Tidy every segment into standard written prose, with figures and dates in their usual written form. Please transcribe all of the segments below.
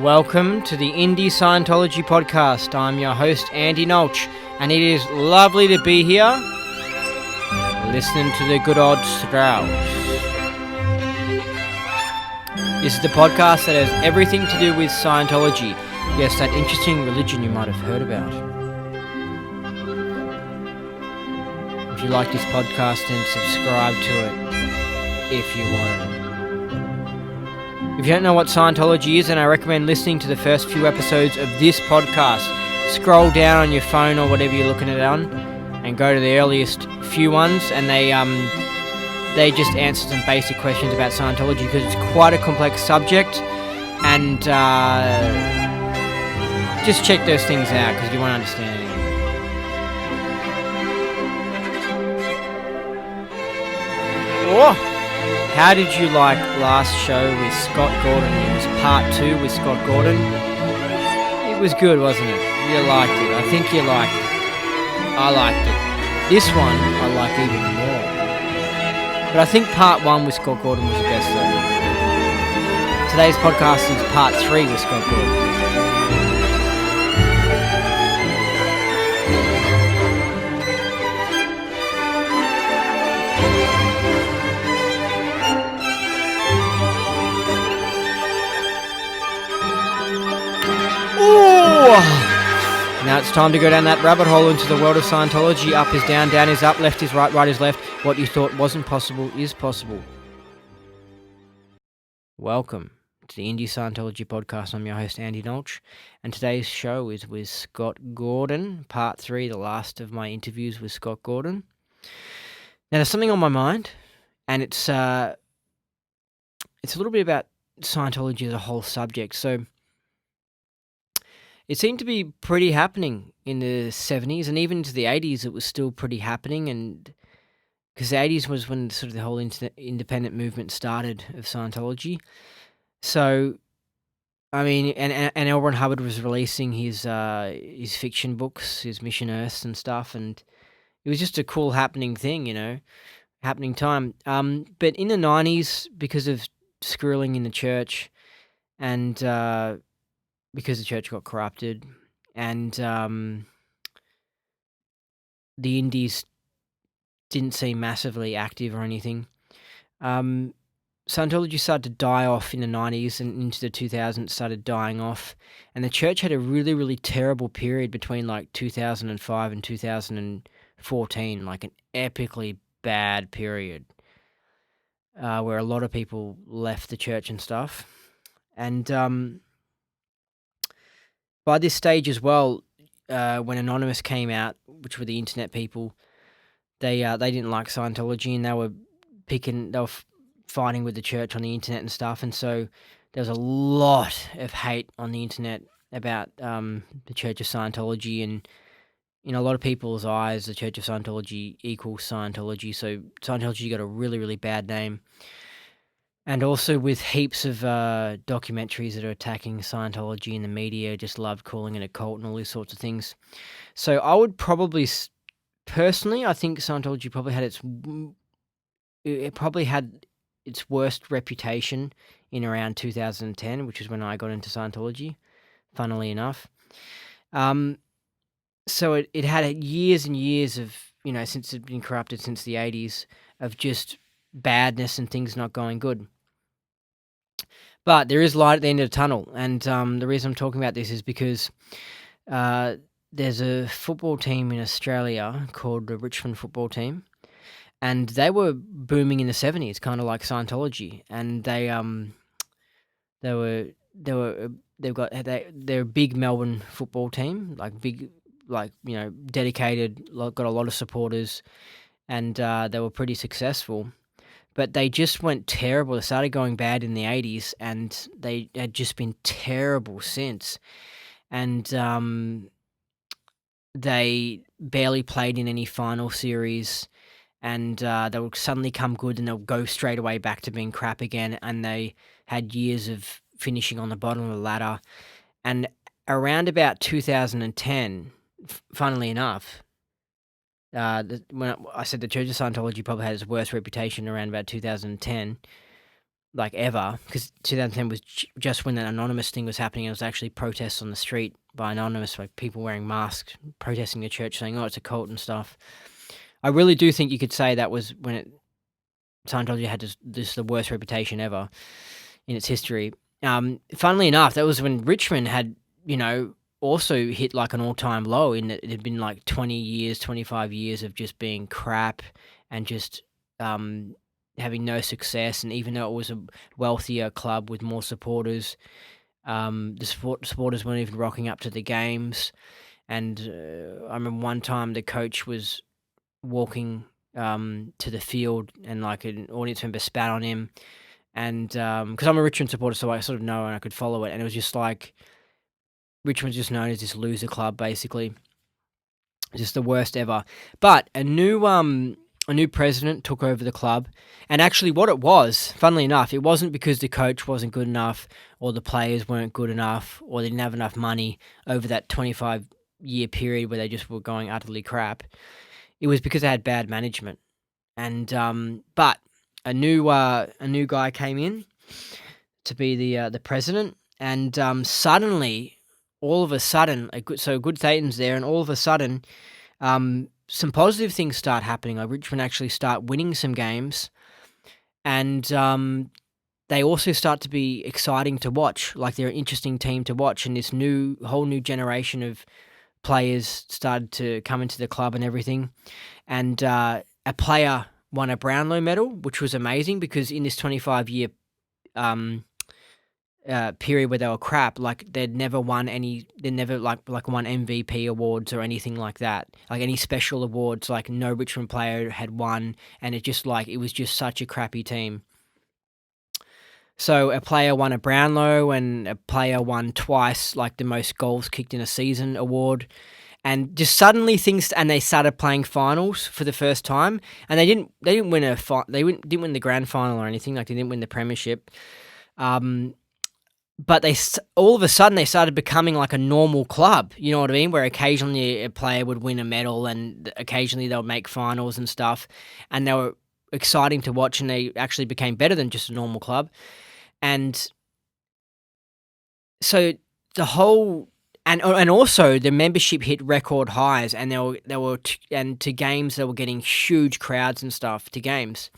Welcome to the Indie Scientology podcast. I'm your host, Andy Nolch, and it is lovely to be here listening to the good old Strauss. This is the podcast that has everything to do with Scientology. Yes, that interesting religion you might have heard about. If you like this podcast, then subscribe to it if you want to. If you don't know what Scientology is, then I recommend listening to the first few episodes of this podcast. Scroll down on your phone or whatever you're looking at it on and go to the earliest few ones, and they just answer some basic questions about Scientology because it's quite a complex subject, and just check those things out because you won't understand anything. Oh! How did you like last show with Scott Gordon? It was part 2 with Scott Gordon. It was good, wasn't it? You liked it. I think you liked it. I liked it. This one I like even more. But I think part 1 with Scott Gordon was the best though. Today's podcast is part 3 with Scott Gordon. Now it's time to go down that rabbit hole into the world of Scientology. Up is down, down is up, left is right, right is left. What you thought wasn't possible is possible. Welcome to the Indie Scientology podcast. I'm your host, Andy Nolch, and today's show is with Scott Gordon, part 3, the last of my interviews with Scott Gordon. Now there's something on my mind, and it's a little bit about Scientology as a whole subject. So it seemed to be pretty happening in the 70s, and even into the 80s it was still pretty happening, and because the 80s was when sort of the whole independent movement started of Scientology. So, I mean, and L. Ron Hubbard was releasing his fiction books, his Mission Earths and stuff, and it was just a cool happening thing, happening time. But in the 90s, because of screwing in the church, and because the church got corrupted, and the indies didn't seem massively active or anything, Scientology started to die off in the 90s, and into the 2000s started dying off, and the church had a really, really terrible period between like 2005 and 2014, like an epically bad period, where a lot of people left the church and stuff, and by this stage as well, when Anonymous came out, which were the internet people, they didn't like Scientology, and they were fighting with the church on the internet and stuff, and so there was a lot of hate on the internet about the Church of Scientology, and in a lot of people's eyes, the Church of Scientology equals Scientology, so Scientology got a really, really bad name. And also with heaps of documentaries that are attacking Scientology in the media, just loved calling it a cult and all these sorts of things. So I would probably, personally, I think Scientology probably had its worst reputation in around 2010, which is when I got into Scientology, funnily enough. So it had years and years of, since it had been corrupted since the 80s, of just badness and things not going good. But there is light at the end of the tunnel, and the reason I'm talking about this is because there's a football team in Australia called the Richmond football team, and they were booming in the 70s, kind of like Scientology, and they're a big Melbourne football team, dedicated, got a lot of supporters, and they were pretty successful. But they just went terrible. They started going bad in the 80s, and they had just been terrible since. And they barely played in any final series, and they would suddenly come good, and they'll go straight away back to being crap again, and they had years of finishing on the bottom of the ladder. And around about 2010, funnily enough, when I said the Church of Scientology probably had its worst reputation around about 2010, like ever, because 2010 was just when that anonymous thing was happening. It was actually protests on the street by anonymous, like people wearing masks, protesting the church, saying, "Oh, it's a cult" and stuff. I really do think you could say that was when Scientology had just the worst reputation ever in its history. Funnily enough, that was when Richmond had, also hit like an all-time low in that it had been like 20 years, 25 years of just being crap and just having no success. And even though it was a wealthier club with more supporters, the supporters weren't even rocking up to the games. And I remember one time the coach was walking to the field and like an audience member spat on him. And because I'm a Richmond supporter, so I sort of know and I could follow it. And it was just like Richmond's just known as this loser club, basically, just the worst ever. But a new president took over the club, and actually, what it was, funnily enough, it wasn't because the coach wasn't good enough, or the players weren't good enough, or they didn't have enough money over that 25-year period where they just were going utterly crap. It was because they had bad management, and but a new guy came in to be the president, and suddenly, all of a sudden, good Satan's there, and all of a sudden, some positive things start happening. Like Richmond actually start winning some games, and they also start to be exciting to watch. Like they're an interesting team to watch, and this whole new generation of players started to come into the club and everything. And a player won a Brownlow medal, which was amazing because in this 25-year period where they were crap, like they never won won MVP awards or anything like that, like any special awards, like no Richmond player had won, and it was just such a crappy team. So a player won a Brownlow and a player won twice, like the most goals kicked in a season award. And just suddenly they started playing finals for the first time, and they didn't win didn't win the grand final or anything, like they didn't win the premiership. But all of a sudden they started becoming like a normal club, you know what I mean? Where occasionally a player would win a medal and occasionally they would make finals and stuff, and they were exciting to watch, and they actually became better than just a normal club. And so the whole and also the membership hit record highs, and and to games they were getting huge crowds and stuff to games.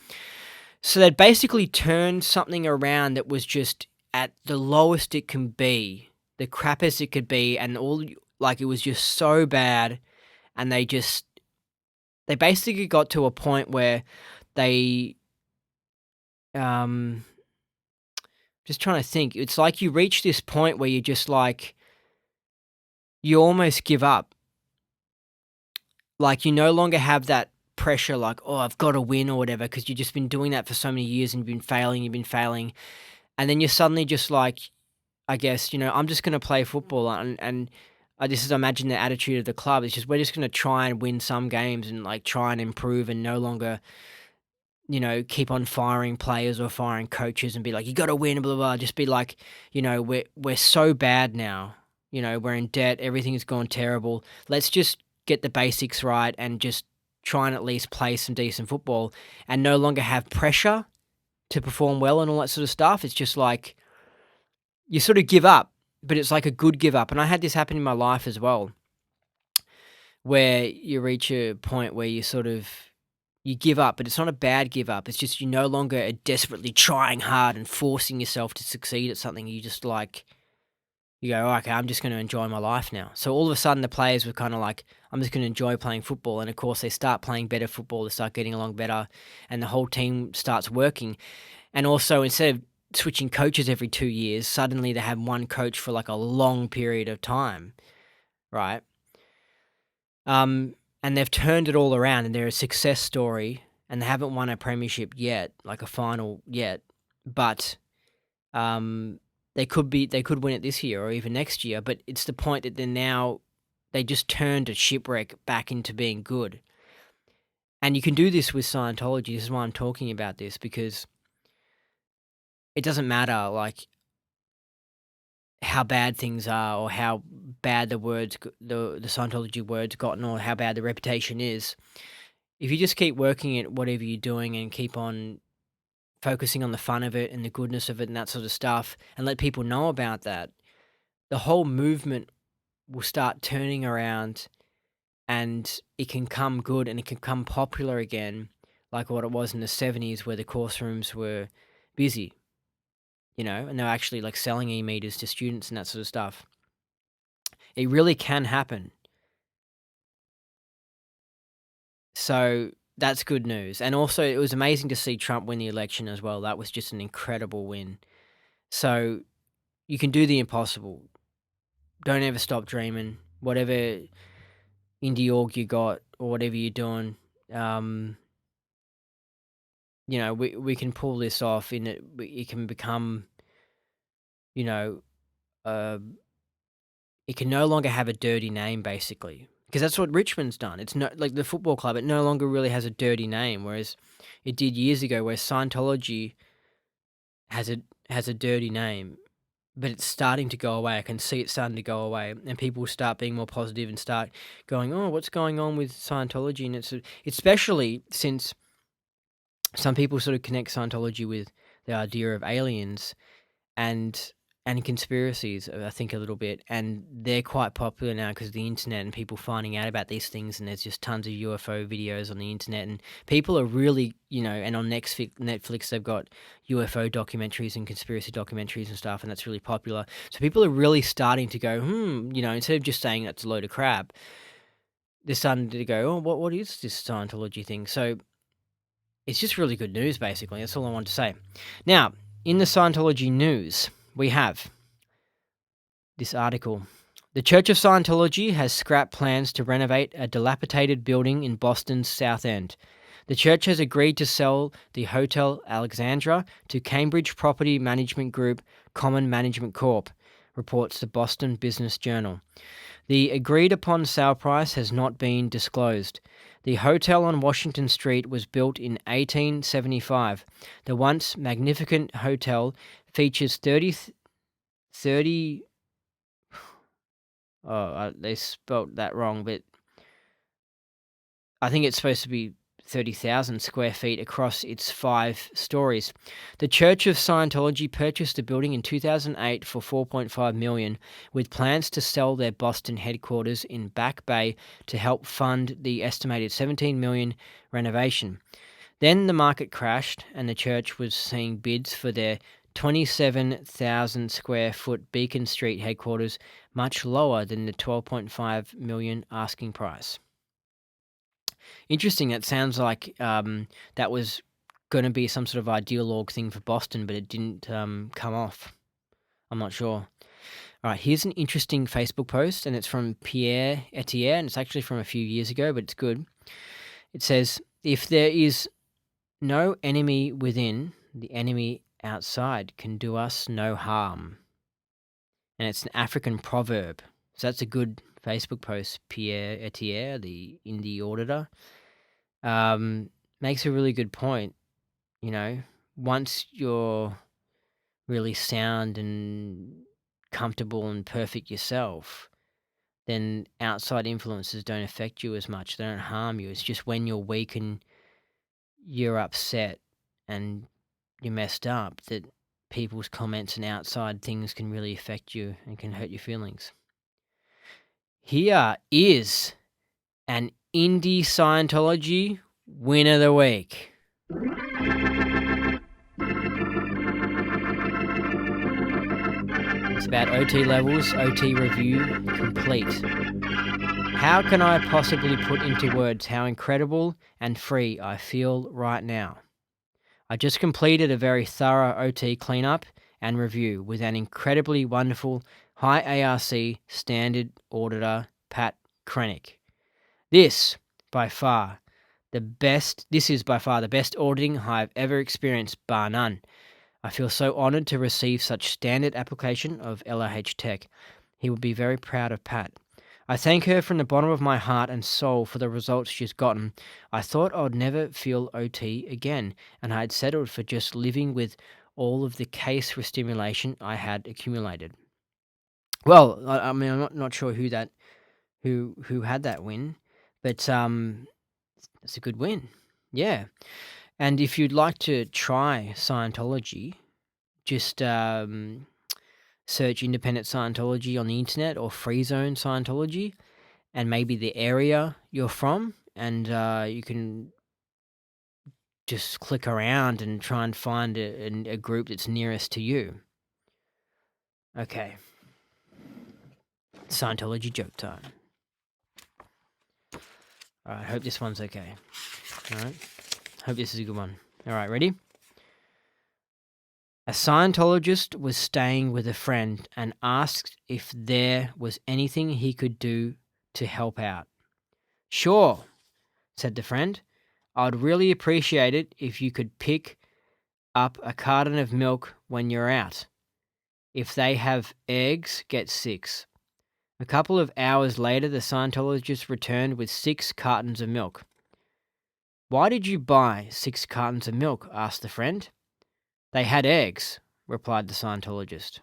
So they'd basically turned something around that was just at the lowest it can be, the crappiest it could be, and it was just so bad, and they basically got to a point where they just trying to think. It's like you reach this point where you just like you almost give up. Like you no longer have that pressure, like, oh, I've got to win or whatever, because you've just been doing that for so many years and you've been failing. And then you're suddenly just like, I guess, I'm just going to play football. And I just imagine the attitude of the club. It's just, we're just going to try and win some games and like try and improve and no longer, keep on firing players or firing coaches and be like, you got to win, blah, blah, blah. Just be like, we're so bad now. We're in debt. Everything's gone terrible. Let's just get the basics right and just try and at least play some decent football and no longer have pressure to perform well and all that sort of stuff. It's just like you sort of give up, but it's like a good give up. And I had this happen in my life as well, where you reach a point where you give up, but it's not a bad give up. It's just you no longer are desperately trying hard and forcing yourself to succeed at something. You just like, you go, oh, okay, I'm just going to enjoy my life now. So all of a sudden the players were kind of like, I'm just going to enjoy playing football. And of course they start playing better football, they start getting along better, and the whole team starts working. And also instead of switching coaches every 2 years, suddenly they have one coach for like a long period of time, right? And they've turned it all around, and they're a success story, and they haven't won a premiership yet, like a final yet, but they could win it this year or even next year. But it's the point that they just turned a shipwreck back into being good. And you can do this with Scientology. This is why I'm talking about this, because it doesn't matter like how bad things are or how bad the Scientology words gotten or how bad the reputation is. If you just keep working at whatever you're doing and keep on focusing on the fun of it and the goodness of it and that sort of stuff, and let people know about that, the whole movement will start turning around, and it can come good and it can come popular again, like what it was in the 70s where the course rooms were busy, and they're actually like selling e-meters to students and that sort of stuff. It really can happen. So that's good news. And also, it was amazing to see Trump win the election as well. That was just an incredible win. So you can do the impossible. Don't ever stop dreaming. Whatever indie org you got or whatever you're doing, um, we can pull this off. It can become, you know, uh, it can no longer have a dirty name, basically, because that's what Richmond's done. It's not like the football club; it no longer really has a dirty name, whereas it did years ago, where Scientology has a dirty name, but it's starting to go away. I can see it starting to go away, and people start being more positive and start going, "Oh, what's going on with Scientology?" And it's especially since some people sort of connect Scientology with the idea of aliens and conspiracies, I think a little bit, and they're quite popular now because of the internet and people finding out about these things, and there's just tons of UFO videos on the internet, and people are really, and on Netflix they've got UFO documentaries and conspiracy documentaries and stuff, and that's really popular. So people are really starting to go, instead of just saying that's a load of crap, they're starting to go, oh, what is this Scientology thing? So it's just really good news, basically. That's all I want to say. Now, in the Scientology news, we have this article. The Church of Scientology has scrapped plans to renovate a dilapidated building in Boston's South End. The church has agreed to sell the Hotel Alexandra to Cambridge property management group Common Management Corp., reports the Boston Business Journal. The agreed-upon sale price has not been disclosed. The hotel on Washington Street was built in 1875. The once magnificent hotel features 30 they spelt that wrong, but I think it's supposed to be 30,000 square feet across its 5 stories. The Church of Scientology purchased the building in 2008 for $4.5 million, with plans to sell their Boston headquarters in Back Bay to help fund the estimated $17 million renovation. Then the market crashed, and the church was seeing bids for their 27,000 square foot Beacon Street headquarters much lower than the $12.5 million asking price. Interesting. That sounds like that was going to be some sort of ideal org thing for Boston, but it didn't come off. I'm not sure. All right, here's an interesting Facebook post, and it's from Pierre Etier, and it's actually from a few years ago, but it's good. It says, if there is no enemy within, the enemy outside can do us no harm. And it's an African proverb. So that's a good Facebook post. Pierre Etier, the indie auditor, makes a really good point. Once you're really sound and comfortable and perfect yourself, then outside influences don't affect you as much. They don't harm you. It's just when you're weak and you're upset and you're messed up that people's comments and outside things can really affect you and can hurt your feelings. Here is an indie Scientology win of the week. It's about OT levels, OT review complete. How can I possibly put into words how incredible and free I feel right now? I just completed a very thorough OT cleanup and review with an incredibly wonderful high ARC standard auditor, Pat Krennick. This is by far the best auditing I've ever experienced, bar none. I feel so honoured to receive such standard application of LRH Tech. He would be very proud of Pat. I thank her from the bottom of my heart and soul for the results she's gotten. I thought I'd never feel OT again, and I had settled for just living with all of the case for stimulation I had accumulated. Well, I mean, I'm not sure who had that win, but it's a good win. Yeah. And if you'd like to try Scientology, just search independent Scientology on the internet or free zone Scientology and maybe the area you're from, and you can just click around and try and find a group that's nearest to you. Okay. Scientology joke time. All right, hope this one's okay. All right. Hope this is a good one. All right, ready? A Scientologist was staying with a friend and asked if there was anything he could do to help out. Sure, said the friend. I'd really appreciate it if you could pick up a carton of milk when you're out. If they have eggs, get 6. A couple of hours later, the Scientologist returned with 6 cartons of milk. Why did you buy 6 cartons of milk? Asked the friend. They had eggs, replied the Scientologist.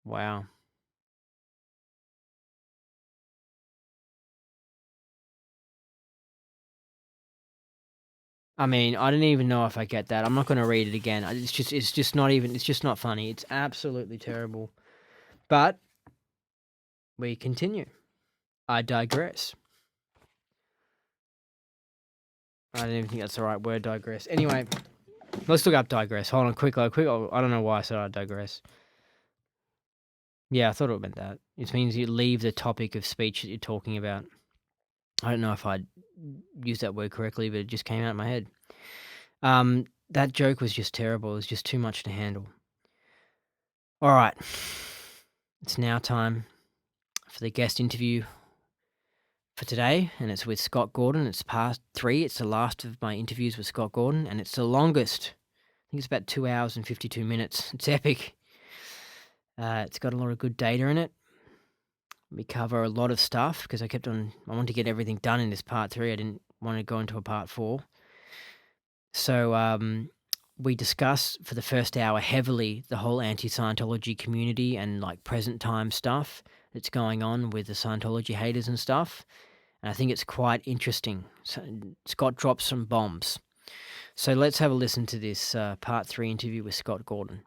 Wow. I mean, I don't even know if I get that. I'm not going to read it again. It's just not funny. It's absolutely terrible. But we continue. I digress. I don't even think that's the right word, digress. Anyway, let's look up digress. Hold on, quick. I don't know why I said I digress. Yeah, I thought it meant that. It means you leave the topic of speech that you're talking about. I don't know if I used that word correctly, but it just came out of my head. That joke was just terrible. It was just too much to handle. All right. It's now time for the guest interview for today, and it's with Scott Gordon. It's part 3. It's the last of my interviews with Scott Gordon, and it's the longest. I think it's about 2 hours and 52 minutes. It's epic. It's got a lot of good data in it. We cover a lot of stuff because I wanted to get everything done in this part 3. I didn't want to go into a part 4. So we discuss for the first hour heavily the whole anti-Scientology community and like present time stuff that's going on with the Scientology haters and stuff. And I think it's quite interesting. So Scott drops some bombs. So let's have a listen to this part 3 interview with Scott Gordon.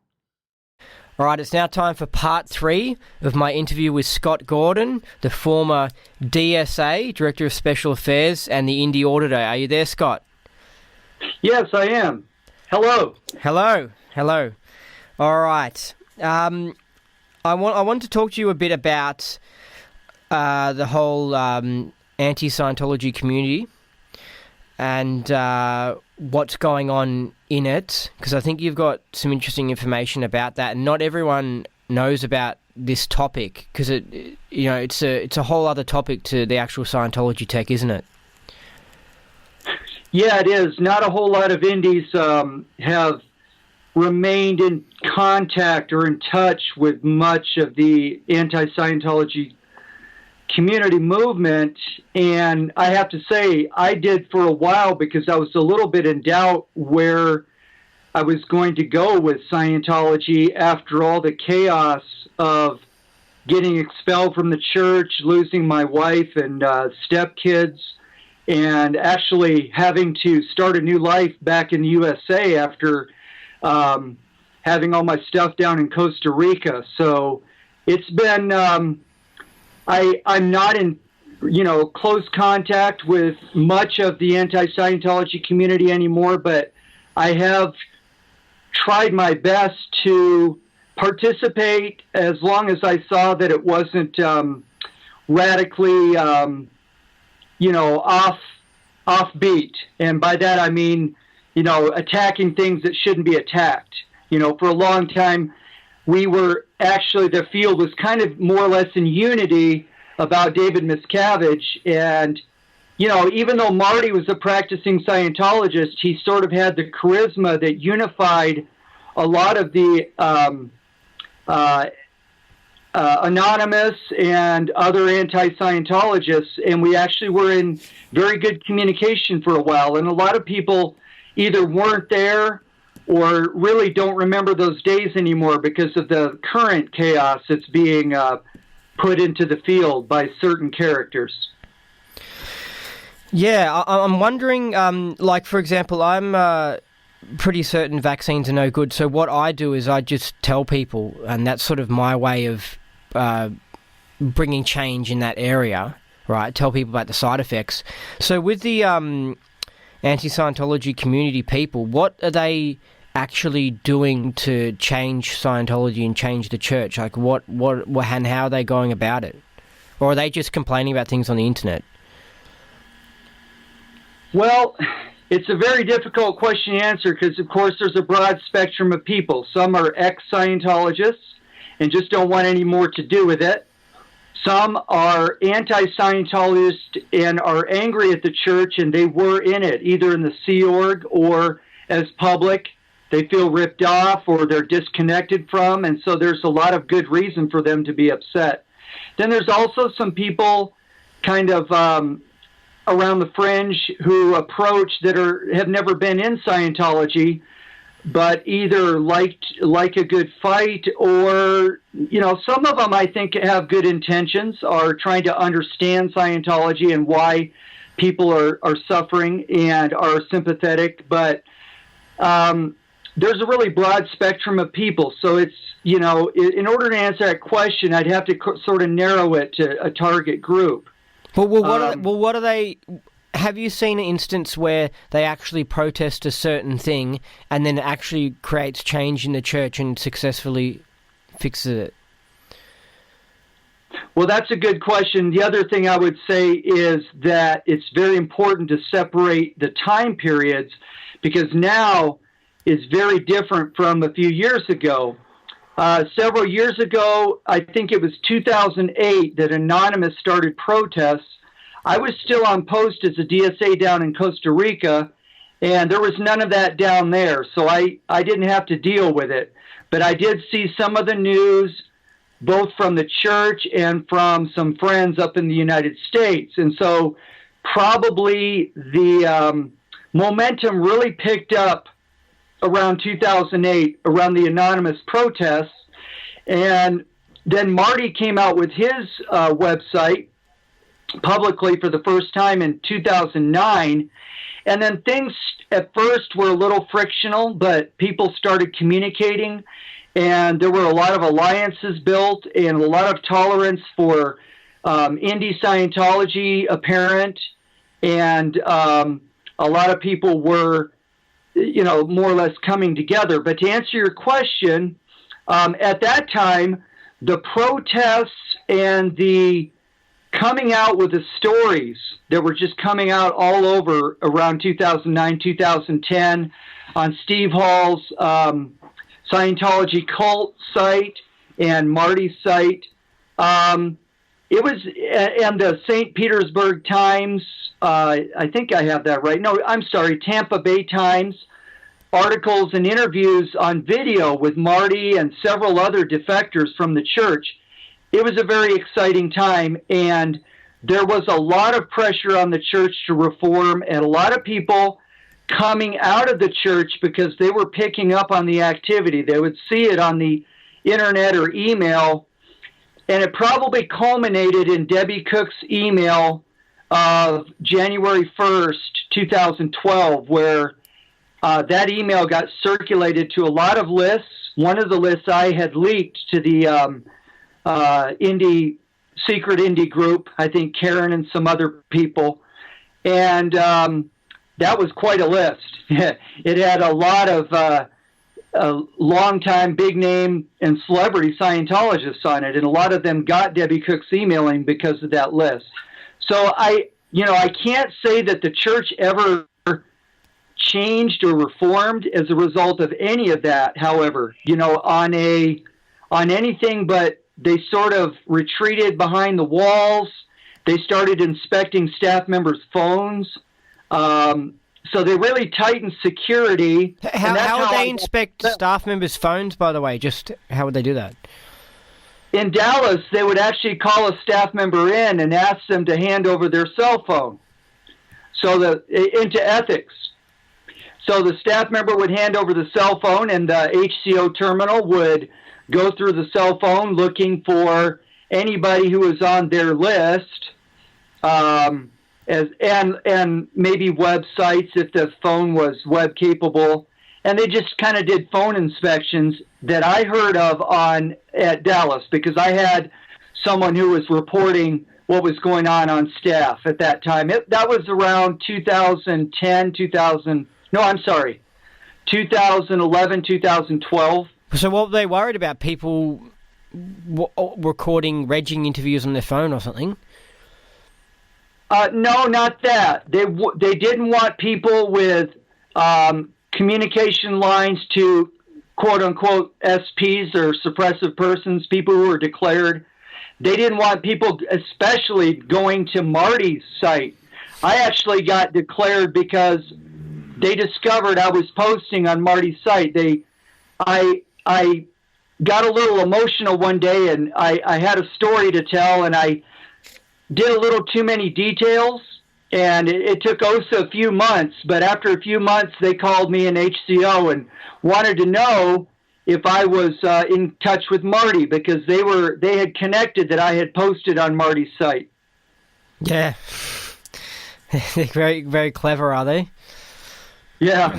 All right, it's now time for part 3 of my interview with Scott Gordon, the former DSA, Director of Special Affairs, and the Indie Auditor. Are you there, Scott? Yes, I am. Hello. Hello. All right. I want to talk to you a bit about the whole anti-Scientology community and what's going on in it, because I think you've got some interesting information about that, and not everyone knows about this topic because it's a whole other topic to the actual Scientology tech, isn't it? Yeah, it is. Not a whole lot of indies have remained in contact or in touch with much of the anti-Scientology community movement, and I have to say I did for a while because I was a little bit in doubt where I was going to go with Scientology after all the chaos of getting expelled from the church, losing my wife and stepkids, and actually having to start a new life back in the USA after having all my stuff down in Costa Rica. So it's been I'm not in, close contact with much of the anti-Scientology community anymore, but I have tried my best to participate as long as I saw that it wasn't radically, offbeat. And by that I mean, attacking things that shouldn't be attacked. For a long time, the field was kind of more or less in unity about David Miscavige. And, even though Marty was a practicing Scientologist, he sort of had the charisma that unified a lot of the Anonymous and other anti-Scientologists. And we actually were in very good communication for a while. And a lot of people either weren't there or really don't remember those days anymore because of the current chaos that's being put into the field by certain characters. Yeah, I'm wondering, like, for example, I'm pretty certain vaccines are no good. So what I do is I just tell people, and that's sort of my way of bringing change in that area, right? Tell people about the side effects. So with the anti-Scientology community people, what are they actually doing to change Scientology and change the church? Like, what, and how are they going about it? Or are they just complaining about things on the internet? Well, it's a very difficult question to answer because, of course, there's a broad spectrum of people. Some are ex-Scientologists and just don't want any more to do with it. Some are anti-Scientologist and are angry at the church, and they were in it, either in the Sea Org or as public. They feel ripped off or they're disconnected from, and so there's a lot of good reason for them to be upset. Then there's also some people kind of around the fringe who approach that have never been in Scientology, but either like a good fight or, some of them I think have good intentions, are trying to understand Scientology and why people are suffering and are sympathetic. But there's a really broad spectrum of people. So it's, in order to answer that question, I'd have to sort of narrow it to a target group. Well, what are they? Have you seen an instance where they actually protest a certain thing and then it actually creates change in the church and successfully fixes it? Well, that's a good question. The other thing I would say is that it's very important to separate the time periods, because now is very different from a few years ago. Several years ago, I think it was 2008, that Anonymous started protests. I was still on post as a DSA down in Costa Rica, and there was none of that down there, so I didn't have to deal with it. But I did see some of the news, both from the church and from some friends up in the United States. And so probably the momentum really picked up around 2008, around the Anonymous protests. And then Marty came out with his website publicly for the first time in 2009. And then things at first were a little frictional, but people started communicating, and there were a lot of alliances built and a lot of tolerance for indie Scientology apparent. And a lot of people were, more or less coming together. But to answer your question, at that time, the protests and the coming out with the stories that were just coming out all over around 2009, 2010 on Steve Hall's Scientology cult site and Marty's site. It was, and the St. Petersburg Times, I think I have that right. No, I'm sorry, Tampa Bay Times, articles and interviews on video with Marty and several other defectors from the church. It was a very exciting time, and there was a lot of pressure on the church to reform, and a lot of people coming out of the church because they were picking up on the activity. They would see it on the internet or email, and it probably culminated in Debbie Cook's email of January 1st, 2012, where that email got circulated to a lot of lists. One of the lists I had leaked to the secret indie group, I think Karen and some other people. And that was quite a list. It had a lot of long-time big name and celebrity Scientologists on it, and a lot of them got Debbie Cook's emailing because of that list. So I can't say that the church ever changed or reformed as a result of any of that. However, on anything, but they sort of retreated behind the walls. They started inspecting staff members' phones. So they really tightened security. How would they inspect staff members' phones, by the way? Just how would they do that? In Dallas, they would actually call a staff member in and ask them to hand over their cell phone. So into ethics. So the staff member would hand over the cell phone, and the HCO terminal would go through the cell phone looking for anybody who was on their list, and maybe websites if the phone was web capable, and they just kind of did phone inspections that I heard of at Dallas, because I had someone who was reporting what was going on staff at that time. That was around 2011, 2012. So what were they worried about? People recording, regging interviews on their phone or something? No, not that. They didn't want people with communication lines to quote-unquote SPs or suppressive persons, people who were declared. They didn't want people especially going to Marty's site. I actually got declared because they discovered I was posting on Marty's site. I got a little emotional one day, and I had a story to tell, and I did a little too many details, and it took OSA a few months, but after a few months, they called me in HCO and wanted to know if I was in touch with Marty, because they had connected that I had posted on Marty's site. Yeah. They're very, very clever, are they? Yeah.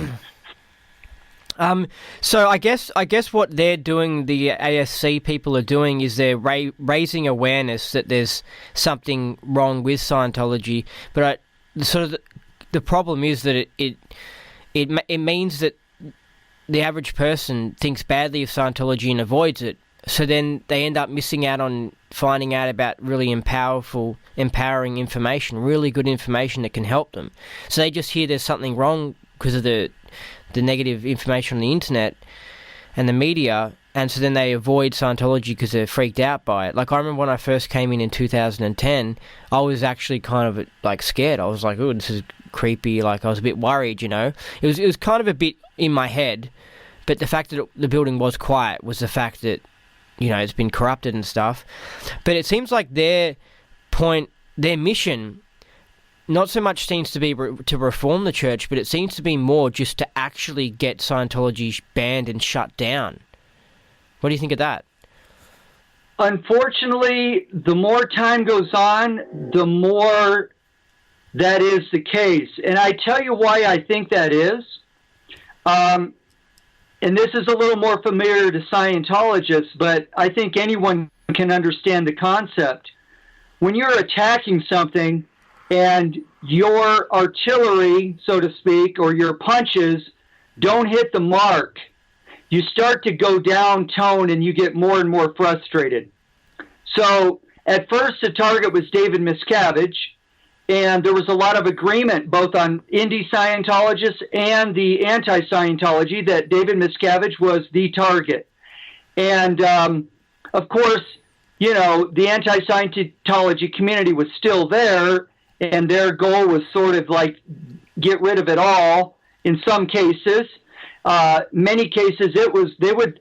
So I guess what they're doing, the ASC people are doing, is they're raising awareness that there's something wrong with Scientology. But the problem is that it means that the average person thinks badly of Scientology and avoids it. So then they end up missing out on finding out about really empowering information, really good information that can help them. So they just hear there's something wrong because of the negative information on the internet and the media, and so then they avoid Scientology because they're freaked out by it. Like, I remember when I first came in 2010, I was actually kind of like scared. I was like, oh, this is creepy. Like, I was a bit worried, you know. It was kind of a bit in my head, but the fact that the building was quiet was the fact that, you know, it's been corrupted and stuff. But it seems like their mission not so much seems to be to reform the church, but it seems to be more just to actually get Scientology banned and shut down. What do you think of that? Unfortunately, the more time goes on, the more that is the case. And I tell you why I think that is. And this is a little more familiar to Scientologists, but I think anyone can understand the concept. When you're attacking something and your artillery, so to speak, or your punches don't hit the mark, you start to go down tone and you get more and more frustrated. So at first the target was David Miscavige, and there was a lot of agreement both on indie Scientologists and the anti-Scientology that David Miscavige was the target. And of course, you know, the anti-Scientology community was still there, and their goal was sort of like get rid of it all in some cases. Many cases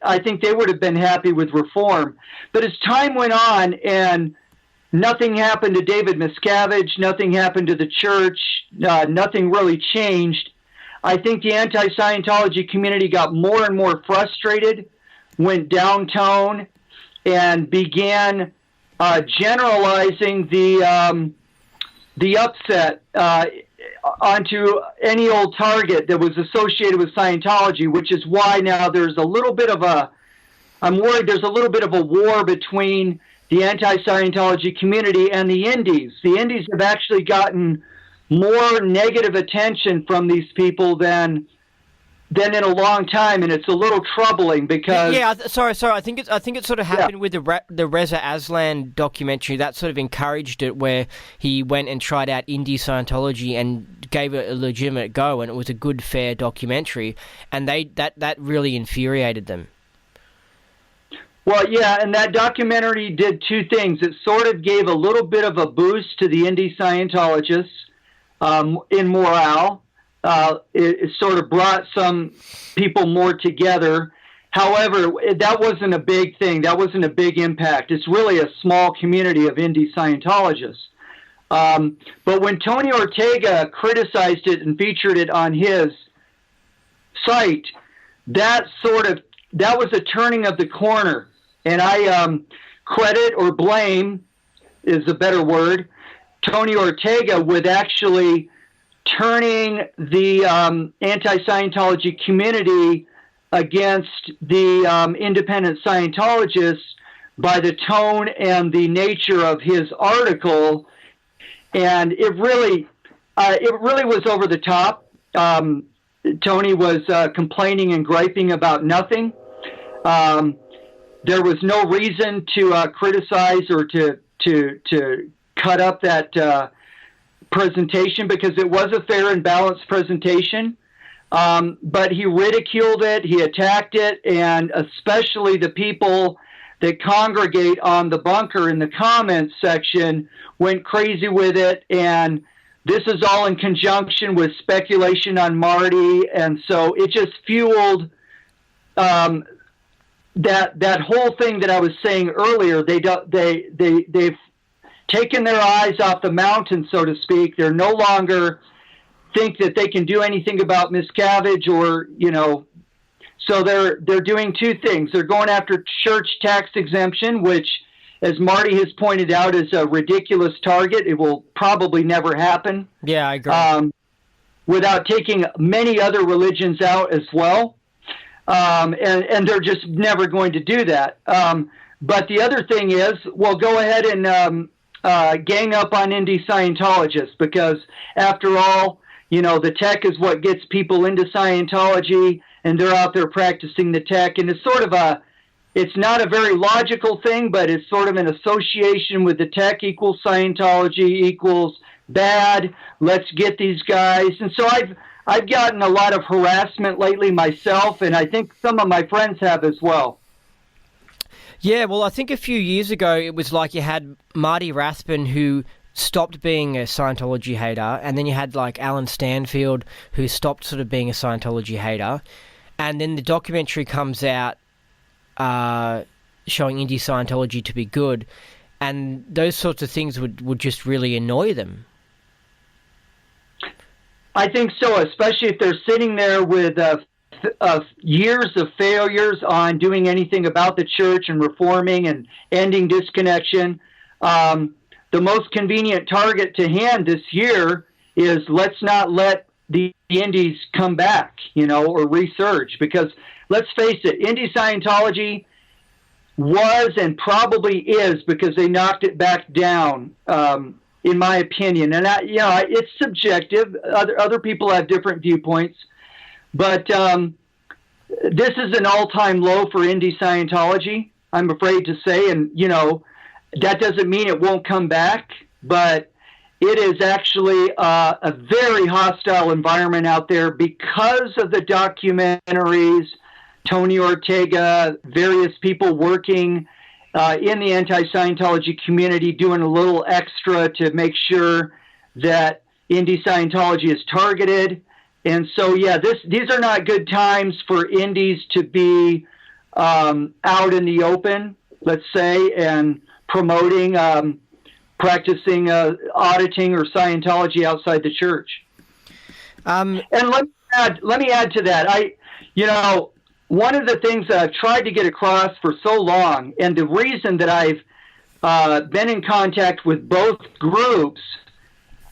I think they would have been happy with reform. But as time went on and nothing happened to David Miscavige, nothing happened to the church, nothing really changed, I think the anti-Scientology community got more and more frustrated, went downtown, and began generalizing the upset onto any old target that was associated with Scientology, which is why now there's a little bit of I'm worried there's a little bit of a war between the anti-Scientology community and the indies. The indies have actually gotten more negative attention from these people than in a long time, and it's a little troubling because sorry. I think it sort of happened with the Reza Aslan documentary. That sort of encouraged it, where he went and tried out indie Scientology and gave it a legitimate go, and it was a good, fair documentary, and that really infuriated them. Well, yeah, and that documentary did two things. It sort of gave a little bit of a boost to the indie Scientologists in morale. It sort of brought some people more together. However, that wasn't a big thing. That wasn't a big impact. It's really a small community of indie Scientologists. But when Tony Ortega criticized it and featured it on his site, that was a turning of the corner. And I credit or blame is a better word, Tony Ortega with actually turning the anti-Scientology community against the independent Scientologists by the tone and the nature of his article, and it really was over the top. Tony was complaining and griping about nothing. There was no reason to criticize or to cut up that presentation, because it was a fair and balanced presentation. But he ridiculed it, he attacked it, and especially the people that congregate on the bunker in the comments section went crazy with it. And this is all in conjunction with speculation on Marty, and so it just fueled that whole thing that I was saying earlier. They've taken their eyes off the mountain, so to speak. They're no longer think that they can do anything about Miscavige, or so they're doing two things. They're going after church tax exemption, which, as Marty has pointed out, is a ridiculous target. It will probably never happen. Yeah, I agree. Without taking many other religions out as well. And they're just never going to do that. But the other thing is, well, go ahead and gang up on indie Scientologists, because after all, the tech is what gets people into Scientology, and they're out there practicing the tech. And it's sort of it's not a very logical thing, but it's sort of an association with the tech equals Scientology equals bad. Let's get these guys. And so I've gotten a lot of harassment lately myself, and I think some of my friends have as well. Yeah, well, I think a few years ago it was like you had Marty Rathbun, who stopped being a Scientology hater, and then you had like Alan Stanfield, who stopped sort of being a Scientology hater, and then the documentary comes out showing indie Scientology to be good, and those sorts of things would just really annoy them. I think so, especially if they're sitting there with years of failures on doing anything about the church and reforming and ending disconnection. The most convenient target to hand this year is, let's not let the indies come back, or resurge, because let's face it, indie Scientology was and probably is, because they knocked it back down, in my opinion. And it's subjective. Other people have different viewpoints, but this is an all-time low for indie Scientology, I'm afraid to say. And that doesn't mean it won't come back, but it is actually a very hostile environment out there because of the documentaries, Tony Ortega, various people working in the anti-Scientology community doing a little extra to make sure that indie Scientology is targeted. And so, yeah, these are not good times for indies to be out in the open, let's say, and promoting, practicing auditing or Scientology outside the church. And let me add to that. One of the things that I've tried to get across for so long, and the reason that I've been in contact with both groups,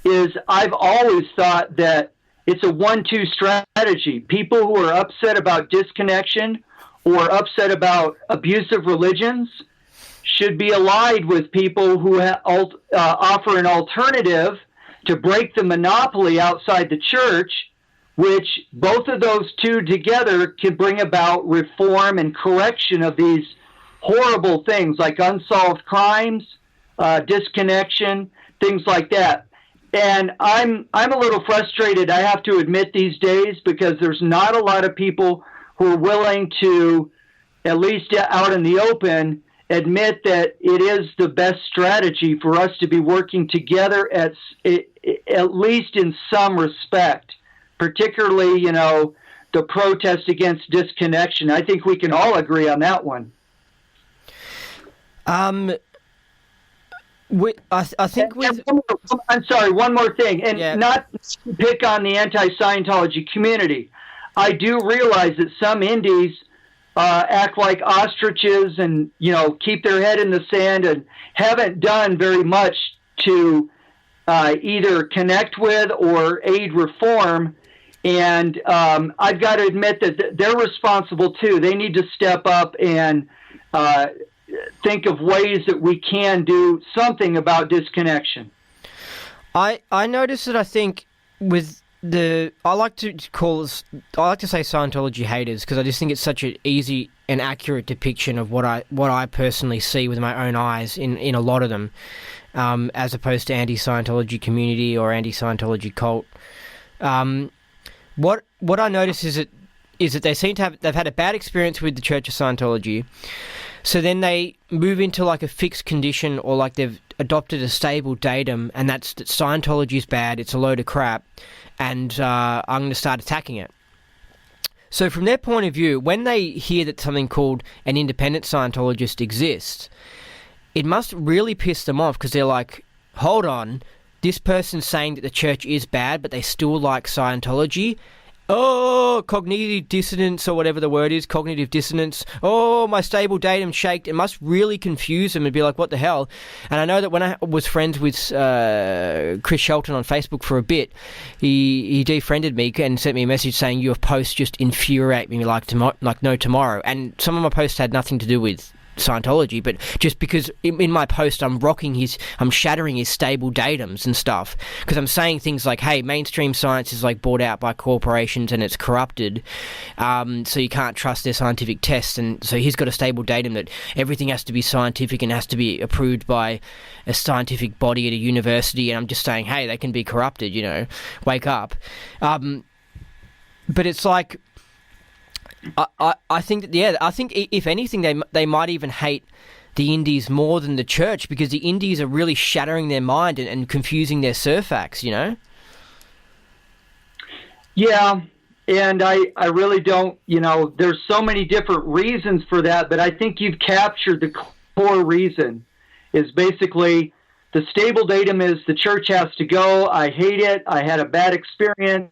is I've always thought that it's a 1-2 strategy. People who are upset about disconnection or upset about abusive religions should be allied with people who offer an alternative to break the monopoly outside the church, which both of those two together can bring about reform and correction of these horrible things like unsolved crimes, disconnection, things like that. And I'm a little frustrated, I have to admit, these days, because there's not a lot of people who are willing to, at least out in the open, admit that it is the best strategy for us to be working together at least in some respect, particularly, the protest against disconnection. I think we can all agree on that one. I think with... I'm sorry, one more thing, and not to pick on the anti-Scientology community. I do realize that some indies act like ostriches and, keep their head in the sand and haven't done very much to either connect with or aid reform. And I've got to admit that they're responsible too. They need to step up and think of ways that we can do something about disconnection. I noticed that I think with I like to say Scientology haters, because I just think it's such an easy and accurate depiction of what I personally see with my own eyes in a lot of them, as opposed to anti-Scientology community or anti-Scientology cult. What I notice is that they seem to they've had a bad experience with the Church of Scientology, so then they move into like a fixed condition, or like they've adopted a stable datum, and that's that Scientology is bad, it's a load of crap, and I'm going to start attacking it. So from their point of view, when they hear that something called an independent Scientologist exists, it must really piss them off, because they're like, hold on, this person's saying that the church is bad, but they still like Scientology. Oh, cognitive dissonance, or whatever the word is, cognitive dissonance. Oh, my stable datum shaked. It must really confuse them and be like, what the hell? And I know that when I was friends with Chris Shelton on Facebook for a bit, he defriended me and sent me a message saying, your posts just infuriate me like no tomorrow. And some of my posts had nothing to do with Scientology, but just because in my post I'm shattering his stable datums and stuff, because I'm saying things like, hey, mainstream science is like bought out by corporations and it's corrupted, so you can't trust their scientific tests, and so he's got a stable datum that everything has to be scientific and has to be approved by a scientific body at a university, and I'm just saying, hey, they can be corrupted, wake up. But it's like, I think that, I think if anything they might even hate the indies more than the church, because the indies are really shattering their mind and confusing their surfax, Yeah, and I really don't, there's so many different reasons for that, but I think you've captured the core reason is basically the stable datum is the church has to go. I hate it. I had a bad experience.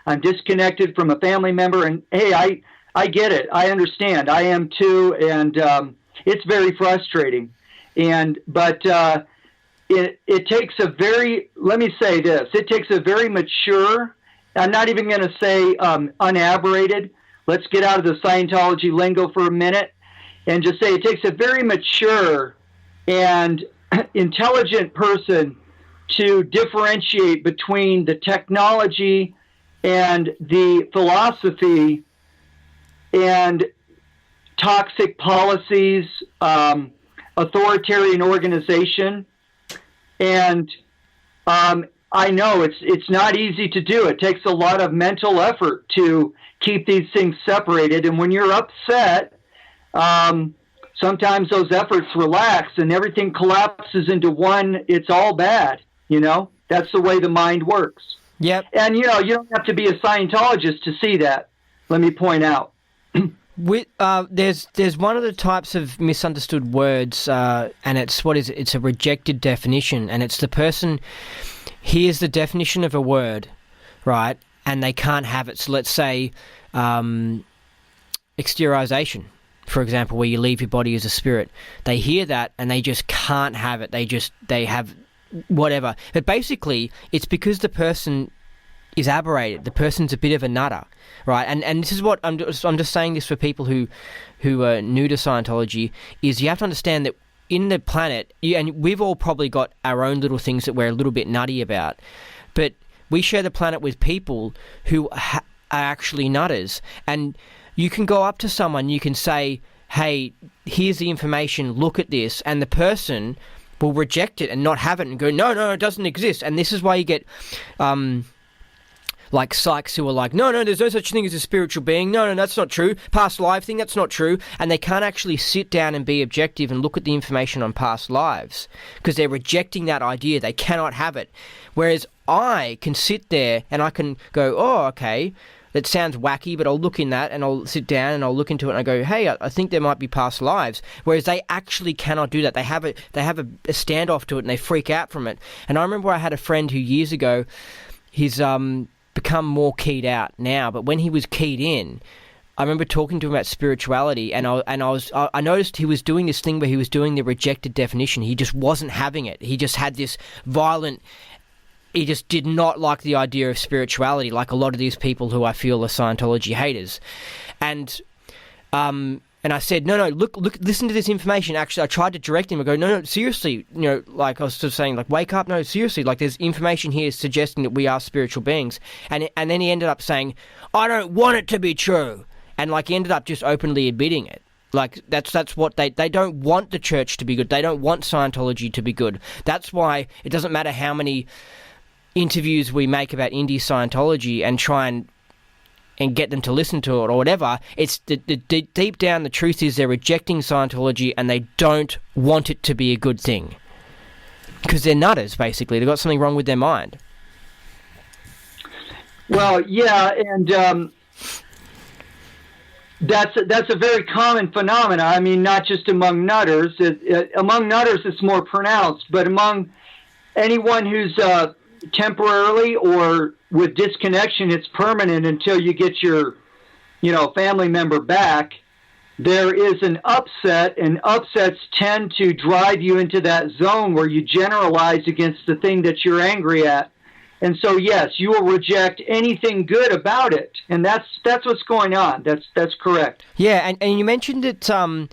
I'm disconnected from a family member, and hey, I get it. I understand. I am too, and it's very frustrating. But it takes let me say this, it takes a very mature, I'm not even going to say unaberrated. Let's get out of the Scientology lingo for a minute and just say it takes a very mature and intelligent person to differentiate between the technology and the philosophy and toxic policies, authoritarian organization. And I know it's not easy to do. It takes a lot of mental effort to keep these things separated. And when you're upset, sometimes those efforts relax and everything collapses into one, it's all bad. That's the way the mind works. Yep. And, you don't have to be a Scientologist to see that, let me point out. There's one of the types of misunderstood words, and it's a rejected definition, and it's the person hears the definition of a word, right, and they can't have it. So let's say exteriorization, for example, where you leave your body as a spirit. They hear that and they just can't have it. They have whatever. But basically, it's because the person is aberrated. The person's a bit of a nutter, right? And this is what I'm just saying this for people who are new to Scientology, is you have to understand that in the planet, and we've all probably got our own little things that we're a little bit nutty about, but we share the planet with people who are actually nutters. And you can go up to someone, you can say, hey, here's the information, look at this, and the person will reject it and not have it and go, no, it doesn't exist. And this is why you get like psychs who are like, no, there's no such thing as a spiritual being. No, that's not true. Past life thing, that's not true. And they can't actually sit down and be objective and look at the information on past lives because they're rejecting that idea. They cannot have it. Whereas I can sit there and I can go, oh, okay, that sounds wacky, but I'll look in that and I'll sit down and I'll look into it and I go, hey, I think there might be past lives. Whereas they actually cannot do that. They have a standoff to it and they freak out from it. And I remember I had a friend who years ago, he's become more keyed out now, but when he was keyed in, I remember talking to him about spirituality, and I noticed he was doing this thing where he was doing the rejected definition. He just wasn't having it. He just had this violent. He just did not like the idea of spirituality, like a lot of these people who I feel are Scientology haters, and I said, no, look, listen to this information. Actually, I tried to direct him. I go, no, seriously, like I was sort of saying, like, wake up, no, seriously, like there's information here suggesting that we are spiritual beings. And then he ended up saying, I don't want it to be true. And like he ended up just openly admitting it. Like that's what they don't want the church to be good. They don't want Scientology to be good. That's why it doesn't matter how many interviews we make about indie Scientology and try and get them to listen to it or whatever, it's deep down the truth is they're rejecting Scientology and they don't want it to be a good thing. Because they're nutters, basically. They've got something wrong with their mind. Well, yeah, and that's a very common phenomena. I mean, not just among nutters. Among nutters, it's more pronounced, but among anyone who's temporarily or with disconnection, it's permanent until you get your, family member back. There is an upset, and upsets tend to drive you into that zone where you generalize against the thing that you're angry at. And so, yes, you will reject anything good about it, and that's what's going on. That's correct. Yeah, and you mentioned that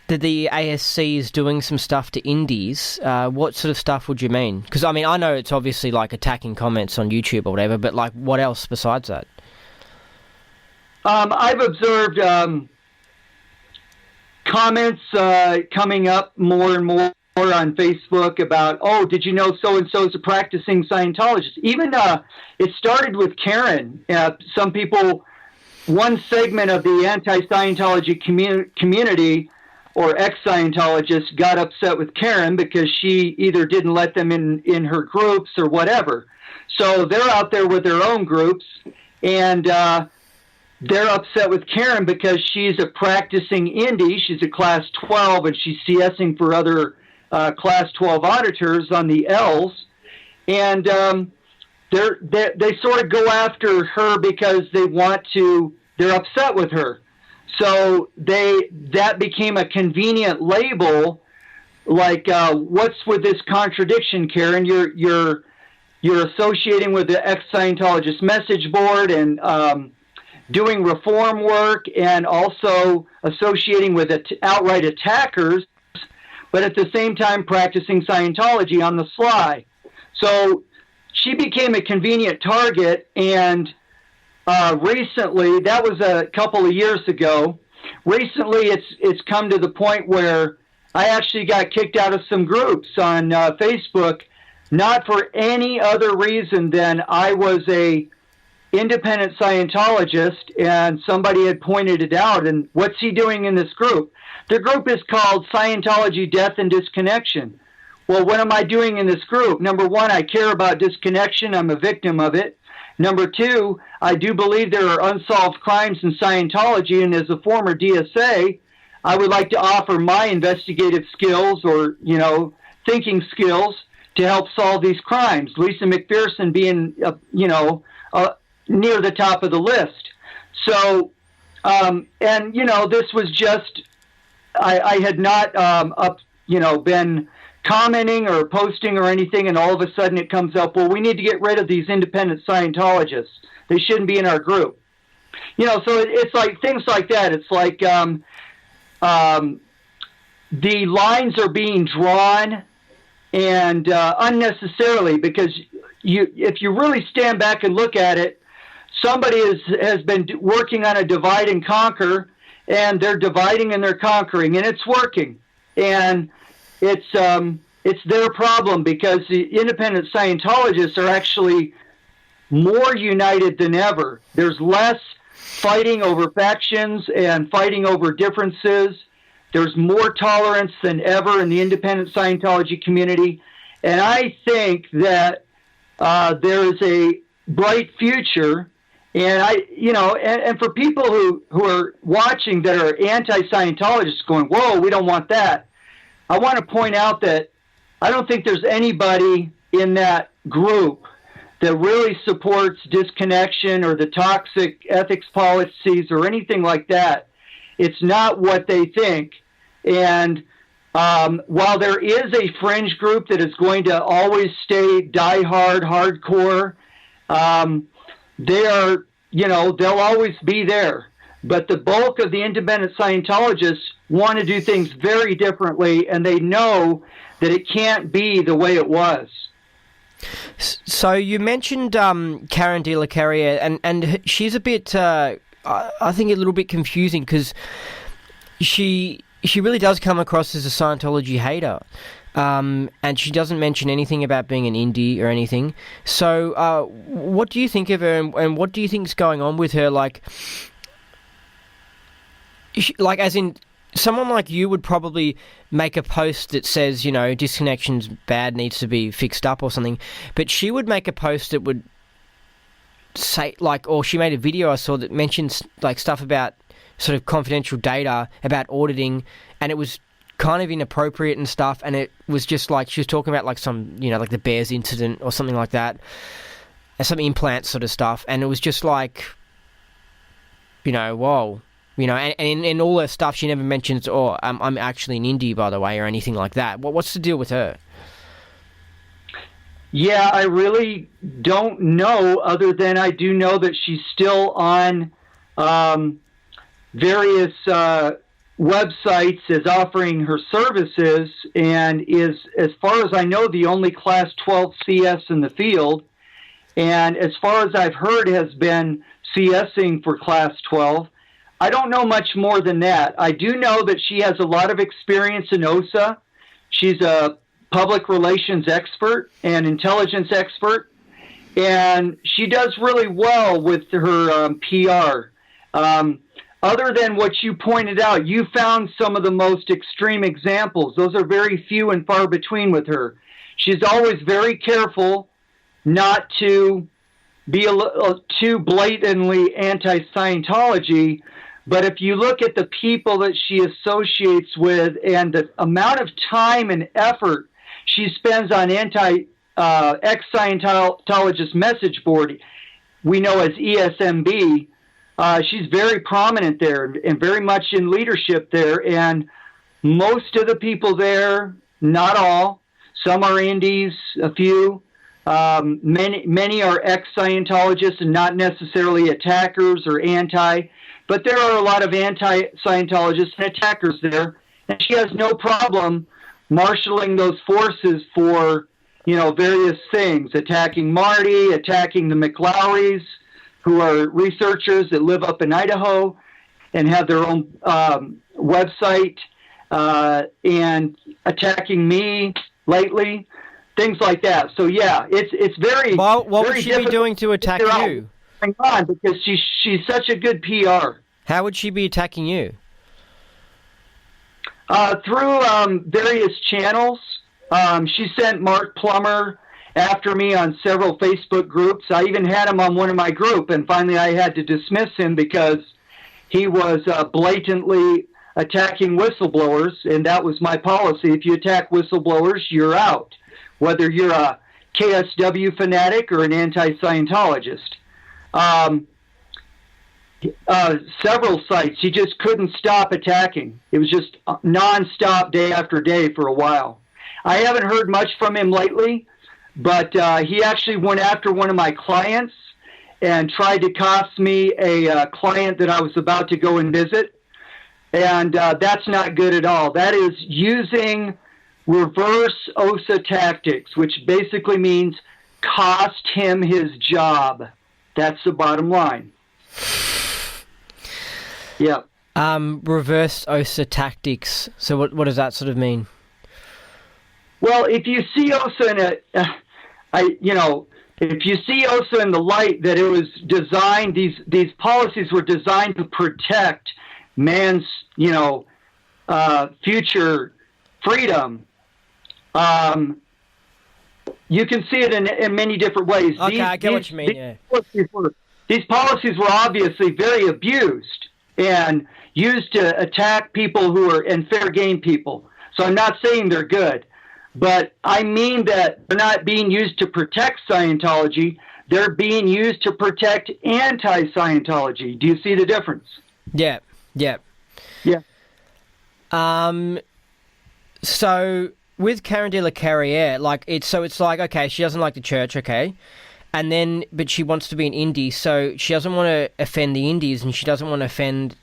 that the ASC is doing some stuff to indies. What sort of stuff would you mean? Because, I mean, I know it's obviously like attacking comments on YouTube or whatever, but like what else besides that? I've observed comments coming up more and more on Facebook about, oh, did you know so-and-so is a practicing Scientologist? Even it started with Karen. Some people, one segment of the anti-Scientology community or ex-Scientologists got upset with Karen because she either didn't let them in her groups or whatever. So they're out there with their own groups, and they're upset with Karen because she's a practicing indie. She's a Class 12, and she's CSing for other Class 12 auditors on the L's. And they sort of go after her because they're upset with her. So that became a convenient label, like what's with this contradiction, Karen? You're associating with the ex-Scientologist message board and doing reform work, and also associating with outright attackers, but at the same time practicing Scientology on the sly. So she became a convenient target, and recently, that was a couple of years ago. Recently, it's come to the point where I actually got kicked out of some groups on Facebook, not for any other reason than I was a independent Scientologist, and somebody had pointed it out. And what's he doing in this group? The group is called Scientology Death and Disconnection. Well, what am I doing in this group? Number one, I care about disconnection. I'm a victim of it. Number two, I do believe there are unsolved crimes in Scientology, and as a former DSA, I would like to offer my investigative skills or, thinking skills to help solve these crimes. Lisa McPherson being, near the top of the list. So, this was just, I had not, been commenting or posting or anything, and all of a sudden it comes up, well, we need to get rid of these independent Scientologists. They shouldn't be in our group. So it's like things like that. It's like the lines are being drawn, and unnecessarily, because if you really stand back and look at it, somebody has been working on a divide and conquer, and they're dividing and they're conquering, and it's working. And it's their problem, because the independent Scientologists are actually more united than ever. There's less fighting over factions and fighting over differences. There's more tolerance than ever in the independent Scientology community. And I think that there is a bright future. And and for people who are watching that are anti-Scientologists going, whoa, we don't want that. I want to point out that I don't think there's anybody in that group that really supports disconnection or the toxic ethics policies or anything like that. It's not what they think. And while there is a fringe group that is going to always stay diehard, hardcore, they are, they'll always be there. But the bulk of the independent Scientologists want to do things very differently, and they know that it can't be the way it was. So you mentioned Karen De La Carriere, and she's a bit, I think, a little bit confusing because she really does come across as a Scientology hater, and she doesn't mention anything about being an indie or anything. So what do you think of her, and what do you think is going on with her? Like as in, someone like you would probably make a post that says, disconnection's bad, needs to be fixed up or something. But she would make a post that would say, or she made a video I saw that mentions, stuff about sort of confidential data, about auditing, and it was kind of inappropriate and stuff, and it was just she was talking about, some, the Bears incident or something like that, and some implant sort of stuff, and it was just whoa. And in all her stuff, she never mentions, I'm actually an indie, by the way, or anything like that. What's the deal with her? Yeah, I really don't know, other than I do know that she's still on various websites as offering her services, and is, as far as I know, the only Class 12 CS in the field. And as far as I've heard, has been CSing for Class 12. I don't know much more than that. I do know that she has a lot of experience in OSA. She's a public relations expert and intelligence expert, and she does really well with her PR. Other than what you pointed out, you found some of the most extreme examples. Those are very few and far between with her. She's always very careful not to be too blatantly anti-Scientology. But if you look at the people that she associates with and the amount of time and effort she spends on ex-Scientologist message board, we know as ESMB, she's very prominent there and very much in leadership there. And most of the people there, not all, some are indies, a few, many are ex-Scientologists and not necessarily attackers or anti. But there are a lot of anti-Scientologists and attackers there, and she has no problem marshaling those forces for, various things, attacking Marty, attacking the McLowrys, who are researchers that live up in Idaho and have their own website, and attacking me lately, things like that. So yeah, it's very. Well, what would she be doing to attack you? On because she's such a good PR. How would she be attacking you? Through various channels. She sent Mark Plummer after me on several Facebook groups. I even had him on one of my group, and finally I had to dismiss him because he was blatantly attacking whistleblowers, and that was my policy. If you attack whistleblowers, you're out, whether you're a KSW fanatic or an anti-Scientologist. Several sites, he just couldn't stop attacking. It was just nonstop, day after day for a while. I haven't heard much from him lately, but he actually went after one of my clients and tried to cost me a client that I was about to go and visit. And that's not good at all. That is using reverse OSA tactics, which basically means cost him his job. That's the bottom line. Yeah. Reverse OSA tactics. So what does that sort of mean? Well, if you see OSA if you see OSA in the light that it was designed, these policies were designed to protect man's, future freedom. You can see it in many different ways. Okay, I get what you mean. These policies were obviously very abused and used to attack people who are and fair game people. So I'm not saying they're good, But I mean that they're not being used to protect Scientology. They're being used to protect anti-Scientology. Do you see the difference? Yeah, yeah. Yeah. So with Karen de la Carriere, it's like, okay, she doesn't like the church, okay, and then but she wants to be an indie, so she doesn't want to offend the indies, and she doesn't want to offend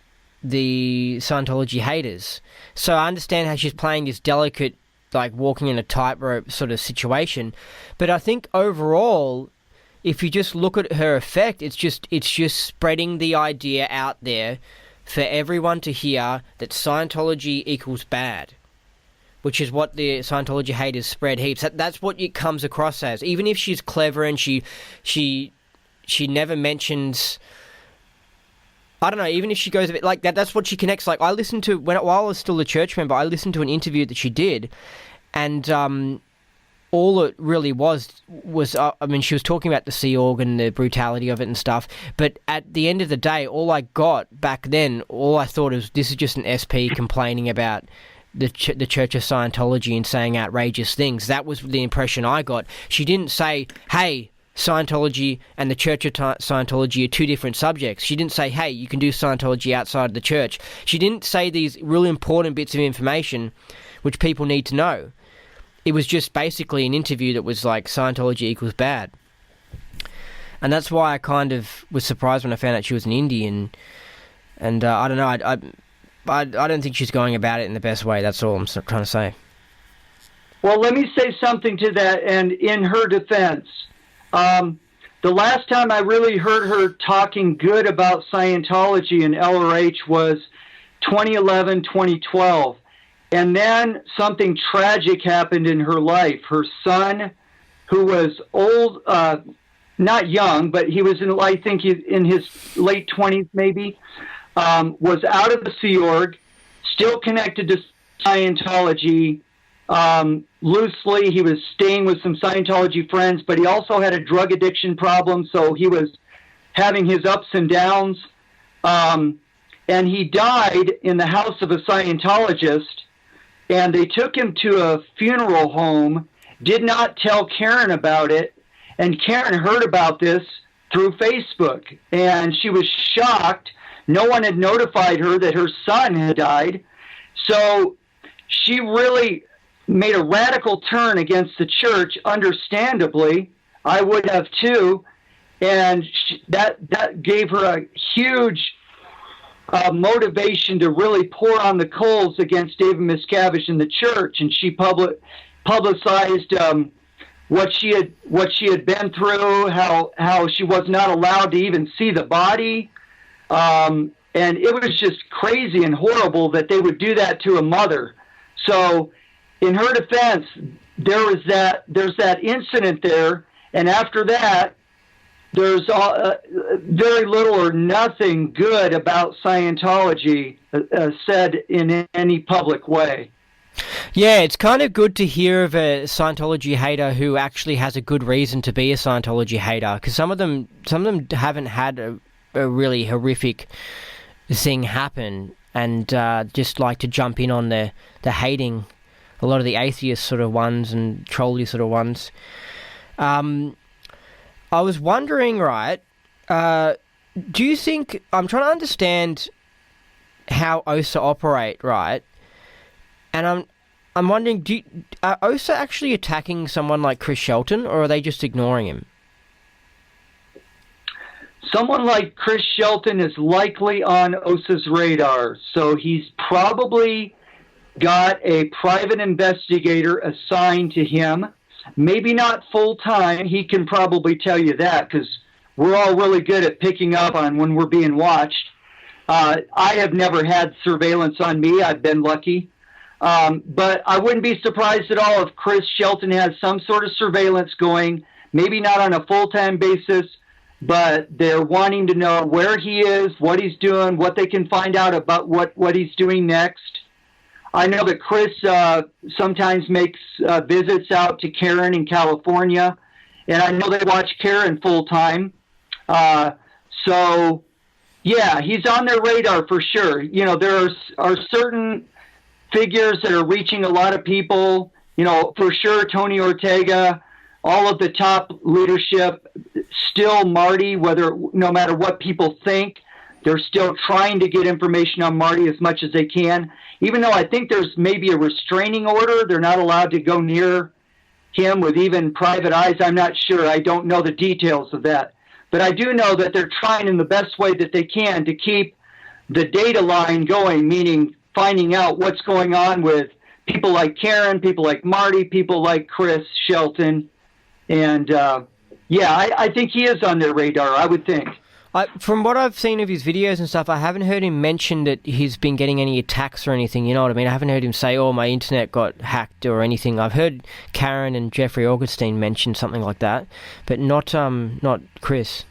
the Scientology haters. So I understand how she's playing this delicate, like walking in a tightrope sort of situation, but I think overall, if you just look at her effect, it's just spreading the idea out there for everyone to hear that Scientology equals bad, which is what the Scientology haters spread heaps. That's what it comes across as. Even if she's clever and she never mentions, I don't know, even if she goes a bit like that, that's what she connects. Like, I listened to, while I was still a church member, I listened to an interview that she did, and all it really was, I mean, she was talking about the Sea Org and the brutality of it and stuff, but at the end of the day, all I got back then, all I thought was, this is just an SP complaining about the Church of Scientology and saying outrageous things. That was the impression I got. She didn't say, hey, Scientology and the Church of Scientology are two different subjects. She didn't say, hey, you can do Scientology outside of the church. She didn't say these really important bits of information which people need to know. It was just basically an interview that was like, Scientology equals bad. And that's why I kind of was surprised when I found out she was an Indian. And I don't know, I don't think she's going about it in the best way. That's all I'm trying to say. Well, let me say something to that, and in her defense. The last time I really heard her talking good about Scientology and LRH was 2011, 2012. And then something tragic happened in her life. Her son, who was old, not young, but he was I think in his late 20s maybe, was out of the Sea Org, still connected to Scientology loosely. He was staying with some Scientology friends, but he also had a drug addiction problem, so he was having his ups and downs. And he died in the house of a Scientologist, and they took him to a funeral home, did not tell Karen about it, and Karen heard about this through Facebook, and she was shocked. No one had notified her that her son had died. So she really made a radical turn against the church, understandably. I would have too. And that gave her a huge motivation to really pour on the coals against David Miscavige and the church. And she publicized what she had been through, how she was not allowed to even see the body. And it was just crazy and horrible that they would do that to a mother. So in her defense, there's that incident there. And after that, there's very little or nothing good about Scientology said in any public way. Yeah, it's kind of good to hear of a Scientology hater who actually has a good reason to be a Scientology hater, because some of them haven't had a really horrific thing happen and just like to jump in on the hating, a lot of the atheist sort of ones and trolly sort of ones. I was wondering, right, do you think, I'm trying to understand how OSA operate, right? And I'm wondering, are OSA actually attacking someone like Chris Shelton, or are they just ignoring him? Someone like Chris Shelton is likely on OSA's radar, so he's probably got a private investigator assigned to him. Maybe not full-time. He can probably tell you that, because we're all really good at picking up on when we're being watched. I have never had surveillance on me. I've been lucky. But I wouldn't be surprised at all if Chris Shelton has some sort of surveillance going, maybe not on a full-time basis, but they're wanting to know where he is, what he's doing, what they can find out about what he's doing next. I know that Chris sometimes makes visits out to Karen in California, and I know they watch Karen full-time. So, yeah, he's on their radar for sure. You know, there are certain figures that are reaching a lot of people, for sure, Tony Ortega, all of the top leadership, still Marty, no matter what people think, they're still trying to get information on Marty as much as they can. Even though I think there's maybe a restraining order, they're not allowed to go near him with even private eyes. I'm not sure. I don't know the details of that. But I do know that they're trying in the best way that they can to keep the data line going, meaning finding out what's going on with people like Karen, people like Marty, people like Chris Shelton. And, I think he is on their radar, I would think. From what I've seen of his videos and stuff, I haven't heard him mention that he's been getting any attacks or anything, you know what I mean? I haven't heard him say, my internet got hacked or anything. I've heard Karen and Jeffrey Augustine mention something like that, but not Chris.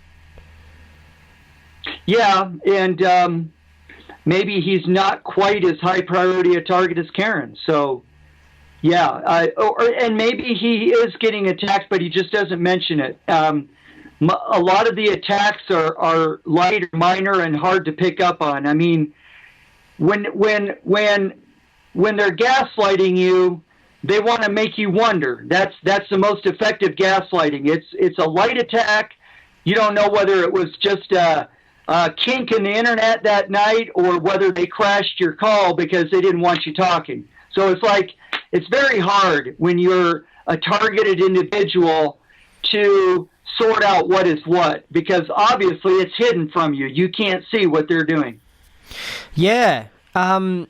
Yeah, and maybe he's not quite as high priority a target as Karen, so... Yeah, and maybe he is getting attacked, but he just doesn't mention it. A lot of the attacks are light or minor and hard to pick up on. I mean, when they're gaslighting you, they want to make you wonder. That's the most effective gaslighting. It's a light attack. You don't know whether it was just a kink in the internet that night or whether they crashed your call because they didn't want you talking. So it's very hard when you're a targeted individual to sort out what is what, because obviously it's hidden from you. You can't see what they're doing. Yeah. I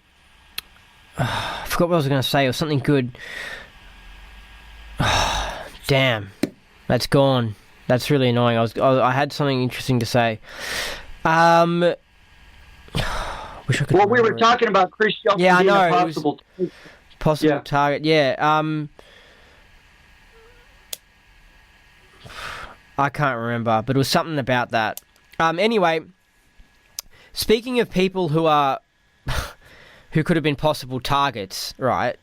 forgot what I was going to say. It was something good. Damn. That's gone. That's really annoying. I had something interesting to say. Wish I could we were talking about Chris Shelton being a possible target. Yeah. I can't remember, but it was something about that. Anyway, speaking of people who could have been possible targets, right?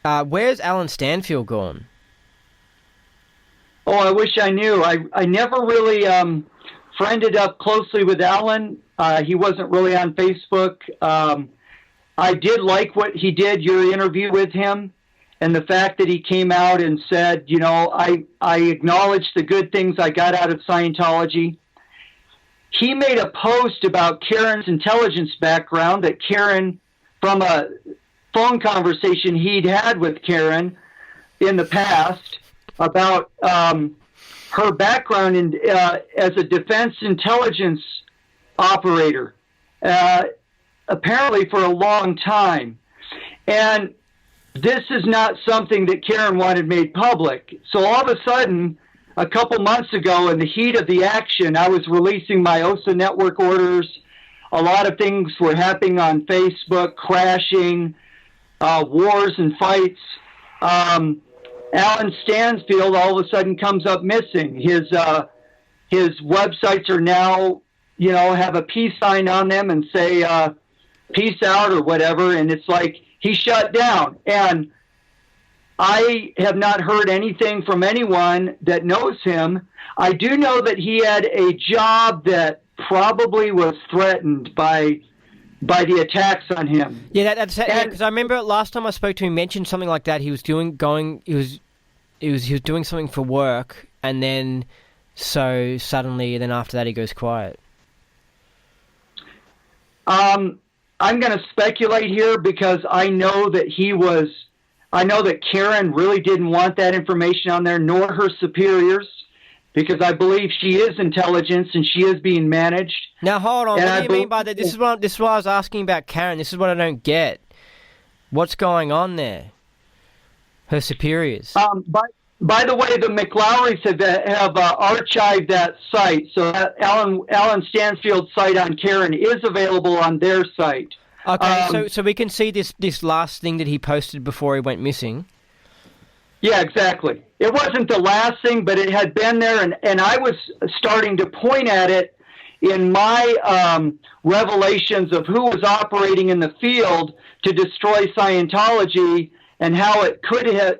Where's Alan Stanfield gone? Oh, I wish I knew. I never really friended up closely with Alan. He wasn't really on Facebook. I did like what he did, your interview with him, and the fact that he came out and said, I acknowledge the good things I got out of Scientology. He made a post about Karen's intelligence background, that Karen, from a phone conversation he'd had with Karen in the past about her background as a defense intelligence operator, apparently for a long time. And this is not something that Karen wanted made public. So all of a sudden, a couple months ago, in the heat of the action, I was releasing my OSA network orders. A lot of things were happening on Facebook, crashing, wars and fights. Alan Stansfield all of a sudden comes up missing. His websites are now, have a peace sign on them and say, peace out or whatever. And it's like he shut down. And I have not heard anything from anyone that knows him. I do know that he had a job that probably was threatened by the attacks on him. Yeah, that's because I remember last time I spoke to him, he mentioned something like that. He was doing something for work, and then then after that he goes quiet. I'm going to speculate here because I know that Karen really didn't want that information on there, nor her superiors, because I believe she is intelligence and she is being managed. Now, hold on. What do you mean by that? This is what I was asking about Karen. This is what I don't get. What's going on there? Her superiors. By the way, the McLowrys have archived that site, so that Alan Stansfield's site on Karen is available on their site. Okay, so we can see this last thing that he posted before he went missing. Yeah, exactly. It wasn't the last thing, but it had been there, and I was starting to point at it in my revelations of who was operating in the field to destroy Scientology and how it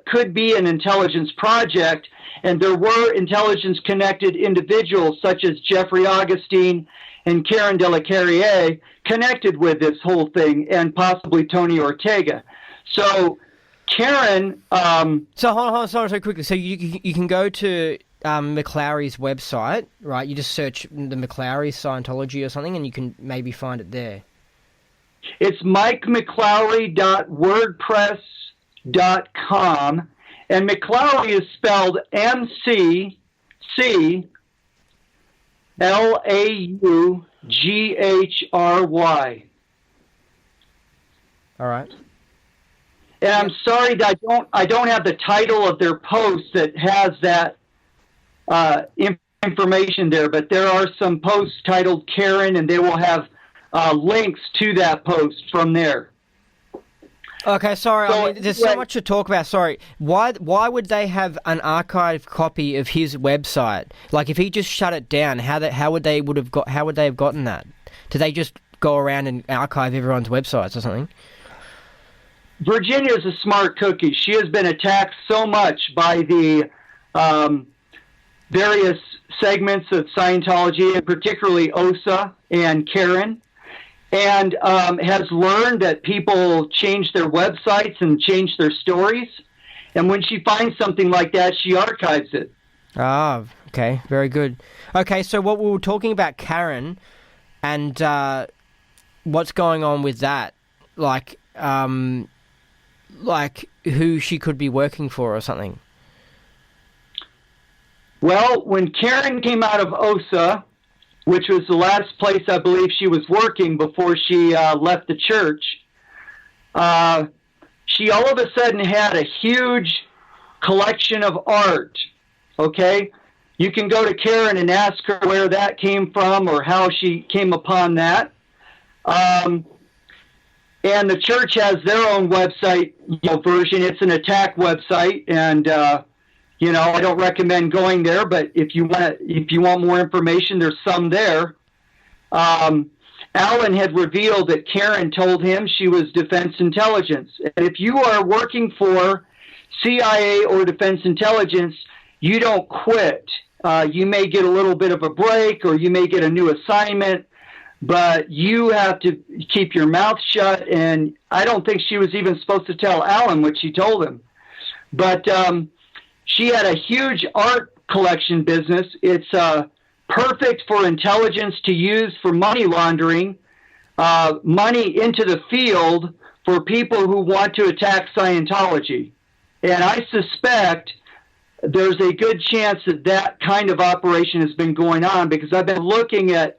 could be an intelligence project. And there were intelligence-connected individuals such as Jeffrey Augustine and Karen de la Carriere connected with this whole thing, and possibly Tony Ortega. So Karen, So hold on, sorry, so quickly. So you can go to McClaury's website, right? You just search the McClaury Scientology or something, and you can maybe find it there. it's mikemclowry.wordpress.com, and McClaury is spelled McClaughry. All right. And I'm sorry that I don't have the title of their post that has that information there, but there are some posts titled Karen, and they will have links to that post from there. Okay, sorry. So, I mean, there's so much to talk about. Sorry. Why would they have an archived copy of his website? Like, if he just shut it down, how would they have gotten that? Did they just go around and archive everyone's websites or something? Virginia is a smart cookie. She has been attacked so much by the various segments of Scientology, and particularly OSA and Karen, and has learned that people change their websites and change their stories. And when she finds something like that, she archives it. Ah, okay. Very good. Okay, so what we were talking about Karen and what's going on with that, like who she could be working for or something. Well, when Karen came out of OSA, which was the last place I believe she was working before she left the church, she all of a sudden had a huge collection of art, okay? You can go to Karen and ask her where that came from or how she came upon that. And the church has their own website version. It's an attack website, and I don't recommend going there. But if you want more information, there's some there. Alan had revealed that Karen told him she was Defense Intelligence, and if you are working for CIA or Defense Intelligence, you don't quit. You may get a little bit of a break, or you may get a new assignment, but you have to keep your mouth shut. And I don't think she was even supposed to tell Alan what she told him. But she had a huge art collection business. It's perfect for intelligence to use for money laundering, money into the field for people who want to attack Scientology. And I suspect there's a good chance that kind of operation has been going on, because I've been looking at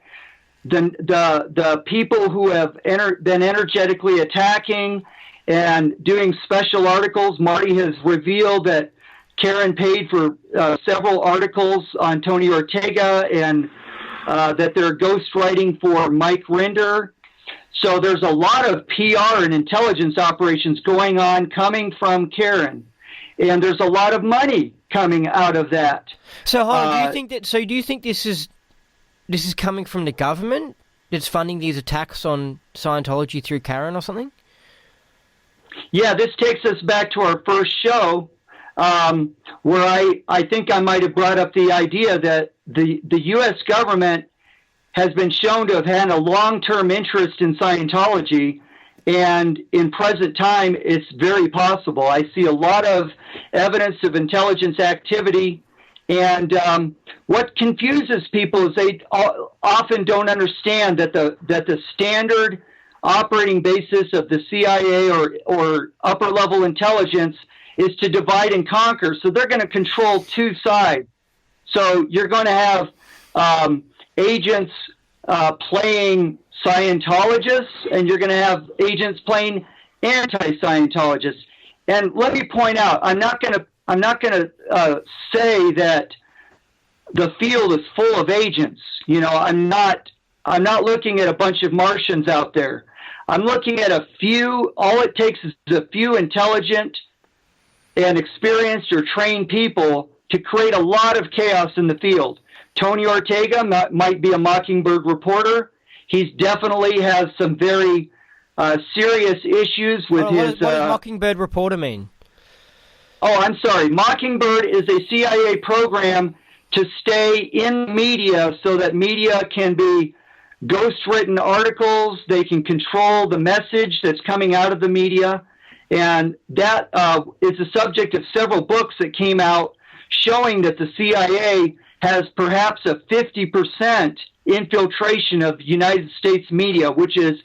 the people who have been energetically attacking and doing special articles. Marty has revealed that Karen paid for several articles on Tony Ortega, and that they're ghostwriting for Mike Rinder. So there's a lot of PR and intelligence operations going on coming from Karen, and there's a lot of money coming out of that. So, do you think that? So, do you think this is coming from the government that's funding these attacks on Scientology through Karen or something? Yeah, this takes us back to our first show, where I think I might have brought up the idea that the U.S. government has been shown to have had a long-term interest in Scientology, and in present time, it's very possible. I see a lot of evidence of intelligence activity, and what confuses people is they often don't understand that the standard operating basis of the CIA or upper-level intelligence is to divide and conquer. So they're going to control two sides. So you're going to have agents playing Scientologists, and you're going to have agents playing anti-Scientologists. And let me point out, I'm not going to say that the field is full of agents. I'm not looking at a bunch of Martians out there. I'm looking at a few. All it takes is a few intelligent and experienced or trained people to create a lot of chaos in the field. Tony Ortega might be a Mockingbird reporter. He definitely has some very serious issues with his... What does Mockingbird reporter mean? Oh, I'm sorry. Mockingbird is a CIA program to stay in media so that media can be ghostwritten articles. They can control the message that's coming out of the media. And that is the subject of several books that came out showing that the CIA has perhaps a 50% infiltration of United States media, which is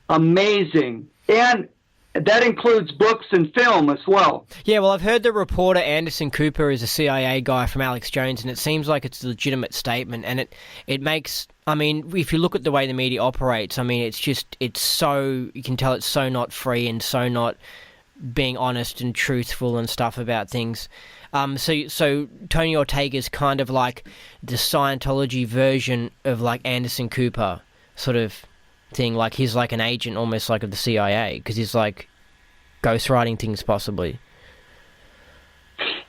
amazing. And that includes books and film as well. Yeah, well, I've heard the reporter Anderson Cooper is a CIA guy from Alex Jones, and it seems like it's a legitimate statement, and it makes... I mean, if you look at the way the media operates, I mean, it's so... You can tell it's so not free and so not being honest and truthful and stuff about things. So Tony Ortega's kind of like the Scientology version of like Anderson Cooper sort of thing. Like he's like an agent almost like of the CIA because he's like ghostwriting things possibly.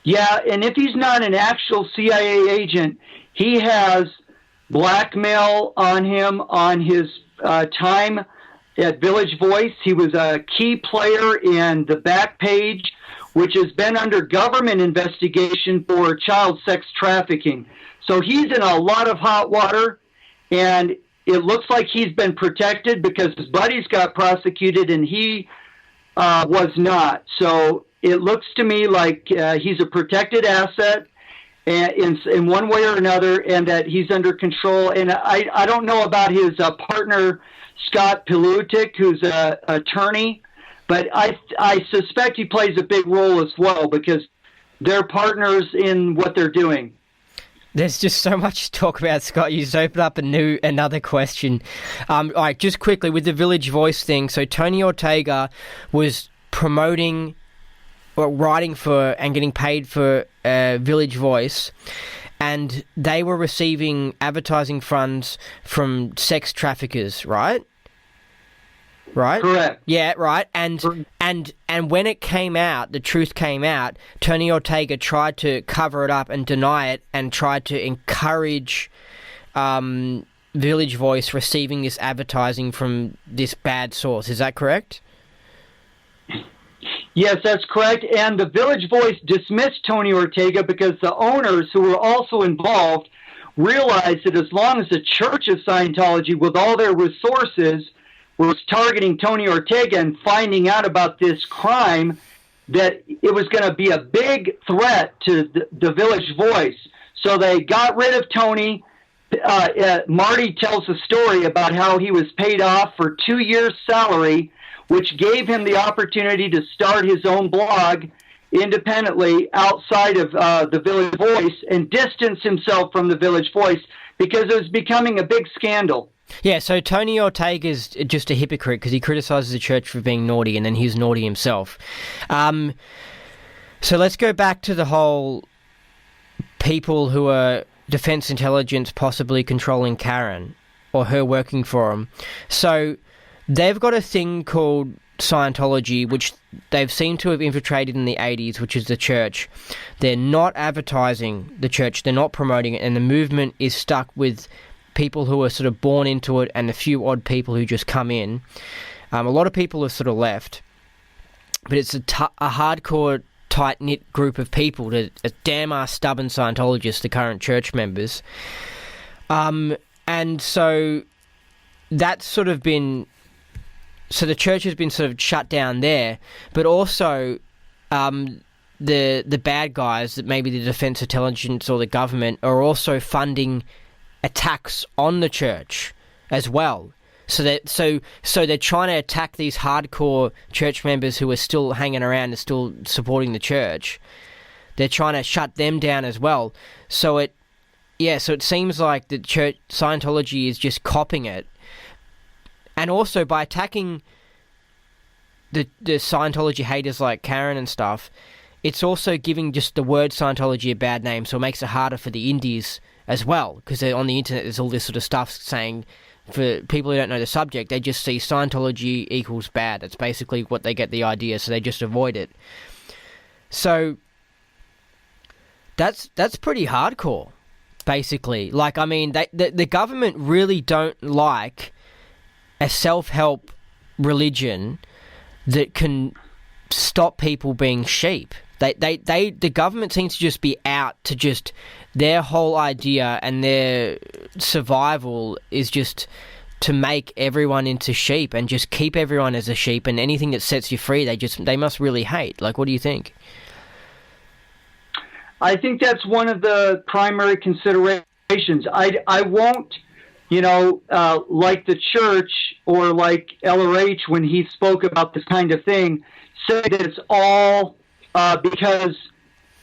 Yeah, and if he's not an actual CIA agent, he has blackmail on him on his time at Village Voice. He was a key player in the Back Page, which has been under government investigation for child sex trafficking. So he's in a lot of hot water, and it looks like he's been protected because his buddies got prosecuted and he was not. So it looks to me like he's a protected asset in one way or another, and that he's under control. And I don't know about his partner, Scott Pilutic, who's an attorney, but I suspect he plays a big role as well because they're partners in what they're doing. There's just so much to talk about, Scott. You just opened up another question. All right, just quickly with the Village Voice thing. So Tony Ortega was promoting or writing for and getting paid for Village Voice, and they were receiving advertising funds from sex traffickers, right? Right? Correct. Yeah, right. And when it came out, the truth came out, Tony Ortega tried to cover it up and deny it and tried to encourage Village Voice receiving this advertising from this bad source. Is that correct? Yes, that's correct. And the Village Voice dismissed Tony Ortega because the owners, who were also involved, realized that as long as the Church of Scientology, with all their resources, was targeting Tony Ortega and finding out about this crime, that it was going to be a big threat to the Village Voice. So they got rid of Tony. Marty tells a story about how he was paid off for 2 years' salary, which gave him the opportunity to start his own blog independently outside of the Village Voice and distance himself from the Village Voice because it was becoming a big scandal. Yeah, so Tony Ortega's just a hypocrite because he criticises the church for being naughty and then he's naughty himself. So let's go back to the whole people who are defense intelligence possibly controlling Karen or her working for them. So they've got a thing called Scientology, which they've seemed to have infiltrated in the 80s, which is the church. They're not advertising the church, they're not promoting it, and the movement is stuck with people who are sort of born into it and a few odd people who just come in. A lot of people have sort of left, but it's a hardcore, tight-knit group of people, a damn-ass stubborn Scientologists, the current church members. And so that's sort of been... So the church has been sort of shut down there, but also the bad guys, that maybe the defense intelligence or the government, are also funding attacks on the church as well. So they're trying to attack these hardcore church members who are still hanging around and still supporting the church. They're trying to shut them down as well. So it seems like the church Scientology is just copying it. And also by attacking the Scientology haters like Karen and stuff, it's also giving just the word Scientology a bad name, so it makes it harder for the indies as well, because on the internet there's all this sort of stuff saying, for people who don't know the subject, they just see Scientology equals bad. That's basically what they get the idea, so they just avoid it. So that's pretty hardcore, basically. Like, I mean, the government really don't like a self-help religion that can stop people being sheep. The government seems to just be out to just, their whole idea and their survival is just to make everyone into sheep and just keep everyone as a sheep, and anything that sets you free, they must really hate. Like, what do you think? I think that's one of the primary considerations. I won't, like the church or like LRH when he spoke about this kind of thing, say that it's all because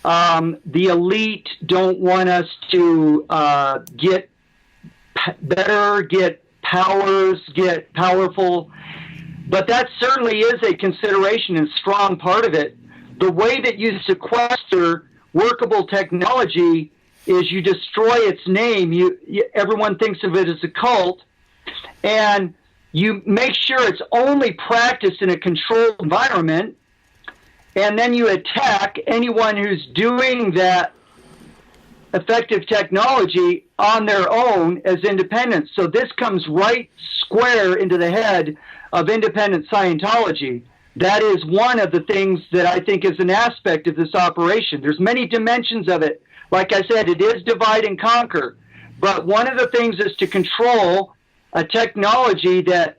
the elite don't want us to get better, get powers, get powerful. But that certainly is a consideration and strong part of it. The way that you sequester workable technology is you destroy its name. Everyone thinks of it as a cult, and you make sure it's only practiced in a controlled environment, and then you attack anyone who's doing that effective technology on their own as independents. So this comes right square into the head of independent Scientology. That is one of the things that I think is an aspect of this operation. There's many dimensions of it. Like I said, it is divide and conquer. But one of the things is to control a technology that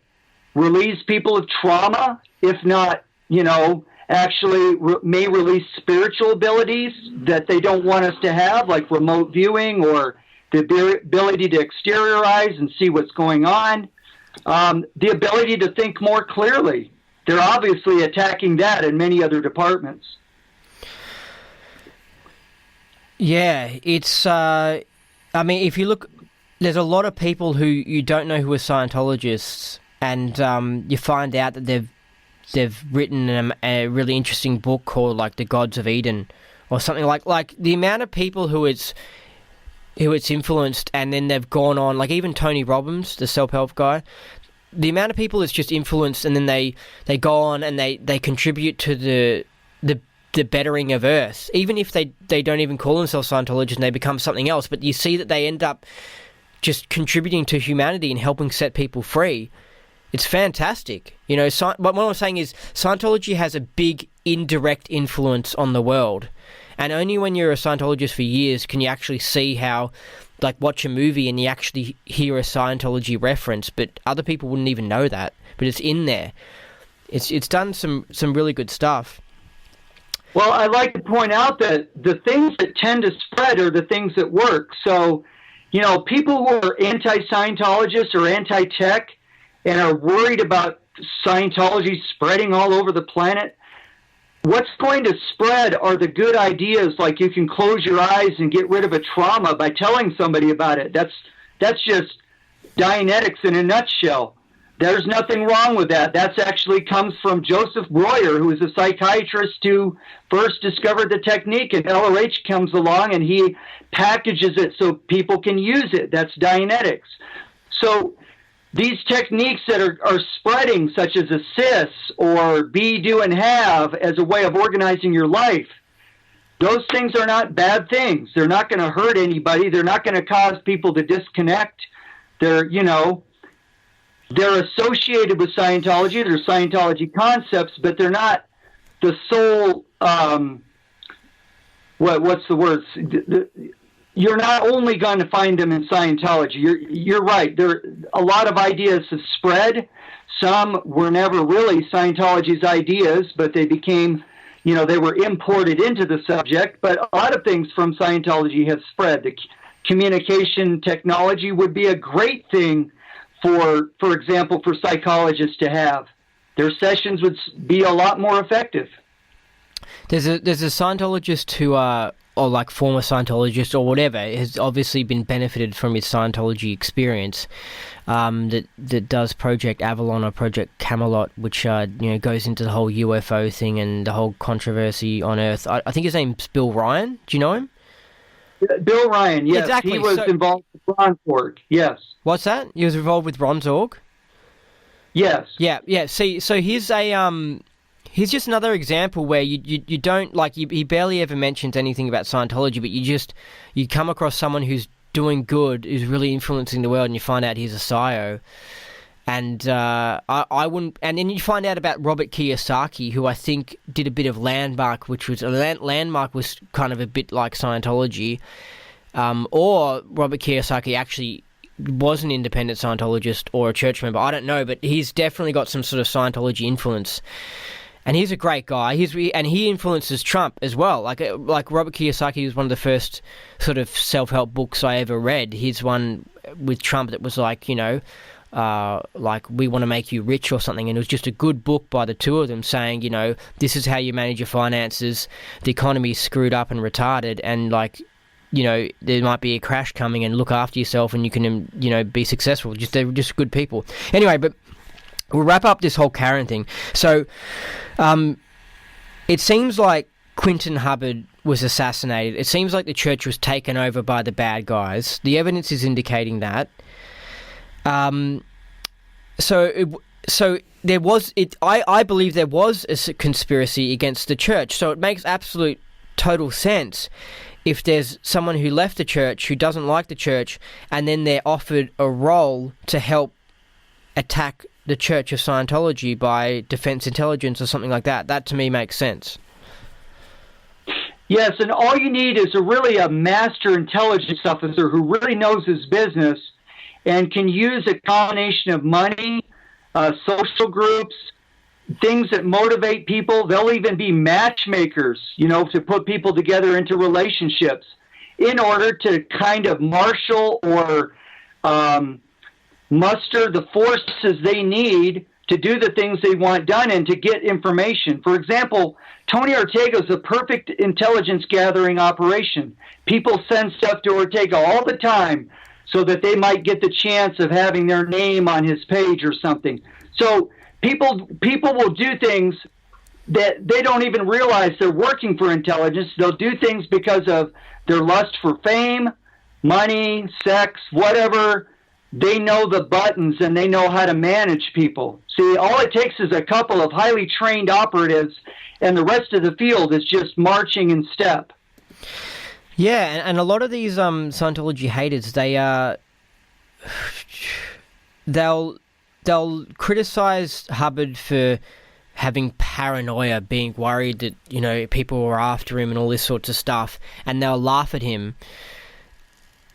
relieves people of trauma, if not, actually may release spiritual abilities that they don't want us to have, like remote viewing or the ability to exteriorize and see what's going on, the ability to think more clearly. They're obviously attacking that in many other departments. Yeah, it's, if you look, there's a lot of people who you don't know who are Scientologists, and you find out that they've written a really interesting book called like The Gods of Eden or something like the amount of people who it's influenced, and then they've gone on, like even Tony Robbins, the self-help guy, the amount of people it's just influenced, and then they go on and they contribute to the bettering of Earth, even if they don't even call themselves Scientologists and they become something else, but you see that they end up just contributing to humanity and helping set people free. It's fantastic. What I'm saying is Scientology has a big indirect influence on the world. And only when you're a Scientologist for years can you actually see how, like, watch a movie and you actually hear a Scientology reference, but other people wouldn't even know that. But it's in there. It's done some really good stuff. Well, I like to point out that the things that tend to spread are the things that work. So, people who are anti-Scientologists or anti-tech and are worried about Scientology spreading all over the planet, what's going to spread are the good ideas, like you can close your eyes and get rid of a trauma by telling somebody about it. That's just Dianetics in a nutshell. There's nothing wrong with that. That actually comes from Joseph Breuer, who is a psychiatrist who first discovered the technique, and LRH comes along and he packages it so people can use it. That's Dianetics. So these techniques that are spreading, such as assist or be, do, and have as a way of organizing your life, those things are not bad things. They're not going to hurt anybody. They're not going to cause people to disconnect. They're associated with Scientology. They're Scientology concepts, but they're not the sole, what's the word? You're not only going to find them in Scientology. You're right. A lot of ideas have spread. Some were never really Scientology's ideas, but they became, they were imported into the subject. But a lot of things from Scientology have spread. The communication technology would be a great thing for example, for psychologists to have. Their sessions would be a lot more effective. There's a Scientologist who or like former Scientologist or whatever, has obviously been benefited from his Scientology experience, that does Project Avalon or Project Camelot, which goes into the whole UFO thing and the whole controversy on Earth. I think his name's Bill Ryan. Do you know him? Bill Ryan, yes. Exactly. He was involved with Bronzorg, yes. What's that? He was involved with Bronzorg? Yes. Yeah. See, so here's just another example where you don't, like, he barely ever mentions anything about Scientology, but you come across someone who's doing good, who's really influencing the world, and you find out he's a psycho. And I wouldn't, and then you find out about Robert Kiyosaki, who I think did a bit of Landmark, which was Landmark was kind of a bit like Scientology, or Robert Kiyosaki actually was an independent Scientologist or a church member. I don't know, but he's definitely got some sort of Scientology influence. And he's a great guy. And he influences Trump as well. Like Robert Kiyosaki was one of the first sort of self-help books I ever read. His one with Trump that was like, you know, like we want to make you rich or something. And it was just a good book by the two of them saying, you know, this is how you manage your finances. The economy's screwed up and retarded, and like, you know, there might be a crash coming, and look after yourself and you can, you know, be successful. They're just good people. Anyway, but we'll wrap up this whole Karen thing. So, it seems like Quinton Hubbard was assassinated. It seems like the church was taken over by the bad guys. The evidence is indicating that. So there was it. I believe there was a conspiracy against the church. So it makes absolute total sense if there's someone who left the church who doesn't like the church, and then they're offered a role to help attack the Church of Scientology by Defense Intelligence or something like that. That to me makes sense. Yes, and all you need is a master intelligence officer who really knows his business and can use a combination of money, social groups, things that motivate people. They'll even be matchmakers, you know, to put people together into relationships in order to kind of marshal or muster the forces they need to do the things they want done and to get information. For example, Tony Ortega is a perfect intelligence gathering operation. People send stuff to Ortega all the time so that they might get the chance of having their name on his page or something. So people will do things that they don't even realize they're working for intelligence. They'll do things because of their lust for fame, money, sex, whatever. They know the buttons and they know how to manage people. See, all it takes is a couple of highly trained operatives, and the rest of the field is just marching in step. Yeah, and a lot of these Scientology haters, they'll criticize Hubbard for having paranoia, being worried that, you know, people were after him and all this sorts of stuff, and they'll laugh at him.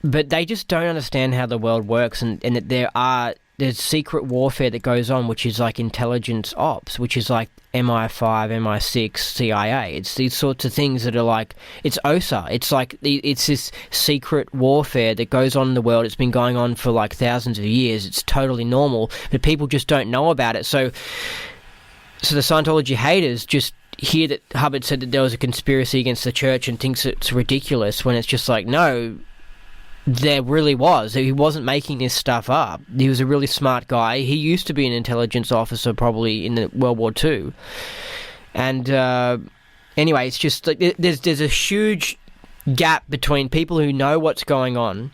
But they just don't understand how the world works, and that there's secret warfare that goes on, which is like intelligence ops, which is like MI5, MI6, CIA. It's these sorts of things that are like, it's OSA. It's like, it's this secret warfare that goes on in the world. It's been going on for like thousands of years. It's totally normal, but people just don't know about it. So the Scientology haters just hear that Hubbard said that there was a conspiracy against the church and thinks it's ridiculous, when it's just like, no, there really was. He wasn't making this stuff up. He was a really smart guy. He used to be an intelligence officer probably in the World War II. And anyway, it's just like there's a huge gap between people who know what's going on,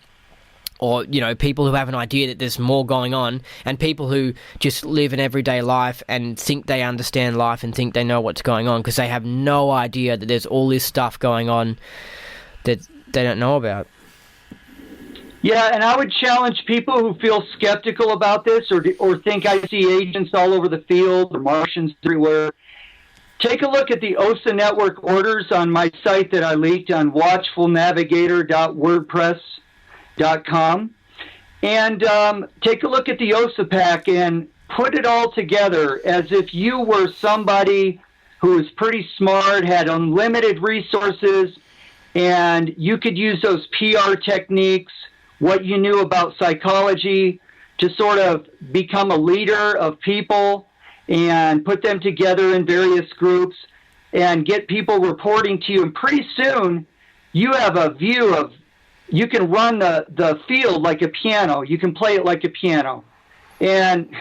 or, you know, people who have an idea that there's more going on, and people who just live an everyday life and think they understand life and think they know what's going on, because they have no idea that there's all this stuff going on that they don't know about. Yeah, and I would challenge people who feel skeptical about this, or think I see agents all over the field or Martians everywhere. Take a look at the OSA network orders on my site that I leaked on watchfulnavigator.wordpress.com. And take a look at the OSA pack and put it all together as if you were somebody who was pretty smart, had unlimited resources, and you could use those PR techniques, what you knew about psychology, to sort of become a leader of people and put them together in various groups and get people reporting to you. And pretty soon you have a view of, you can run the field like a piano. You can play it like a piano. And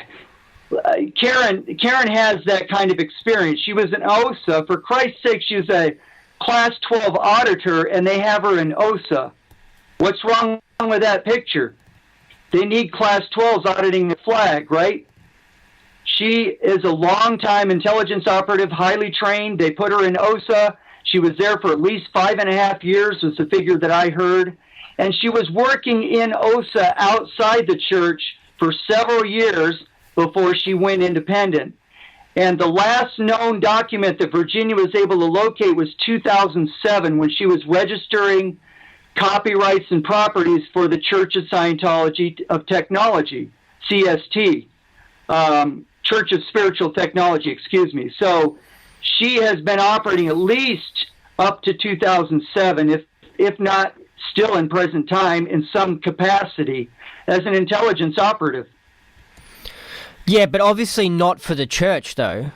Karen has that kind of experience. She was an OSA. For Christ's sake, she was a Class 12 auditor, and they have her in OSA. What's wrong with that picture? They need Class 12s auditing the flag, right? She is a long-time intelligence operative, highly trained. They put her in OSA. She was there for at least 5.5 years, was the figure that I heard. And she was working in OSA outside the church for several years before she went independent. And the last known document that Virginia was able to locate was 2007, when she was registering copyrights and properties for the Church of Scientology of Technology, CST, Church of Spiritual Technology, excuse me. So she has been operating at least up to 2007, if not still in present time, in some capacity as an intelligence operative. Yeah, but obviously not for the church, though.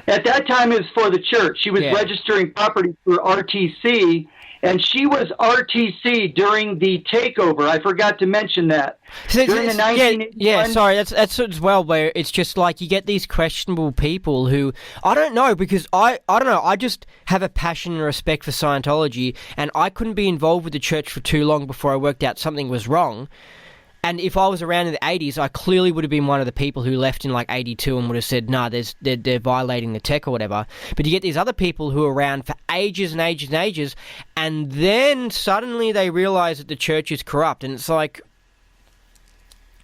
At that time, it was for the church. She was registering property for RTC, and she was RTC during the takeover. I forgot to mention that. During the 1981... Yeah, sorry, that's as well, where it's just like you get these questionable people who, I don't know, because I don't know, I just have a passion and respect for Scientology, and I couldn't be involved with the church for too long before I worked out something was wrong. And if I was around in the 80s, I clearly would have been one of the people who left in like 82 and would have said, nah, they're violating the tech or whatever. But you get these other people who are around for ages and ages and ages, and then suddenly they realize that the church is corrupt. And it's like,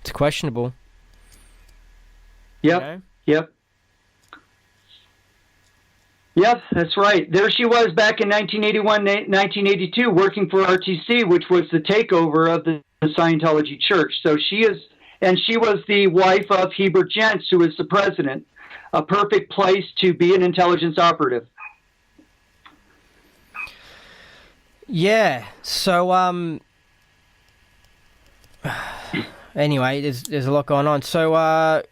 it's questionable. Yep, you know? Yep, that's right. There she was back in 1981, 1982, working for RTC, which was the takeover of the Scientology Church. So she was the wife of Hebert Jentz, who is the president. A perfect place to be an intelligence operative. Yeah. So anyway, there's a lot going on. So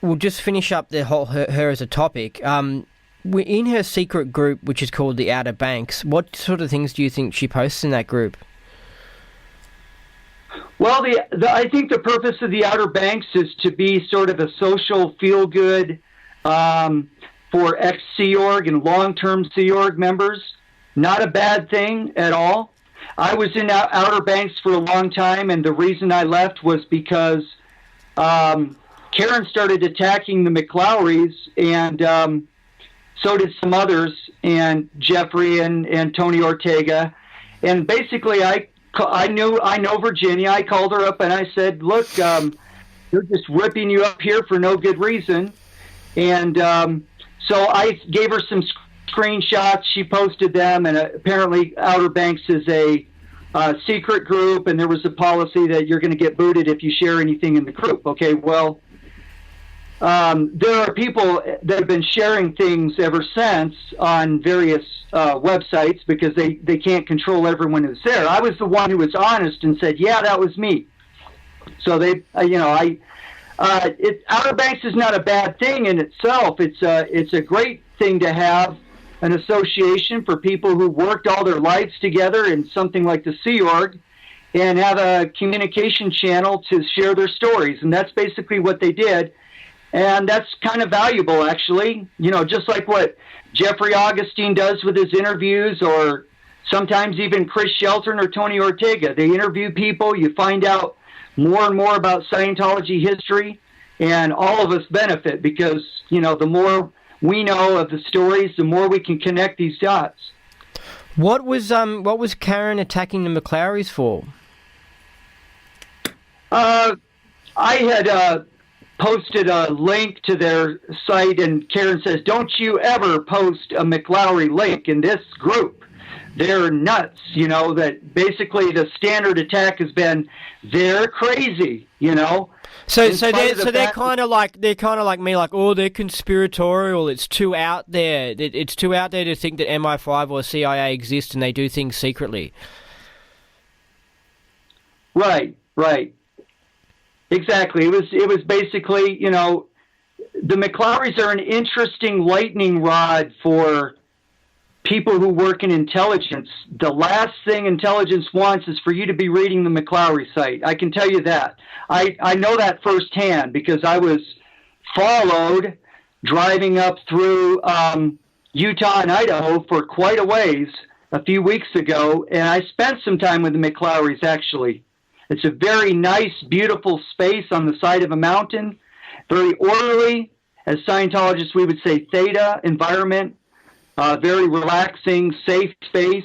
we'll just finish up the whole her as a topic. In her secret group, which is called the Outer Banks, what sort of things do you think she posts in that group? Well, I think the purpose of the Outer Banks is to be sort of a social feel-good for ex-Sea Org and long-term Sea Org members. Not a bad thing at all. I was in Outer Banks for a long time, and the reason I left was because Karen started attacking the McLowrys, and so did some others, and Jeffrey and Tony Ortega. And basically, I know Virginia. I called her up and I said, look, they're just ripping you up here for no good reason. And so I gave her some screenshots. She posted them, and apparently Outer Banks is a secret group, and there was a policy that you're going to get booted if you share anything in the group. Okay, well, there are people that have been sharing things ever since on various websites because they can't control everyone who's there. I was the one who was honest and said, yeah, that was me. So Outer Banks is not a bad thing in itself. It's a great thing to have an association for people who worked all their lives together in something like the Sea Org and have a communication channel to share their stories. And that's basically what they did. And that's kind of valuable, actually. You know, just like what Jeffrey Augustine does with his interviews, or sometimes even Chris Shelton or Tony Ortega. They interview people. You find out more and more about Scientology history, and all of us benefit because, you know, the more we know of the stories, the more we can connect these dots. What was Karen attacking the McLowrys for? I had posted a link to their site, and Karen says, don't you ever post a McLowry link in this group. They're nuts, you know, that basically the standard attack has been, they're crazy, you know. So they're kind of like me, like, oh, they're conspiratorial. It's too out there. It's too out there to think that MI5 or CIA exist and they do things secretly. Right. Exactly. It was basically, you know, the McLowrys are an interesting lightning rod for people who work in intelligence. The last thing intelligence wants is for you to be reading the McLowry site. I can tell you that. I know that firsthand because I was followed driving up through Utah and Idaho for quite a ways a few weeks ago, and I spent some time with the McLowrys, actually. It's a very nice, beautiful space on the side of a mountain, very orderly. As Scientologists, we would say theta environment, very relaxing, safe space.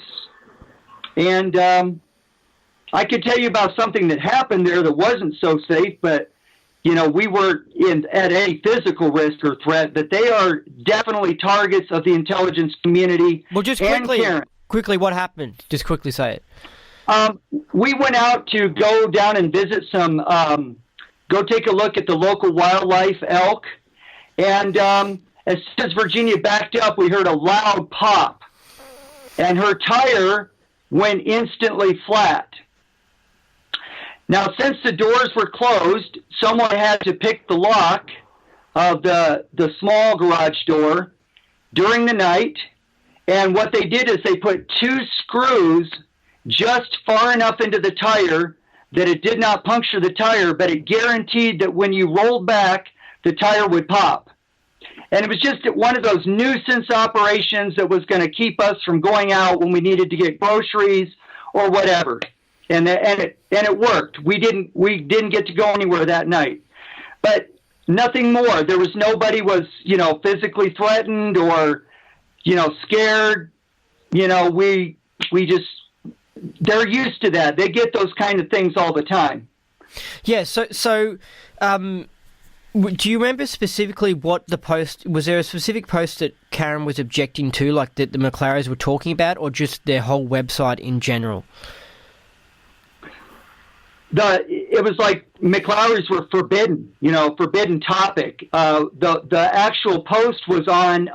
And I could tell you about something that happened there that wasn't so safe, but, you know, we weren't at any physical risk or threat, but they are definitely targets of the intelligence community. Well, just quickly, what happened? Just quickly say it. We went out to go down and visit go take a look at the local wildlife elk. And as soon as Virginia backed up, we heard a loud pop. And her tire went instantly flat. Now, since the doors were closed, someone had to pick the lock of the small garage door during the night. And what they did is they put 2 screws just far enough into the tire that it did not puncture the tire, but it guaranteed that when you rolled back, the tire would pop. And it was just one of those nuisance operations that was going to keep us from going out when we needed to get groceries or whatever. And it worked. We didn't get to go anywhere that night. But nothing more. There was nobody was, physically threatened or, scared. We just, they're used to that. They get those kind of things all the time. Yeah. So, do you remember specifically what the post was? There a specific post that Karen was objecting to, like that the McLarys were talking about, or just their whole website in general? It was like McLarys were forbidden, forbidden topic. The actual post was on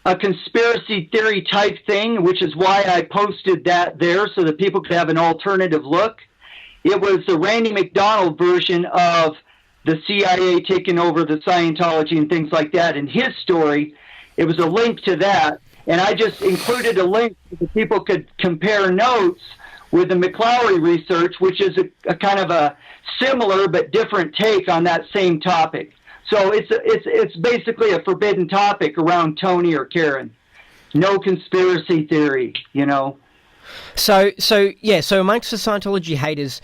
a conspiracy theory type thing, which is why I posted that there so that people could have an alternative look. It was the Randy McDonald version of the CIA taking over the Scientology and things like that. In his story, it was a link to that. And I just included a link so that people could compare notes with the McLary research, which is a kind of a similar but different take on that same topic. So it's basically a forbidden topic around Tony or Karen. No conspiracy theory, So amongst the Scientology haters,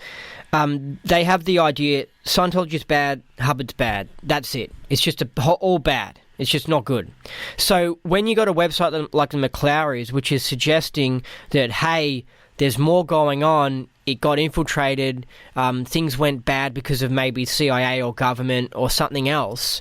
they have the idea Scientology's bad, Hubbard's bad. That's it. It's just all bad. It's just not good. So when you got a website like the McLarys, which is suggesting that, hey, there's more going on, it got infiltrated, things went bad because of maybe CIA or government or something else,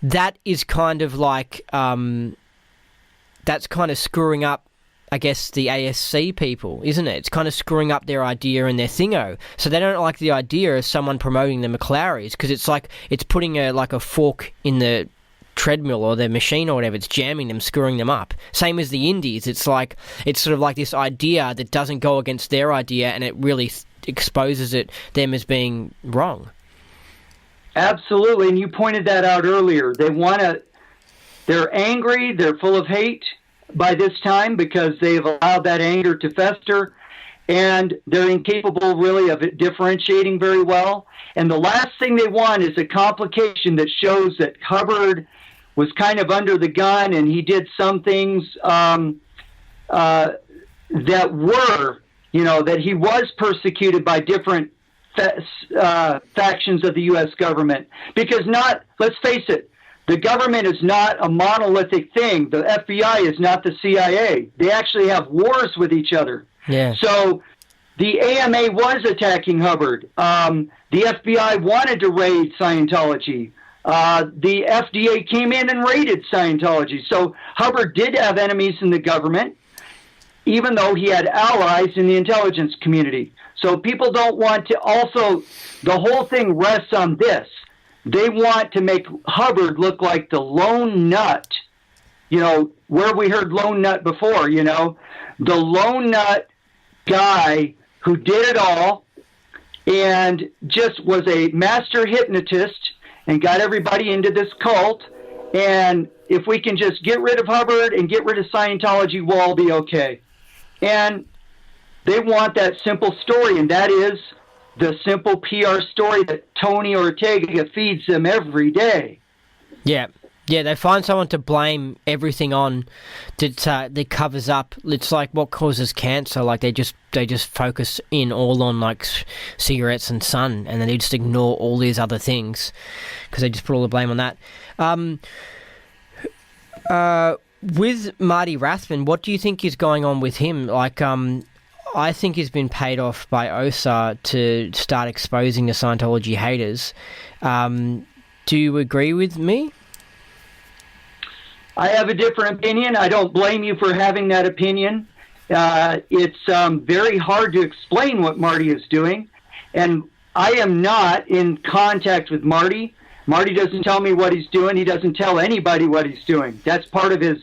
that is kind of like, that's kind of screwing up, I guess, the ASC people, isn't it? It's kind of screwing up their idea and their thingo. So they don't like the idea of someone promoting the McLarys because it's like it's putting a fork in the treadmill or their machine or whatever. It's jamming them, screwing them up. Same as the indies. It's sort of like this idea that doesn't go against their idea, and it really exposes them as being wrong. Absolutely, and you pointed that out earlier. They're angry. They're full of hate by this time because they've allowed that anger to fester, and they're incapable really of differentiating very well. And the last thing they want is a complication that shows that Hubbard was kind of under the gun and he did some things that were, that he was persecuted by different factions of the U.S. government. Because let's face it, the government is not a monolithic thing. The FBI is not the CIA. They actually have wars with each other. Yeah. So the AMA was attacking Hubbard. The FBI wanted to raid Scientology. The FDA came in and raided Scientology. So Hubbard did have enemies in the government, even though he had allies in the intelligence community. So people don't want to also, the whole thing rests on this. They want to make Hubbard look like the lone nut, where we heard lone nut before, the lone nut guy who did it all and just was a master hypnotist and got everybody into this cult. And if we can just get rid of Hubbard and get rid of Scientology, we'll all be okay. And they want that simple story, and that is the simple PR story that Tony Ortega feeds them every day. Yeah, they find someone to blame everything on that covers up. It's like what causes cancer. Like they just focus in all on like cigarettes and sun, and then they just ignore all these other things because they just put all the blame on that. With Marty Rathman, what do you think is going on with him? Like, I think he's been paid off by OSA to start exposing the Scientology haters. Do you agree with me? I have a different opinion. I don't blame you for having that opinion. It's very hard to explain what Marty is doing, and I am not in contact with Marty. Marty doesn't tell me what he's doing. He doesn't tell anybody what he's doing. That's part of his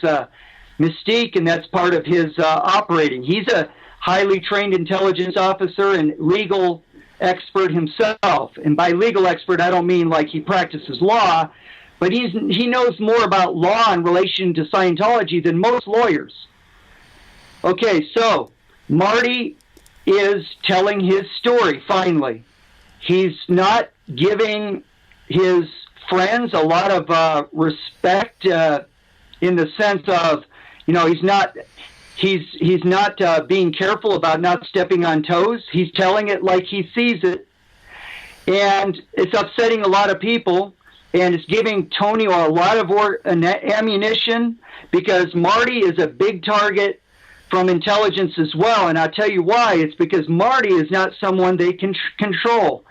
mystique, and that's part of his operating. He's a highly trained intelligence officer and legal expert himself. And by legal expert, I don't mean like he practices law, but he knows more about law in relation to Scientology than most lawyers. Okay, so Marty is telling his story, finally. He's not giving his friends a lot of respect in the sense of, he's not being careful about not stepping on toes. He's telling it like he sees it, and it's upsetting a lot of people, and it's giving Tony a lot of ammunition, because Marty is a big target from intelligence as well, and I'll tell you why. It's because Marty is not someone they can control.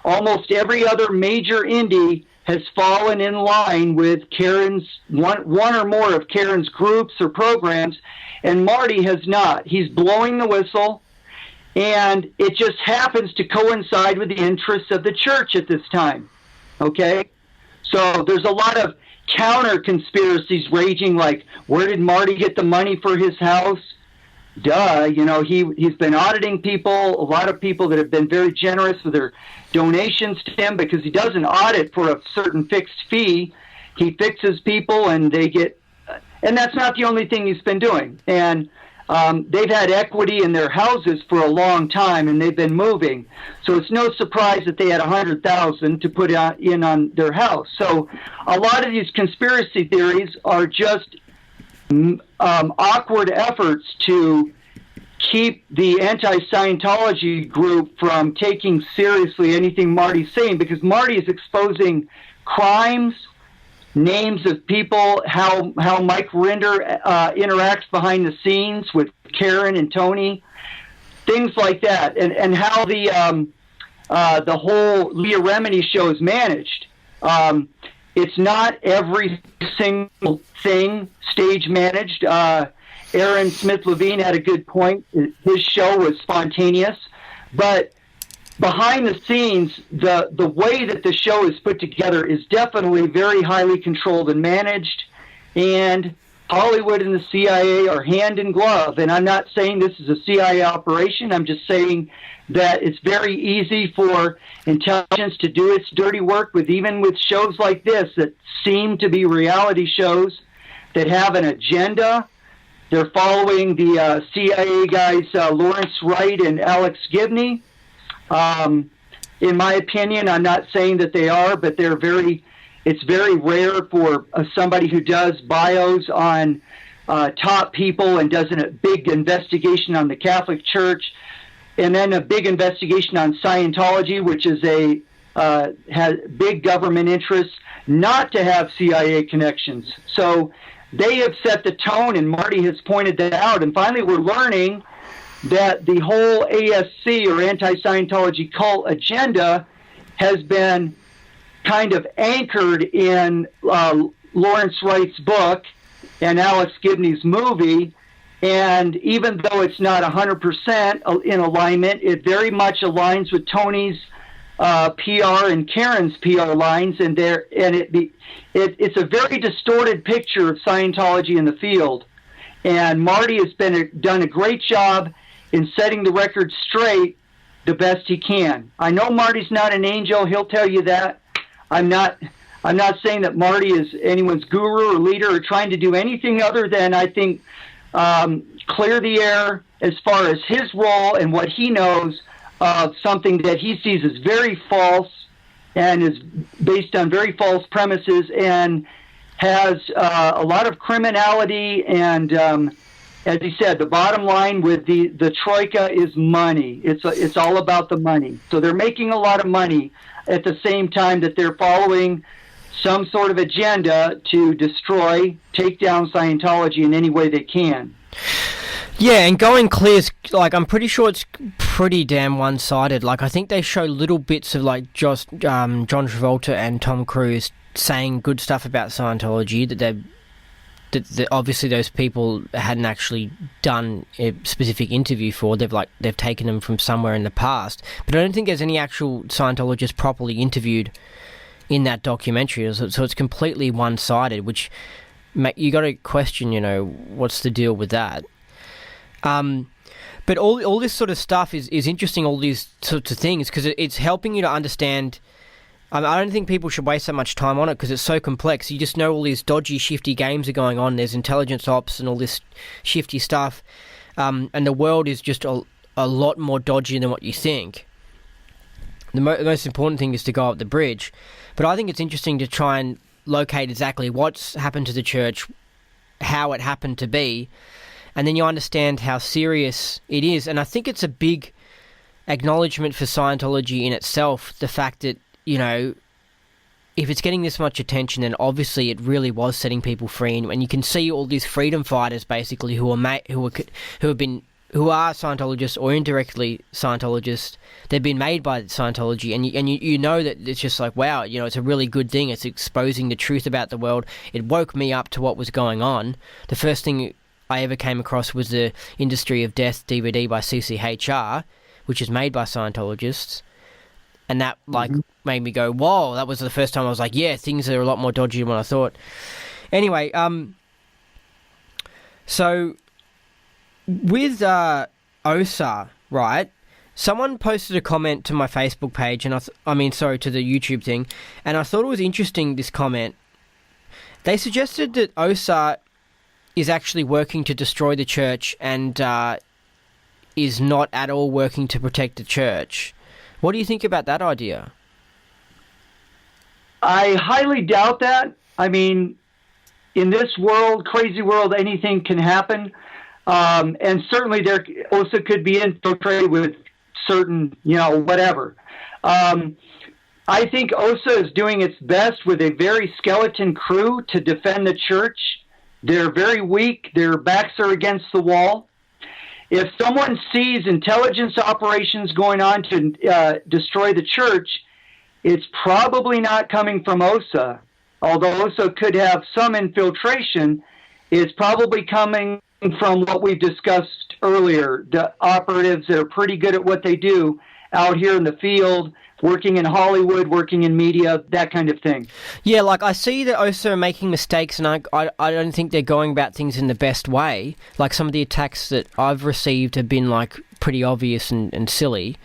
Almost every other major indie has fallen in line with Karen's one or more of Karen's groups or programs, and Marty has not. He's blowing the whistle, and it just happens to coincide with the interests of the church at this time. Okay? So there's a lot of counter conspiracies raging, like, where did Marty get the money for his house? Duh, he's been auditing people, a lot of people that have been very generous with their donations to him, because he doesn't audit for a certain fixed fee. He fixes people and they get, and that's not the only thing he's been doing. And they've had equity in their houses for a long time, and they've been moving. So it's no surprise that they had $100,000 to put in on their house. So a lot of these conspiracy theories are just awkward efforts to keep the anti-Scientology group from taking seriously anything Marty's saying, because Marty is exposing crimes, names of people, how Mike Rinder interacts behind the scenes with Karen and Tony, things like that, and how the whole Leah Remini show is managed. It's not every single thing stage managed. Aaron Smith Levine had a good point. His show was spontaneous, but behind the scenes, the way that the show is put together is definitely very highly controlled and managed, and Hollywood and the CIA are hand in glove. And I'm not saying this is a CIA operation. I'm just saying that it's very easy for intelligence to do its dirty work even with shows like this that seem to be reality shows that have an agenda. They're following the CIA guys, Lawrence Wright and Alex Gibney. In my opinion, I'm not saying that they are, but it's very rare for somebody who does bios on top people and does a big investigation on the Catholic Church, and then a big investigation on Scientology, which is has big government interests, not to have CIA connections. So they have set the tone, and Marty has pointed that out. And finally, we're learning that the whole ASC, or anti-Scientology cult agenda, has been kind of anchored in Lawrence Wright's book and Alex Gibney's movie. And even though it's not 100% in alignment, it very much aligns with Tony's PR and Karen's PR lines, and it's a very distorted picture of Scientology in the field. And Marty has done a great job in setting the record straight the best he can. I know Marty's not an angel; he'll tell you that. I'm not saying that Marty is anyone's guru or leader or trying to do anything other than, I think, clear the air as far as his role and what he knows of something that he sees as very false and is based on very false premises and has a lot of criminality. And as he said, the bottom line with the Troika is money. It's all about the money. So they're making a lot of money at the same time that they're following some sort of agenda to destroy, take down Scientology in any way they can. Yeah, and going clear, I'm pretty sure it's pretty damn one-sided. I think they show little bits of John Travolta and Tom Cruise saying good stuff about Scientology, that they're that obviously those people hadn't actually done a specific interview for. They've taken them from somewhere in the past. But I don't think there's any actual Scientologists properly interviewed in that documentary. So it's completely one-sided, which you got to question, what's the deal with that? But all this sort of stuff is interesting, all these sorts of things, because it's helping you to understand. I don't think people should waste that much time on it because it's so complex. You just know all these dodgy, shifty games are going on. There's intelligence ops and all this shifty stuff. And the world is just a lot more dodgy than what you think. The most important thing is to go up the bridge. But I think it's interesting to try and locate exactly what's happened to the church, how it happened to be, and then you understand how serious it is. And I think it's a big acknowledgement for Scientology in itself, the fact that, if it's getting this much attention, then obviously it really was setting people free. And you can see all these freedom fighters, basically, who are Scientologists or indirectly Scientologists. They've been made by Scientology, and you know that it's just like, wow, it's a really good thing. It's exposing the truth about the world. It woke me up to what was going on. The first thing I ever came across was the Industry of Death DVD by CCHR, which is made by Scientologists. And that, made me go, whoa, that was the first time I was like, yeah, things are a lot more dodgy than what I thought. Anyway, so with OSA, right, someone posted a comment to my Facebook page, and to the YouTube thing, and I thought it was interesting, this comment. They suggested that OSA is actually working to destroy the church and is not at all working to protect the church. What do you think about that idea? I highly doubt that. I mean, in this world, crazy world, anything can happen. And certainly there also could be infiltrated with certain, whatever. I think OSA is doing its best with a very skeleton crew to defend the church. They're very weak. Their backs are against the wall. If someone sees intelligence operations going on to destroy the church, it's probably not coming from OSA. Although OSA could have some infiltration, it's probably coming from what we discussed earlier, the operatives that are pretty good at what they do out here in the field, working in Hollywood, working in media, that kind of thing. Yeah, I see that OSA are making mistakes, and I don't think they're going about things in the best way. Like, some of the attacks that I've received have been, pretty obvious and silly,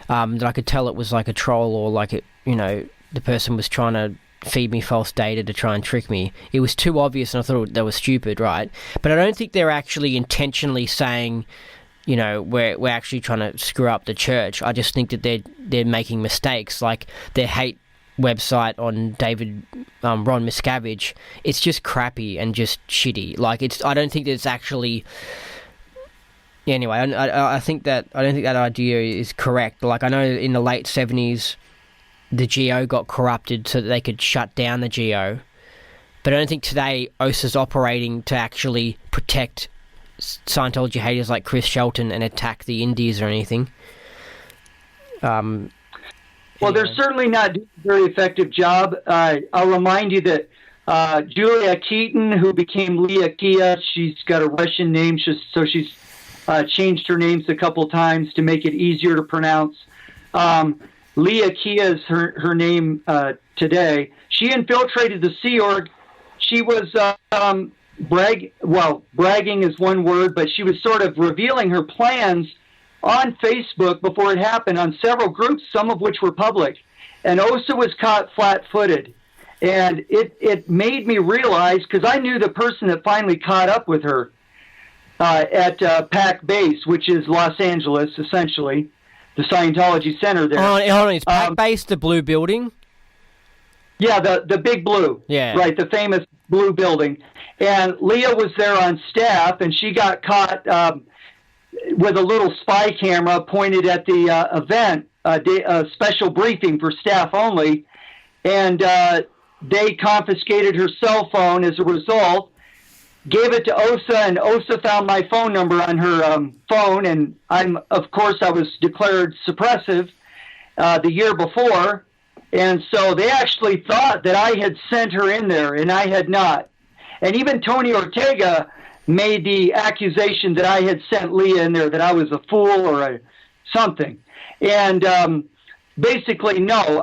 that I could tell it was, a troll, or, the person was trying to feed me false data to try and trick me. It was too obvious, and I thought they were stupid, right? But I don't think they're actually intentionally saying, we're actually trying to screw up the church. I just think that they're making mistakes, like their hate website on Ron Miscavige. It's just crappy and just shitty. I don't think that it's actually. Anyway, I don't think that idea is correct. I know in the late 70s, the GO got corrupted so that they could shut down the GO. But I don't think today OSA's operating to actually protect Scientology haters like Chris Shelton and attack the Indies or anything. Well, they're certainly not doing a very effective job. I'll remind you that Julia Keaton, who became Leah Kia, she's got a Russian name, so she's changed her names a couple times to make it easier to pronounce. Leah Kia is her name today. She infiltrated the Sea Org. She was bragging is one word, but she was sort of revealing her plans on Facebook before it happened on several groups, some of which were public. And OSA was caught flat-footed. And it made me realize, because I knew the person that finally caught up with her at PAC Base, which is Los Angeles, essentially, the Scientology Center there. Hold on. Is PAC Base the blue building? Yeah, the big blue. Yeah. Right, the famous blue building. And Leah was there on staff, and she got caught with a little spy camera pointed at the event, a special briefing for staff only, and they confiscated her cell phone as a result, gave it to OSA, and OSA found my phone number on her phone, and I was declared suppressive the year before, and so they actually thought that I had sent her in there, and I had not. And even Tony Ortega made the accusation that I had sent Leah in there, that I was a fool or something. And basically, no.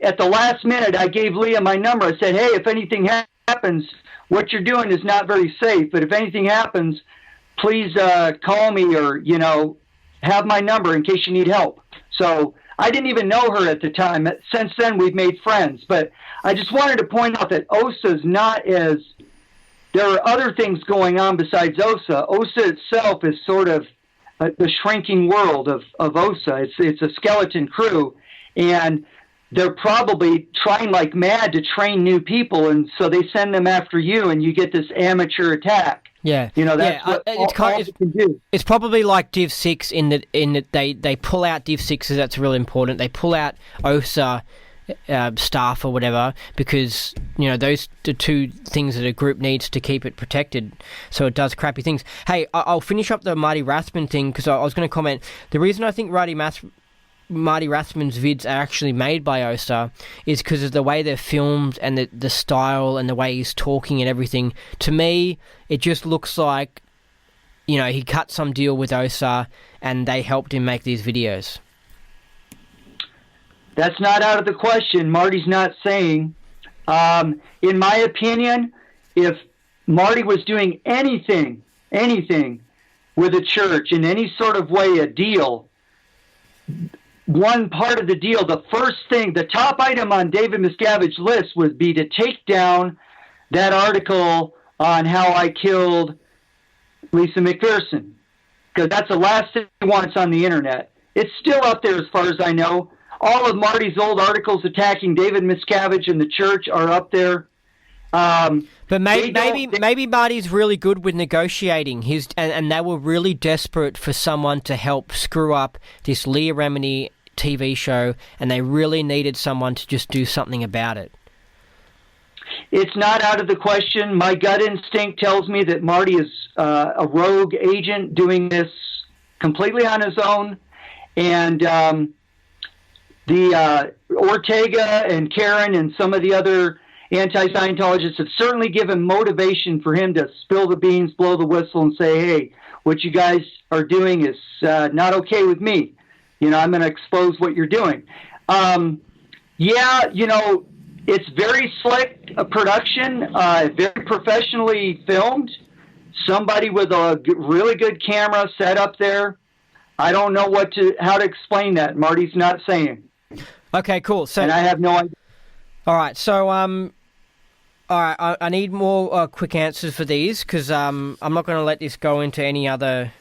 At the last minute, I gave Leah my number. I said, hey, if anything happens, what you're doing is not very safe. But if anything happens, please call me, or, have my number in case you need help. So I didn't even know her at the time. Since then, we've made friends. But I just wanted to point out that OSA is not as... There are other things going on besides OSA. OSA itself is sort of the shrinking world of OSA. It's a skeleton crew, and they're probably trying like mad to train new people, and so they send them after you, and you get this amateur attack. Yeah, that's what all you can do. It's probably like Div 6 in that they pull out Div 6s. That's real important. They pull out OSA staff or whatever, because those are two things that a group needs to keep it protected, so it does crappy things. Hey, I'll finish up the Marty Rathman thing, because I was going to comment. The reason I think Marty Rathman's vids are actually made by OSA is because of the way they're filmed and the style and the way he's talking and everything. To me, it just looks like he cut some deal with OSA and they helped him make these videos. That's not out of the question. Marty's not saying. In my opinion, if Marty was doing anything with a church in any sort of way, a deal, one part of the deal, the first thing, the top item on David Miscavige's list would be to take down that article on how I killed Lisa McPherson, because that's the last thing he wants on the internet. It's still up there as far as I know. All of Marty's old articles attacking David Miscavige and the church are up there. But maybe Marty's really good with negotiating. And they were really desperate for someone to help screw up this Leah Remini TV show, and they really needed someone to just do something about it. It's not out of the question. My gut instinct tells me that Marty is a rogue agent doing this completely on his own, and the Ortega and Karen and some of the other anti-Scientologists have certainly given motivation for him to spill the beans, blow the whistle, and say, hey, what you guys are doing is not okay with me. I'm going to expose what you're doing. It's very slick production, very professionally filmed. Somebody with a really good camera set up there. I don't know how to explain that. Marty's not saying. Okay, cool. So, and I have no idea. All right, so all right, I need more quick answers for these, because I'm not going to let this go into any other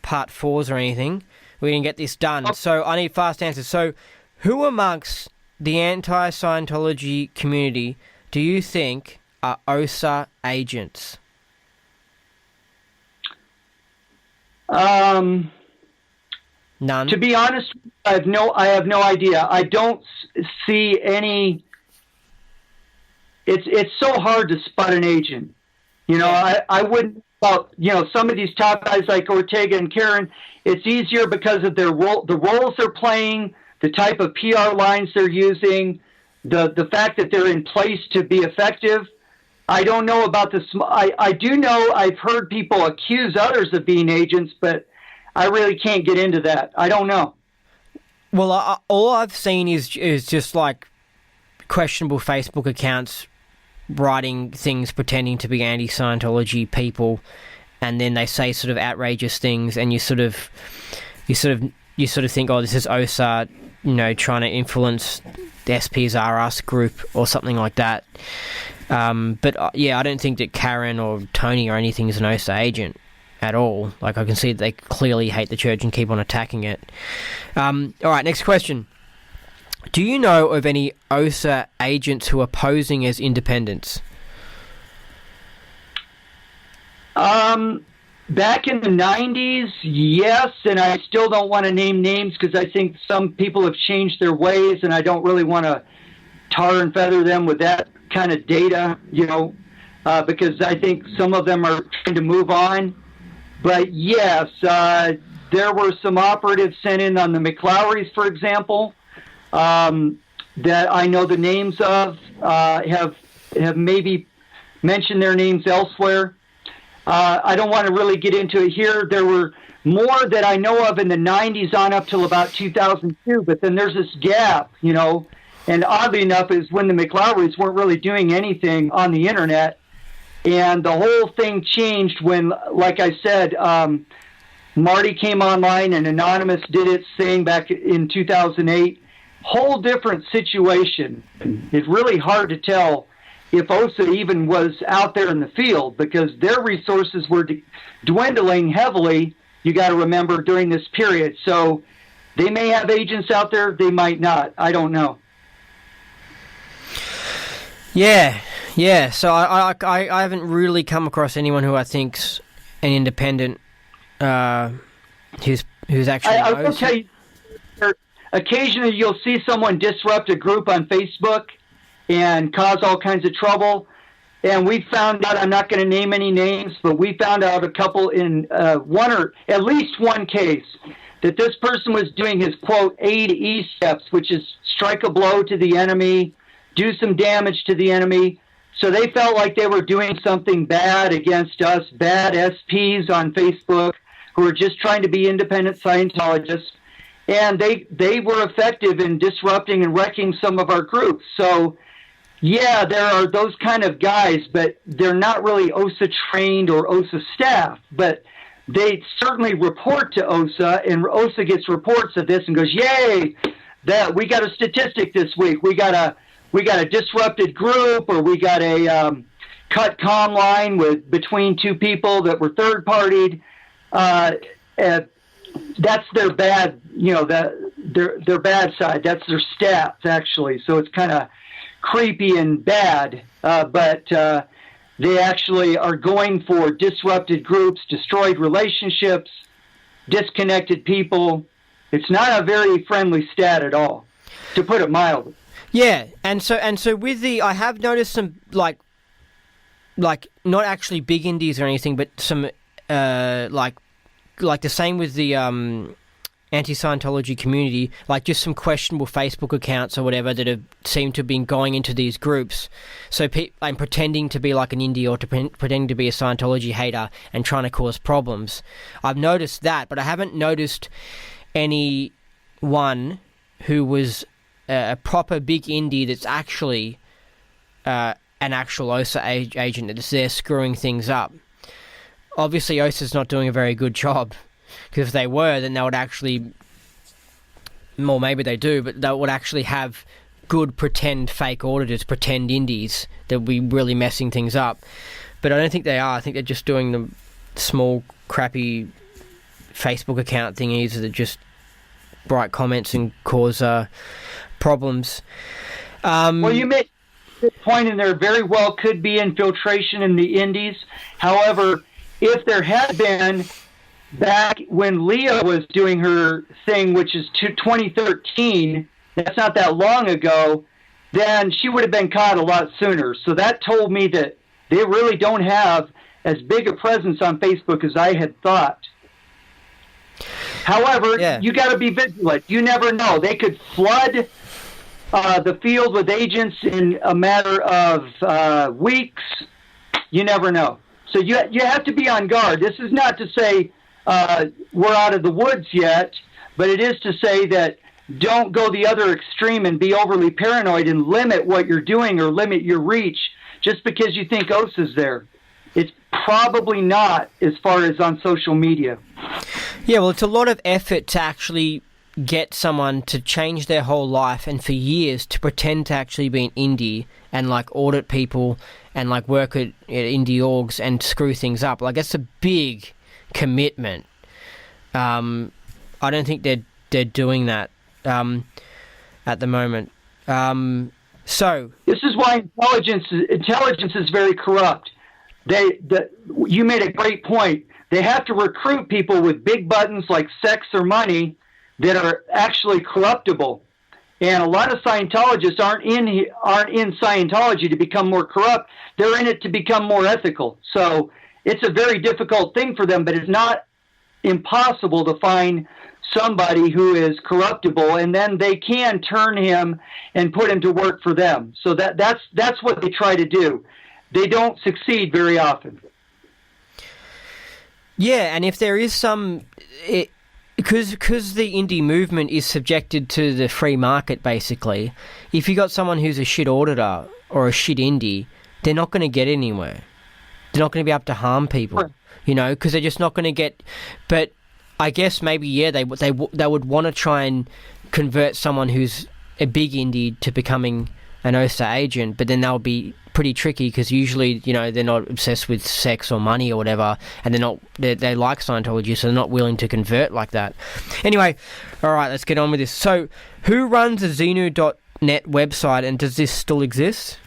part 4s or anything. We're going to get this done. Okay. So I need fast answers. So who amongst the anti-Scientology community do you think are OSA agents? None. To be honest, I have no idea. I don't see any. It's so hard to spot an agent. I wouldn't. Some of these top guys like Ortega and Karen, it's easier because of the roles they're playing, the type of PR lines they're using, the fact that they're in place to be effective. I don't know about this. I do know I've heard people accuse others of being agents, but I really can't get into that. I don't know. Well, all I've seen is just like questionable Facebook accounts writing things pretending to be anti-Scientology people, and then they say sort of outrageous things, and you sort of think, oh, this is OSA, trying to influence the SP's R Us group or something like that. But I don't think that Karen or Tony or anything is an OSA agent at all. Like, I can see that they clearly hate the church and keep on attacking it. All right, next question. Do you know of any OSA agents who are posing as independents? Back in the 90s, yes, and I still don't want to name names because I think some people have changed their ways, and I don't really want to tar and feather them with that kind of data, because I think some of them are trying to move on. But yes, there were some operatives sent in on the McLowrys, for example, that I know the names of, have maybe mention their names elsewhere. I don't want to really get into it here. There were more that I know of in the 90s on up till about 2002, but then there's this gap, and oddly enough is when the McLowrys weren't really doing anything on the internet, and the whole thing changed when, like I said, Marty came online and Anonymous did its thing back in 2008. Whole different situation. It's really hard to tell if OSA even was out there in the field because their resources were dwindling heavily, you got to remember, during this period. So they may have agents out there, they might not. I don't know. Yeah. So I haven't really come across anyone who I think's an independent who's actually. I will tell you, occasionally you'll see someone disrupt a group on Facebook and cause all kinds of trouble. And we found out, I'm not going to name any names, but we found out a couple in one or at least one case that this person was doing his, quote, A to E steps, which is strike a blow to the enemy, do some damage to the enemy. So they felt like they were doing something bad against us, bad SPs on Facebook who were just trying to be independent Scientologists. And they were effective in disrupting and wrecking some of our groups. So, yeah, there are those kind of guys, but they're not really OSA trained or OSA staff. But they certainly report to OSA, and OSA gets reports of this and goes, yay, that we got a statistic this week. We got a disrupted group, or we got a cut comm line between two people that were third-partied. That's their bad, their bad side. That's their stats, actually. So it's kind of creepy and bad, but they actually are going for disrupted groups, destroyed relationships, disconnected people. It's not a very friendly stat at all, to put it mildly. Yeah, and so with I have noticed some like not actually big indies or anything, but some like the same with the anti-Scientology community, like just some questionable Facebook accounts or whatever that have seemed to have been going into these groups. So I'm pretending to be like an indie or pretending to be a Scientology hater and trying to cause problems. I've noticed that, but I haven't noticed anyone who was a proper big indie that's actually an actual OSA agent that's there screwing things up. Obviously, OSA's not doing a very good job, because if they were, then they would actually, well, maybe they do, but they would actually have good pretend fake auditors, pretend indies that would be really messing things up. But I don't think they are. I think they're just doing the small, crappy Facebook account thingies that just write comments and cause problems. Well, you made a good point in there. Very well could be infiltration in the indies. However, if there had been, back when Leah was doing her thing, which is 2013, that's not that long ago, then she would have been caught a lot sooner. So that told me that they really don't have as big a presence on Facebook as I had thought. However, You got to be vigilant. You never know. They could flood the field with agents in a matter of weeks. You never know. So you have to be on guard. This is not to say we're out of the woods yet, but it is to say that don't go the other extreme and be overly paranoid and limit what you're doing or limit your reach just because you think OSA's there. It's probably not, as far as on social media. Yeah, well, it's a lot of effort to actually get someone to change their whole life and for years to pretend to actually be an indie and like audit people and like work at indie orgs and screw things up. Like, that's a big commitment. I don't think they're doing that at the moment. So this is why intelligence is very corrupt. You made a great point. They have to recruit people with big buttons like sex or money that are actually corruptible. And a lot of Scientologists aren't in Scientology to become more corrupt. They're in it to become more ethical. So it's a very difficult thing for them, but it's not impossible to find somebody who is corruptible, and then they can turn him and put him to work for them. So that's what they try to do. they don't succeed very often. Yeah, and if there is some... Because the indie movement is subjected to the free market, basically, if you got someone who's a shit auditor or a shit indie, they're not going to get anywhere. They're not going to be able to harm people, Right. you know, because they're just not going to get... But I guess maybe, yeah, they would want to try and convert someone who's a big indie to becoming an OSA agent, but then they'll be pretty tricky because usually, you know, they're not obsessed with sex or money or whatever, and they like Scientology, so they're not willing to convert like that. Anyway, all right, let's get on with this. So, who runs the Xenu.net website, and does this still exist?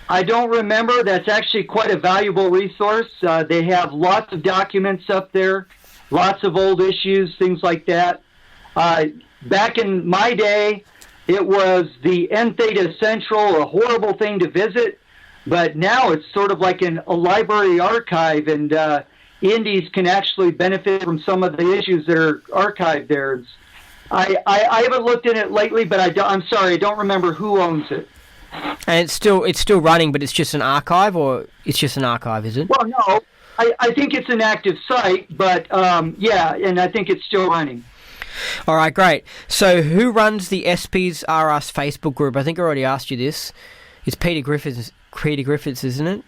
I don't remember. That's actually quite a valuable resource. They have lots of documents up there, lots of old issues, things like that. Back in my day, it was the N Theta Central, a horrible thing to visit, but now it's sort of like a library archive, and indies can actually benefit from some of the issues that are archived there. I haven't looked in it lately, but I'm sorry, I don't remember who owns it. And it's still running, but it's just an archive, or it's just an archive, is it? Well, no, I think it's an active site, but yeah, and I think it's still running. All right, great. So who runs the SPs R Us Facebook group? I think I already asked you this. It's Peter Griffiths, isn't it?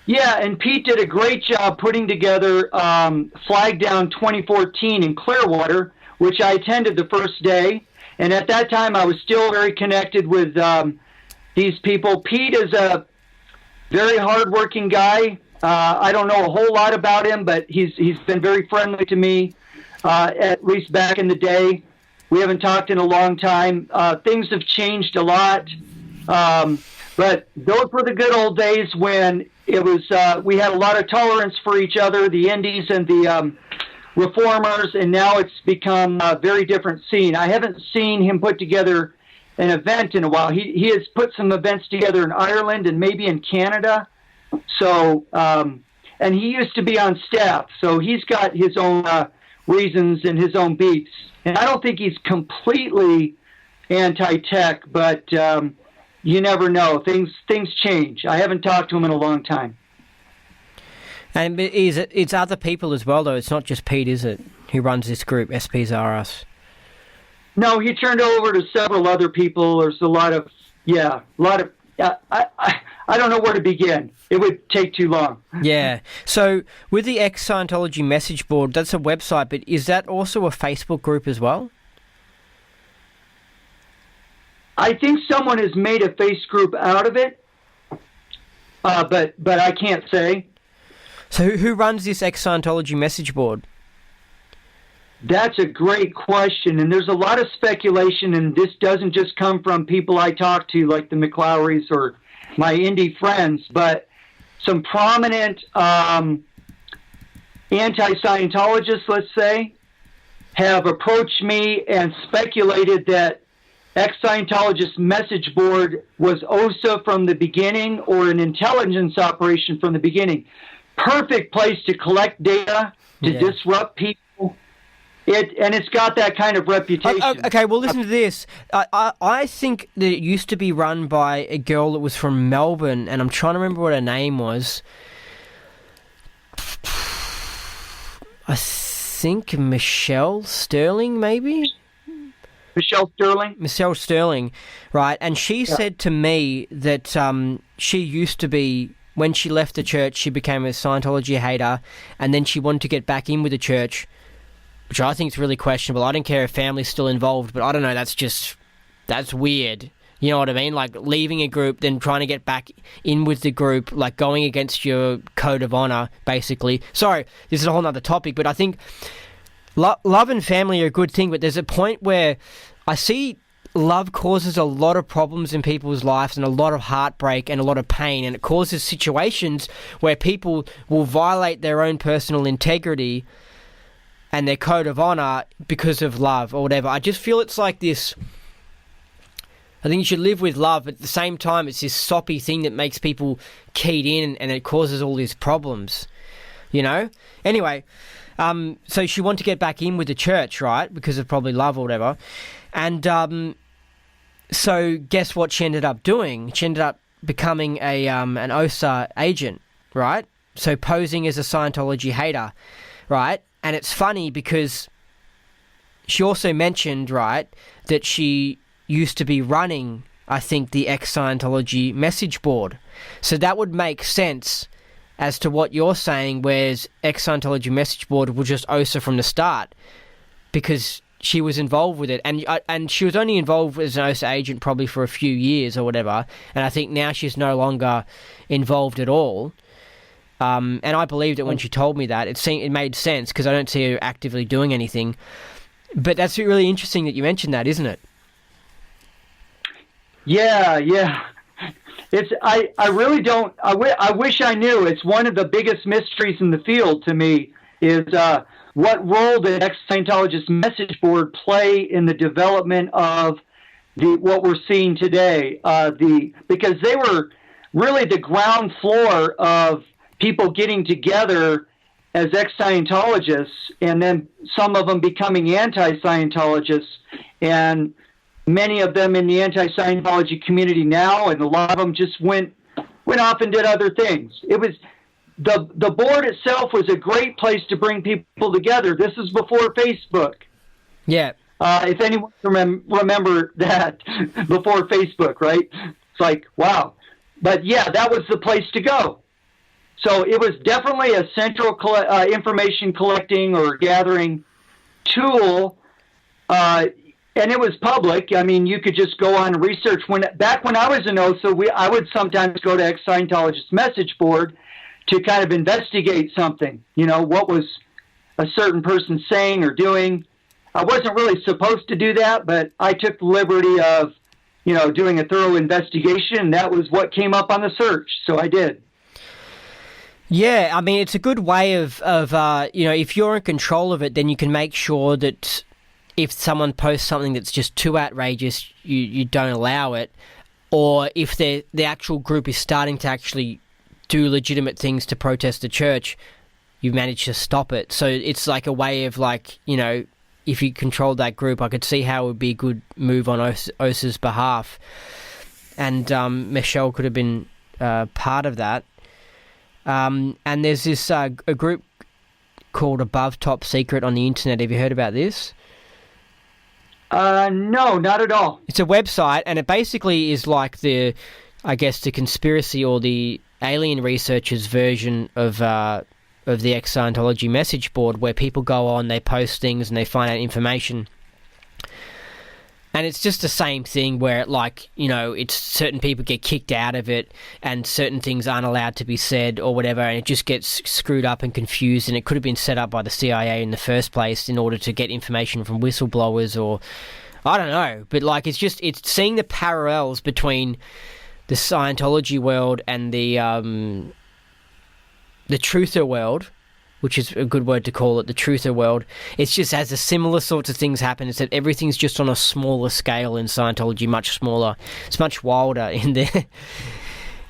Yeah, and Pete did a great job putting together Flag Down 2014 in Clearwater, which I attended the first day. And at that time, I was still very connected with these people. Pete is a very hardworking guy. I don't know a whole lot about him, but he's been very friendly to me. At least back in the day. We haven't talked in a long time. Things have changed a lot. But those were the good old days when it was we had a lot of tolerance for each other, the indies and the reformers, and now it's become a very different scene. I haven't seen him put together an event in a while. He has put some events together in Ireland and maybe in Canada. So, and he used to be on staff, so he's got his own reasons and his own beats. And I don't think he's completely anti-tech, but you never know. Things change. I haven't talked to him in a long time. And it's other people as well, though. It's not just Pete, is it, who runs this group, SPs R Us? No, he turned over to several other people. There's a lot of. I don't know where to begin. It would take too long. Yeah. So with the ex-Scientology message board, that's a website, but is that also a Facebook group as well? I think someone has made a face group out of it, but I can't say. So who runs this ex-Scientology message board? That's a great question, and there's a lot of speculation, and this doesn't just come from people I talk to, like the McLowrys or my indie friends, but some prominent anti-Scientologists, let's say, have approached me and speculated that ex-Scientologist message board was OSA from the beginning or an intelligence operation from the beginning. Perfect place to collect data, to disrupt people. It's got that kind of reputation. Okay, well, listen to this. I think that it used to be run by a girl that was from Melbourne, and I'm trying to remember what her name was. I think Michelle Sterling, maybe? Michelle Sterling? Michelle Sterling, right. And she said to me that she used to be, when she left the church, she became a Scientology hater, and then she wanted to get back in with the church, which I think is really questionable. I don't care if family's still involved, but I don't know, that's weird. You know what I mean? Like leaving a group, then trying to get back in with the group, like going against your code of honor, basically. Sorry, this is a whole nother topic, but I think love and family are a good thing, but there's a point where I see love causes a lot of problems in people's lives and a lot of heartbreak and a lot of pain, and it causes situations where people will violate their own personal integrity and their code of honor because of love or whatever. I just feel it's like this. I think you should live with love, but at the same time, it's this soppy thing that makes people keyed in, and it causes all these problems, you know? Anyway, so she wanted to get back in with the church, right? Because of probably love or whatever. And so guess what she ended up doing? She ended up becoming an OSA agent, right? So posing as a Scientology hater, right? And it's funny because she also mentioned, right, that she used to be running, I think, the ex-Scientology message board. So that would make sense as to what you're saying, whereas ex-Scientology message board was just OSA from the start, because she was involved with it, and she was only involved as an OSA agent probably for a few years or whatever, and I think now she's no longer involved at all. And I believed it when she told me that. It made sense because I don't see her actively doing anything. But that's really interesting that you mentioned that, isn't it? Yeah. I really don't. I wish I knew. It's one of the biggest mysteries in the field to me is what role did ex-Scientologist message board play in the development of what we're seeing today? Because they were really the ground floor of people getting together as ex-Scientologists, and then some of them becoming anti-Scientologists, and many of them in the anti-Scientology community now, and a lot of them just went off and did other things. It was the board itself was a great place to bring people together. This is before Facebook. Yeah. If anyone remember that before Facebook, right? It's like, wow. But yeah, that was the place to go. So it was definitely a central information collecting or gathering tool, and it was public. I mean, you could just go on and research. Back when I was in OSA, I would sometimes go to ex-Scientologist message board to kind of investigate something. You know, what was a certain person saying or doing. I wasn't really supposed to do that, but I took the liberty of, doing a thorough investigation, and that was what came up on the search. So I did. Yeah, I mean, it's a good way of if you're in control of it, then you can make sure that if someone posts something that's just too outrageous, you don't allow it. Or if the actual group is starting to actually do legitimate things to protest the church, you manage to stop it. So it's like a way of if you controlled that group, I could see how it would be a good move on OSA's behalf. And Michelle could have been part of that. And there's this a group called Above Top Secret on the internet. Have you heard about this? No, not at all. It's a website, and it basically is like the conspiracy or the alien researchers' version of the ex-Scientology message board, where people go on, they post things, and they find out information. And it's just the same thing where, it's certain people get kicked out of it and certain things aren't allowed to be said or whatever, and it just gets screwed up and confused, and it could have been set up by the CIA in the first place in order to get information from whistleblowers or... I don't know. But, it's seeing the parallels between the Scientology world and the truther world, which is a good word to call it, the truther world. It's just as a similar sorts of things happen. It's that everything's just on a smaller scale in Scientology, much smaller. It's much wilder in the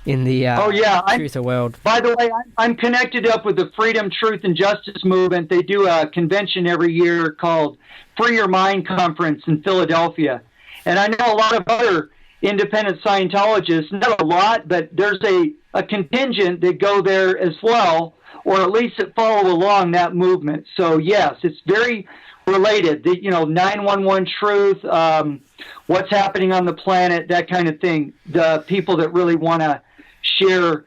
truther world. By the way, I'm connected up with the Freedom, Truth, and Justice movement. They do a convention every year called Free Your Mind Conference in Philadelphia. And I know a lot of other independent Scientologists, not a lot, but there's a contingent that go there as well, or at least that follow along that movement. So yes, it's very related. 911 truth, what's happening on the planet, that kind of thing. The people that really want to share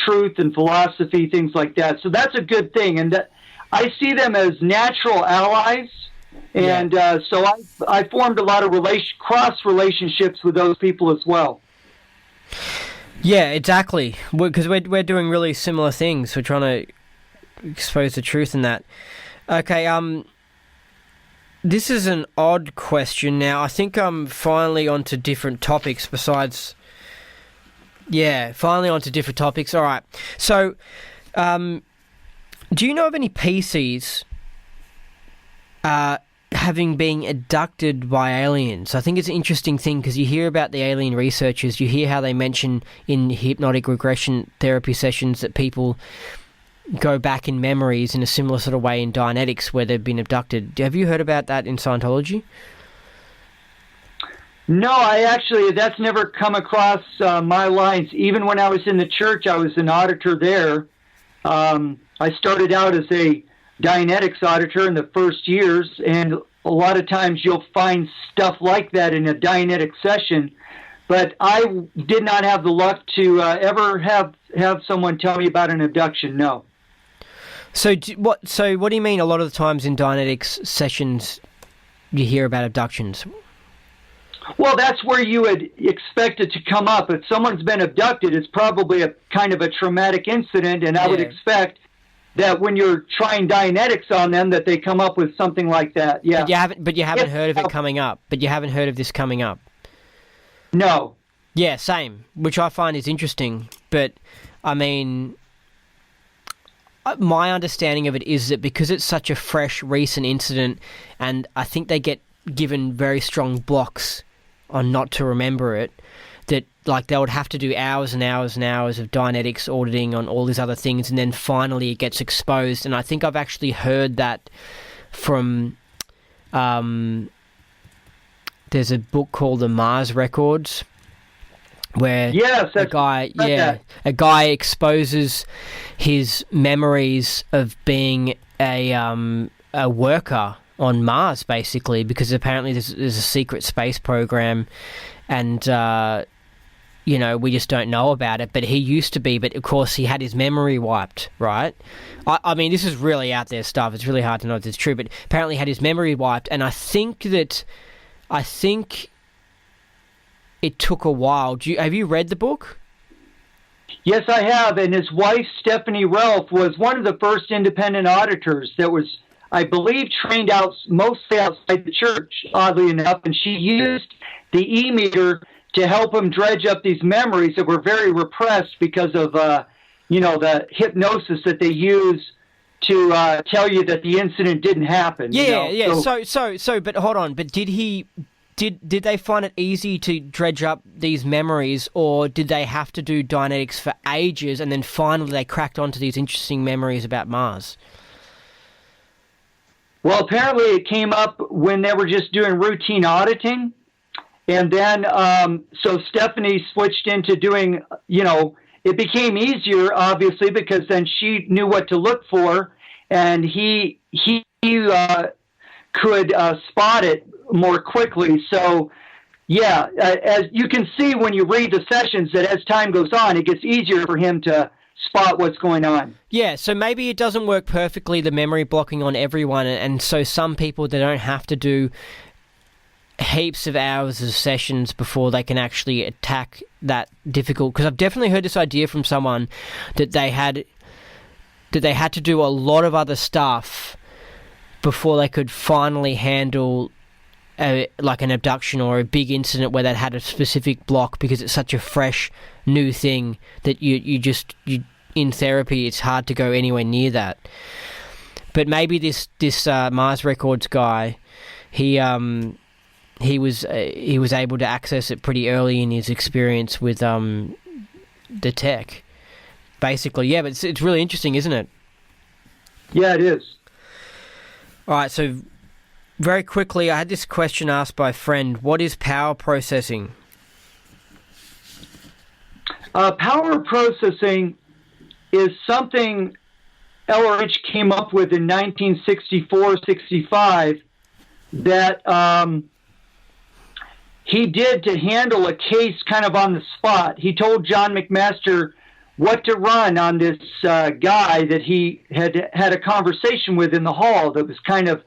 truth and philosophy, things like that. So that's a good thing, and I see them as natural allies. And so I formed a lot of cross relationships with those people as well. Yeah, exactly. Because we're doing really similar things. We're trying to expose the truth in that. Okay, this is an odd question now. I think I'm finally onto different topics besides... Yeah, finally onto different topics. All right. So, do you know of any PCs having been abducted by aliens? I think it's an interesting thing because you hear about the alien researchers, you hear how they mention in hypnotic regression therapy sessions that people go back in memories in a similar sort of way in Dianetics where they've been abducted. Have you heard about that in Scientology? No, that's never come across my lines. Even when I was in the church, I was an auditor there. I started out as a Dianetics auditor in the first years, and a lot of times you'll find stuff like that in a Dianetic session. But I did not have the luck to ever have someone tell me about an abduction. No. So what do you mean? A lot of the times in Dianetics sessions, you hear about abductions. Well, that's where you would expect it to come up. If someone's been abducted, it's probably a kind of a traumatic incident, and I would expect that when you're trying Dianetics on them, that they come up with something like that. Yeah. But you haven't heard of it coming up. But you haven't heard of this coming up. No. Yeah, same. Which I find is interesting. But I mean, my understanding of it is that because it's such a fresh, recent incident, and I think they get given very strong blocks on not to remember it, that like they would have to do hours and hours and hours of Dianetics auditing on all these other things, and then finally it gets exposed. And I think I've actually heard that from there's a book called The Mars Records, where a guy exposes his memories of being a worker on Mars, basically, because apparently there's a secret space program, and we just don't know about it. But he used to be, but of course he had his memory wiped, right? I mean, this is really out there stuff. It's really hard to know if it's true, but apparently he had his memory wiped, and I think it took a while. Have you read the book? Yes, I have. And his wife, Stephanie Relf, was one of the first independent auditors that was, I believe, trained out mostly outside the church, oddly enough. And she used the e-meter to help him dredge up these memories that were very repressed because of, the hypnosis that they use to tell you that the incident didn't happen. Yeah. So, but hold on. But did they find it easy to dredge up these memories, or did they have to do Dianetics for ages, and then finally they cracked onto these interesting memories about Mars? Well, apparently it came up when they were just doing routine auditing. And then, so Stephanie switched into doing, it became easier, obviously, because then she knew what to look for, and he could spot it more quickly. So, as you can see when you read the sessions, that as time goes on, it gets easier for him to spot what's going on. Yeah, so maybe it doesn't work perfectly, the memory blocking on everyone, and so some people, they don't have to do heaps of hours of sessions before they can actually attack that difficult. Because I've definitely heard this idea from someone that they had to do a lot of other stuff before they could finally handle like an abduction or a big incident where they'd had a specific block, because it's such a fresh new thing that you in therapy it's hard to go anywhere near that. But maybe this Mars Records guy, he was able to access it pretty early in his experience with the tech, basically. Yeah, but it's really interesting, isn't it? Yeah, it is. All right, so very quickly, I had this question asked by a friend. What is power processing? Power processing is something LRH came up with in 1964-65 that he did to handle a case kind of on the spot. He told John McMaster what to run on this guy that he had a conversation with in the hall that was kind of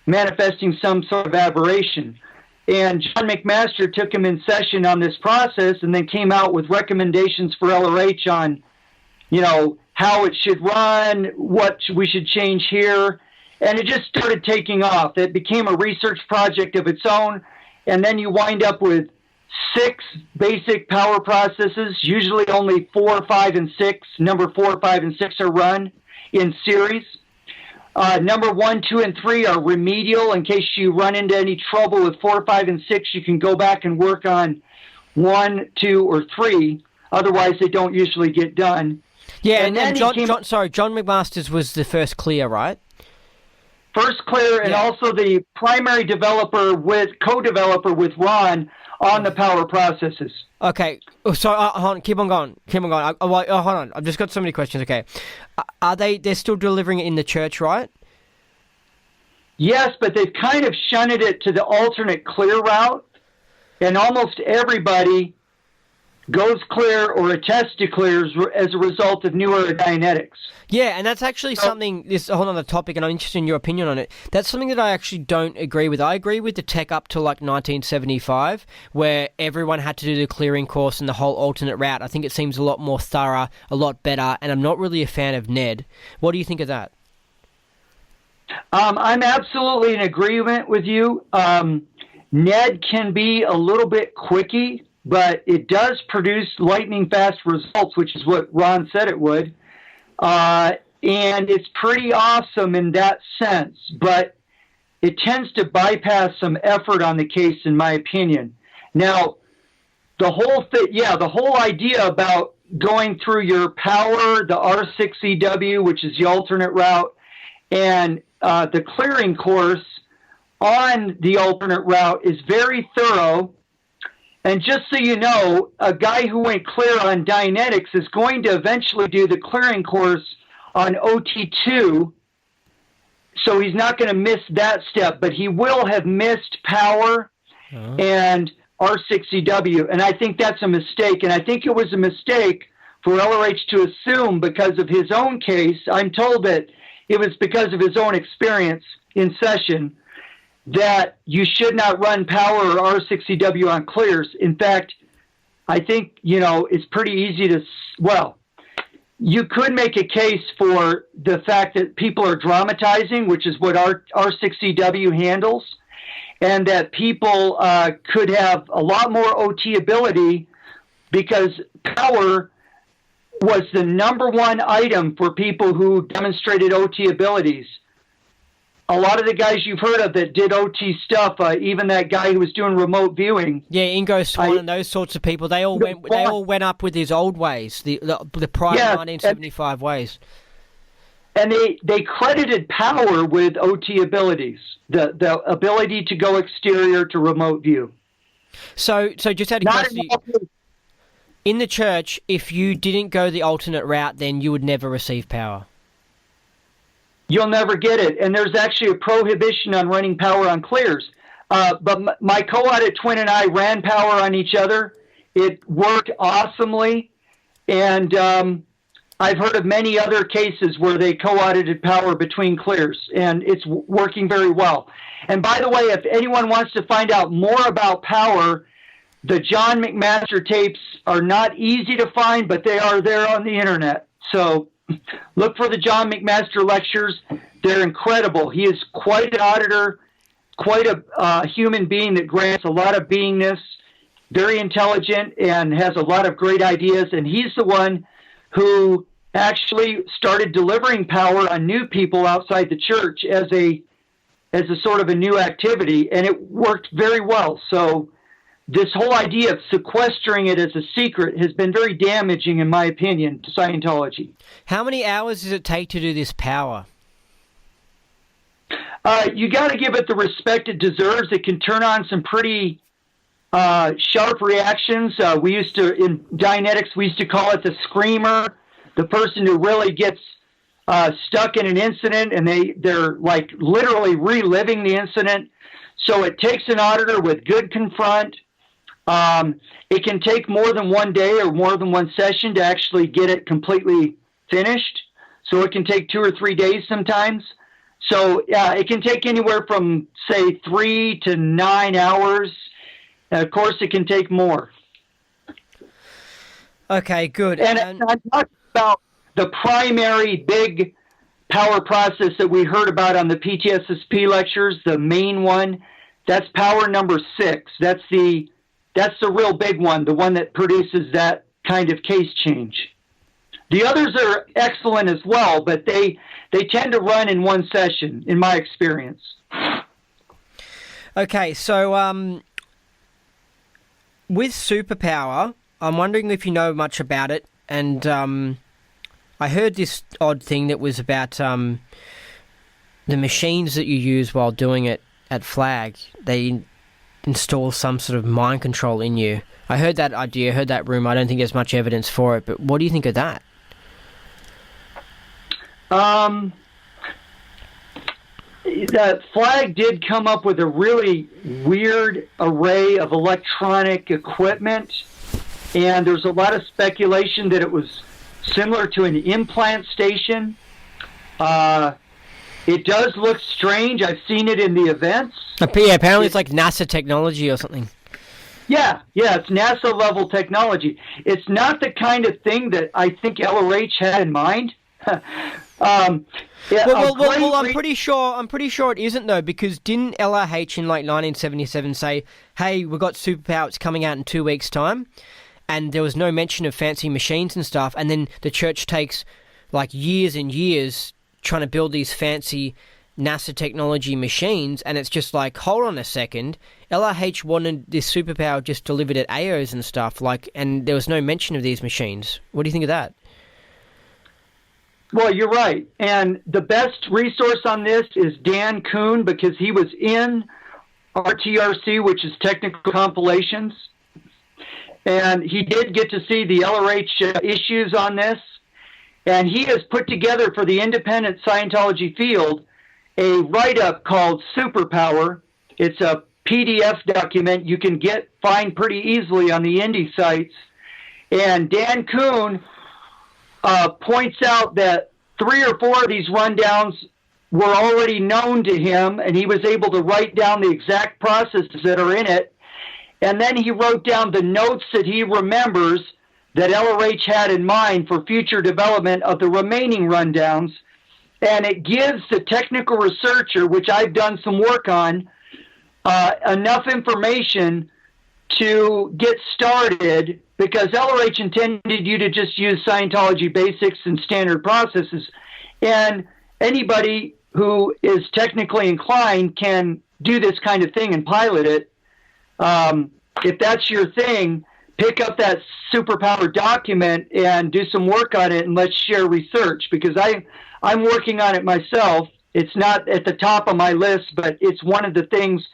manifesting some sort of aberration. And John McMaster took him in session on this process and then came out with recommendations for LRH on, how it should run, what we should change here. And it just started taking off. It became a research project of its own. And then you wind up with 6 basic power processes, usually only 4, 5, and 6. Number 4, 5, and 6 are run in series. Number 1, 2, and 3 are remedial. In case you run into any trouble with 4, 5, and 6, you can go back and work on 1, 2, or 3. Otherwise, they don't usually get done. Yeah, and John McMaster's was the first clear, right? First Clear, and also the primary co-developer with Ron on the power processes. Okay, so hold on, keep on going. Hold on, I've just got so many questions. Okay, they're still delivering it in the church, right? Yes, but they've kind of shunted it to the alternate clear route, and almost everybody goes clear or attests to clears as a result of newer Dianetics. Yeah, and that's actually something, this whole other topic, and I'm interested in your opinion on it. That's something that I actually don't agree with. I agree with the tech up to like 1975, where everyone had to do the clearing course and the whole alternate route. I think it seems a lot more thorough, a lot better, and I'm not really a fan of Ned. What do you think of that? I'm absolutely in agreement with you. Ned can be a little bit quickie, but it does produce lightning fast results, which is what Ron said it would. And it's pretty awesome in that sense, but it tends to bypass some effort on the case, in my opinion. Now, the whole idea about going through your power, the R6EW, which is the alternate route, and the clearing course on the alternate route is very thorough. And just so you know, a guy who went clear on Dianetics is going to eventually do the clearing course on OT2, so he's not going to miss that step, but he will have missed power and R6EW, and I think that's a mistake, and I think it was a mistake for LRH to assume because of his own case. I'm told that it was because of his own experience in session that you should not run power or R6EW on clears. In fact, I think, it's pretty easy to, you could make a case for the fact that people are dramatizing, which is what R6EW handles, and that people could have a lot more OT ability because power was the number one item for people who demonstrated OT abilities. A lot of the guys you've heard of that did OT stuff, even that guy who was doing remote viewing. Yeah, Ingo Swan and those sorts of people, they all went up with his old ways, the prior 1975 ways. And they credited power with OT abilities, the ability to go exterior to remote view. So just out of curiosity, in the church, if you didn't go the alternate route, then you would never receive power. You'll never get it. And there's actually a prohibition on running power on clears. But my co-audit twin and I ran power on each other. It worked awesomely. And I've heard of many other cases where they co-audited power between clears. And it's working very well. And by the way, if anyone wants to find out more about power, the John McMaster tapes are not easy to find, but they are there on the internet. So look for the John McMaster lectures. They're incredible. He is quite an auditor, quite a human being that grants a lot of beingness, very intelligent, and has a lot of great ideas. And he's the one who actually started delivering power on new people outside the church as a sort of a new activity, and it worked very well. So this whole idea of sequestering it as a secret has been very damaging, in my opinion, to Scientology. How many hours does it take to do this power? You got to give it the respect it deserves. It can turn on some pretty sharp reactions. In Dianetics, we used to call it the screamer, the person who really gets stuck in an incident, and they're like literally reliving the incident. So it takes an auditor with good confront. It can take more than one day or more than one session to actually get it completely finished. So it can take 2 or 3 days sometimes. So it can take anywhere from, say, 3 to 9 hours. Of course, it can take more. Okay, good. And I'm talking about the primary big power process that we heard about on the PTSSP lectures, the main one. That's power number 6. That's the real big one, the one that produces that kind of case change. The others are excellent as well, but they tend to run in one session, in my experience. Okay, so with superpower, I'm wondering if you know much about it, and I heard this odd thing that was about the machines that you use while doing it at Flag, they install some sort of mind control in you. I heard that idea, heard that rumor. I don't think there's much evidence for it, but what do you think of that? That Flag did come up with a really weird array of electronic equipment, and there's a lot of speculation that it was similar to an implant station. It does look strange. I've seen it in the events. Yeah, apparently it's like NASA technology or something. Yeah, it's NASA level technology. It's not the kind of thing that I think LRH had in mind. Well, I'm pretty sure it isn't though, because didn't LRH in like 1977 say, "Hey, we've got superpower, it's coming out in 2 weeks' time," and there was no mention of fancy machines and stuff, and then the church takes like years and years trying to build these fancy NASA technology machines, and it's just like, hold on a second, LRH wanted this superpower just delivered at AOs and stuff, like, and there was no mention of these machines. What do you think of that? Well, you're right. And the best resource on this is Dan Kuhn, because he was in RTRC, which is Technical Compilations. And he did get to see the LRH issues on this. And he has put together for the independent Scientology field a write-up called Superpower. It's a PDF document you can find pretty easily on the indie sites. And Dan Kuhn points out that 3 or 4 of these rundowns were already known to him, and he was able to write down the exact processes that are in it. And then he wrote down the notes that he remembers that LRH had in mind for future development of the remaining rundowns. And it gives the technical researcher, which I've done some work on, enough information to get started, because LRH intended you to just use Scientology basics and standard processes. And anybody who is technically inclined can do this kind of thing and pilot it. If that's your thing, pick up that Superpower document and do some work on it, and let's share research, because I'm working on it myself. It's not at the top of my list, but it's one of the things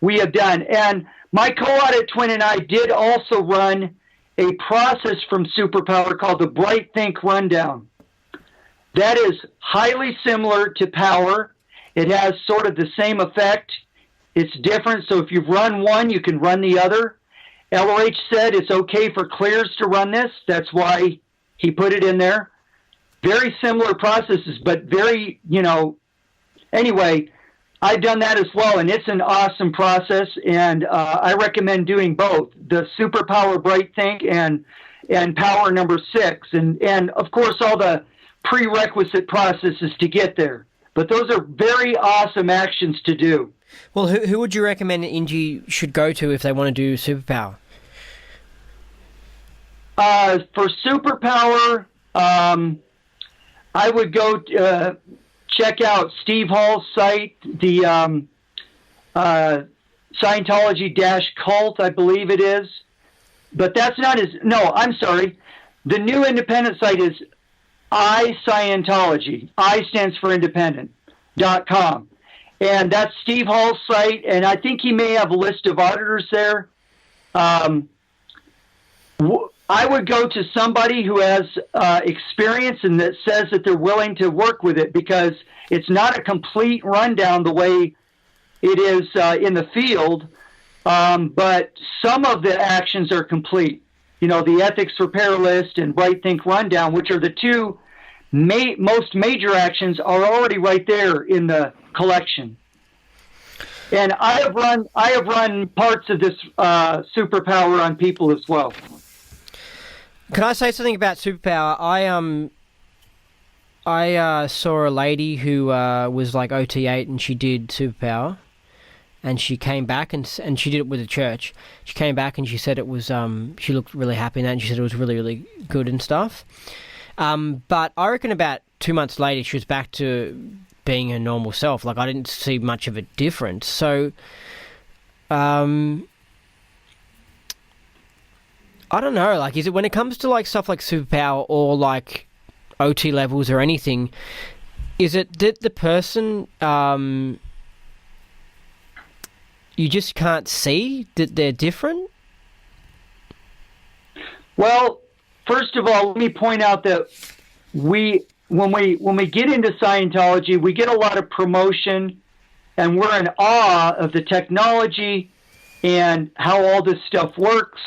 we have done. And my co-audit twin and I did also run a process from Superpower called the Bright Think Rundown. That is highly similar to Power. It has sort of the same effect. It's different, so if you've run one, you can run the other. LRH said it's okay for clears to run this. That's why he put it in there. Very similar processes, but very, anyway, I've done that as well, and it's an awesome process, and I recommend doing both, the Superpower Bright Think and Power number 6, and of course all the prerequisite processes to get there. But those are very awesome actions to do. Well, who would you recommend an Indy should go to if they want to do Superpower? For Superpower, I would go check out Steve Hall's site, the Scientology-Cult, I believe it is. But that's not his... No, I'm sorry. The new independent site is iScientology. I stands for independent.com. And that's Steve Hall's site, and I think he may have a list of auditors there. I would go to somebody who has experience and that says that they're willing to work with it, because it's not a complete rundown the way it is in the field, but some of the actions are complete. The Ethics Repair List and Bright Think Rundown, which are the two most major actions, are already right there in the collection. And I have run parts of this Superpower on people as well. Can I say something about Superpower? I saw a lady who was like OT8 and she did Superpower, and she came back and she did it with the church. She came back and she said it was she looked really happy in that, and she said it was really, really good and stuff. But I reckon about 2 months later she was back to being her normal self. Like, I didn't see much of a difference. So I don't know, like, is it when it comes to like stuff like Superpower or like OT levels or anything, Is it that the person you just can't see that they're different? Well, first of all, let me point out that when we get into Scientology, we get a lot of promotion, and we're in awe of the technology and how all this stuff works.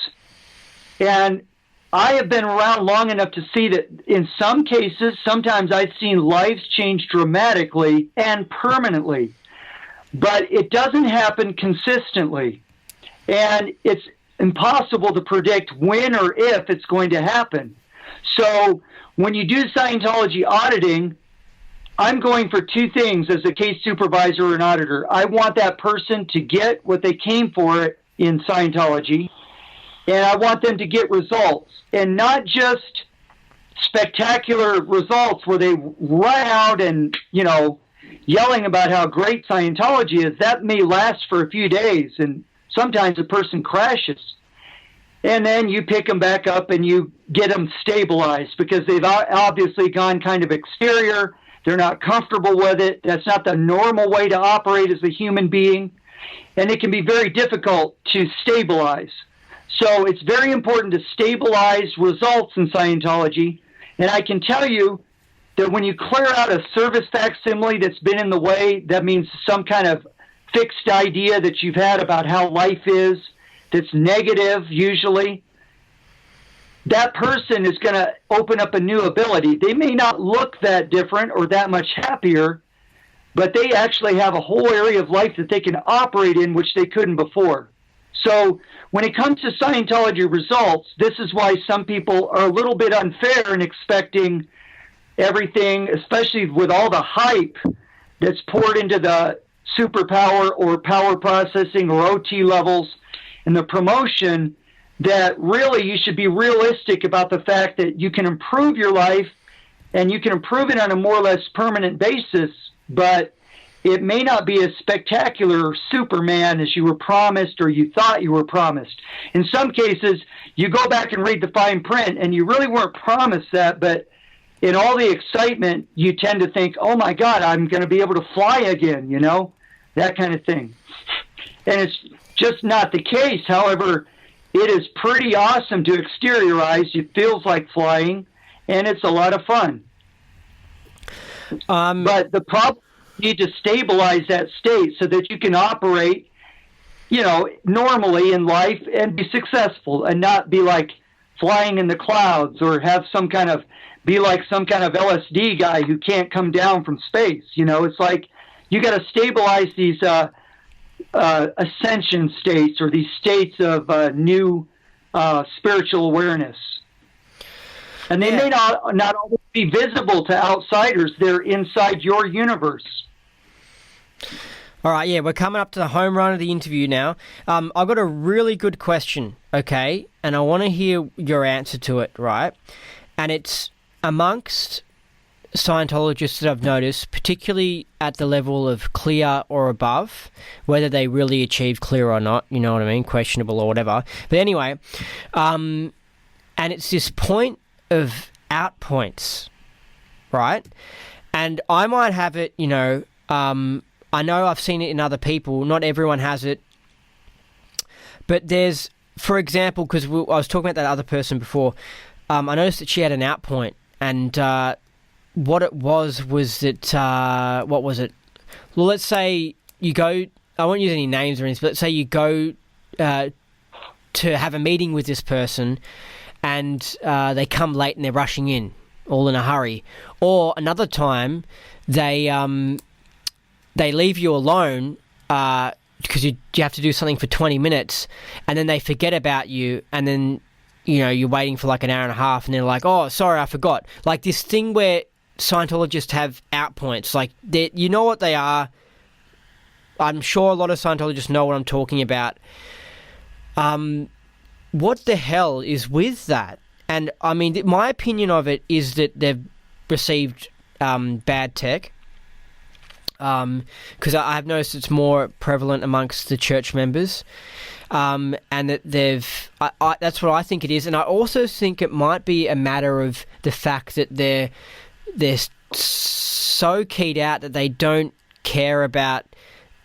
And I have been around long enough to see that in some cases, sometimes I've seen lives change dramatically and permanently, but it doesn't happen consistently. And it's impossible to predict when or if it's going to happen. So when you do Scientology auditing, I'm going for two things as a case supervisor or an auditor. I want that person to get what they came for in Scientology, and I want them to get results, and not just spectacular results where they run out and, yelling about how great Scientology is. That may last for a few days, and sometimes a person crashes. And then you pick them back up and you get them stabilized because they've obviously gone kind of exterior. They're not comfortable with it. That's not the normal way to operate as a human being. And it can be very difficult to stabilize. So it's very important to stabilize results in Scientology. And I can tell you that when you clear out a service facsimile that's been in the way, that means some kind of fixed idea that you've had about how life is, that's negative usually, that person is going to open up a new ability. They may not look that different or that much happier, but they actually have a whole area of life that they can operate in which they couldn't before. So when it comes to Scientology results, this is why some people are a little bit unfair in expecting everything, especially with all the hype that's poured into the superpower or power processing or OT levels and the promotion, that really you should be realistic about the fact that you can improve your life and you can improve it on a more or less permanent basis, but it may not be as spectacular Superman as you were promised or you thought you were promised. In some cases, you go back and read the fine print and you really weren't promised that, but in all the excitement, you tend to think, oh my God, I'm going to be able to fly again, that kind of thing. And it's just not the case. However, it is pretty awesome to exteriorize. It feels like flying, and it's a lot of fun. But the problem, you need to stabilize that state so that you can operate, normally in life and be successful and not be like flying in the clouds or be like some kind of LSD guy who can't come down from space. It's like you got to stabilize these ascension states or these states of new spiritual awareness. And they may not always be visible to outsiders. They're inside your universe. All right, we're coming up to the home run of the interview now. I've got a really good question, okay? And I want to hear your answer to it, right? And it's amongst Scientologists that I've noticed, particularly at the level of clear or above, whether they really achieve clear or not, you know what I mean, questionable or whatever. But anyway, and it's this point of out points, right? And I might have it, I know I've seen it in other people, not everyone has it, but there's, for example, because I was talking about that other person before, I noticed that she had an out point, and what it was that, what was it? Well, let's say you go, I won't use any names or anything, but let's say you go to have a meeting with this person and they come late and they're rushing in, all in a hurry. Or another time, they leave you alone because you have to do something for 20 minutes and then they forget about you and then, you're waiting for like an hour and a half and they're like, oh, sorry, I forgot. Like this thing where Scientologists have out points, like you know what they are. I'm sure a lot of Scientologists know what I'm talking about. What the hell is with that? And I mean, my opinion of it is that they've received bad tech. Because I've noticed it's more prevalent amongst the church members, and that that's what I think it is. And I also think it might be a matter of the fact that they're so keyed out that they don't care about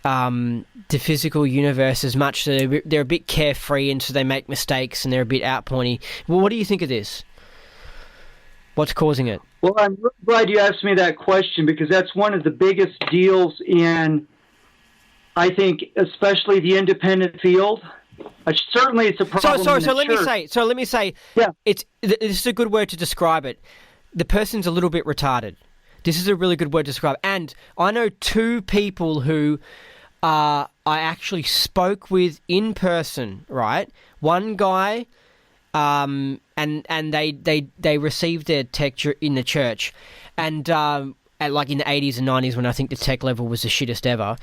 the physical universe as much. So they're a bit carefree, and so they make mistakes, and they're a bit outpointy. Well, what do you think of this? What's causing it? Well, I'm really glad you asked me that question, because that's one of the biggest deals in, I think, especially the independent field. Certainly, it's a problem. So let me say. Yeah. This is a good word to describe it. The person's a little bit retarded. This is a really good word to describe. And I know two people who I actually spoke with in person. Right, one guy, and they received their tech in the church, and like in the 80s and 90s when I think the tech level was the shittest ever,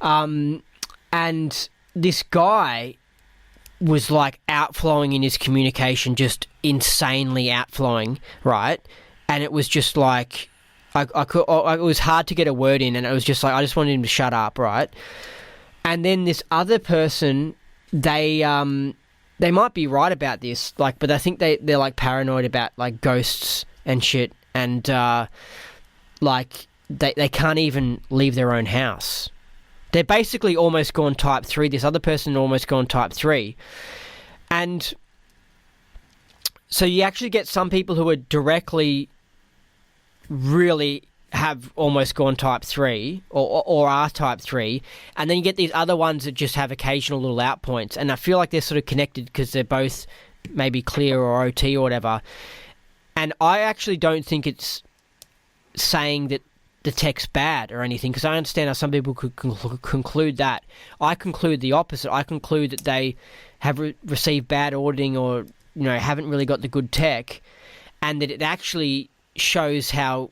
and this guy was like outflowing in his communication, just insanely outflowing, right? And it was just like, it was hard to get a word in, and it was just like, I just wanted him to shut up, right? And then this other person, they might be right about this, like, but I think they're like paranoid about like ghosts and shit, and like they can't even leave their own house. They're basically almost gone type 3. This other person almost gone type 3. And so you actually get some people who are directly really have almost gone type 3 or are type 3. And then you get these other ones that just have occasional little outpoints. And I feel like they're sort of connected because they're both maybe clear or OT or whatever. And I actually don't think it's saying that the tech's bad or anything, because I understand how some people could conclude that. I conclude the opposite. I conclude that they have received bad auditing, or haven't really got the good tech, and that it actually shows how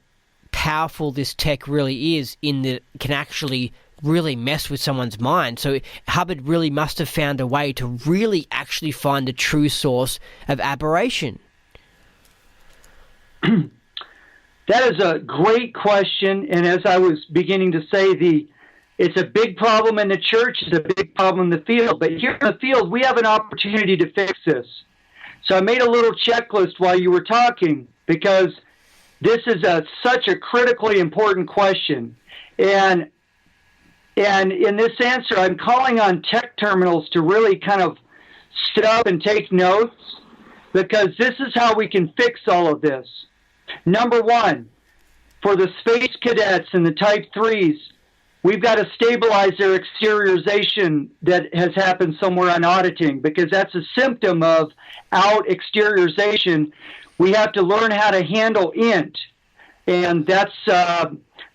powerful this tech really is, in that it can actually really mess with someone's mind. So Hubbard really must have found a way to really actually find the true source of aberration. That is a great question, and as I was beginning to say, it's a big problem in the church, it's a big problem in the field, but here in the field, we have an opportunity to fix this. So I made a little checklist while you were talking, because this is such a critically important question. And in this answer, I'm calling on tech terminals to really kind of sit up and take notes, because this is how we can fix all of this. Number one, for the space cadets and the type 3s, we've got to stabilize their exteriorization that has happened somewhere on auditing, because that's a symptom of out exteriorization. We have to learn how to handle int. And that's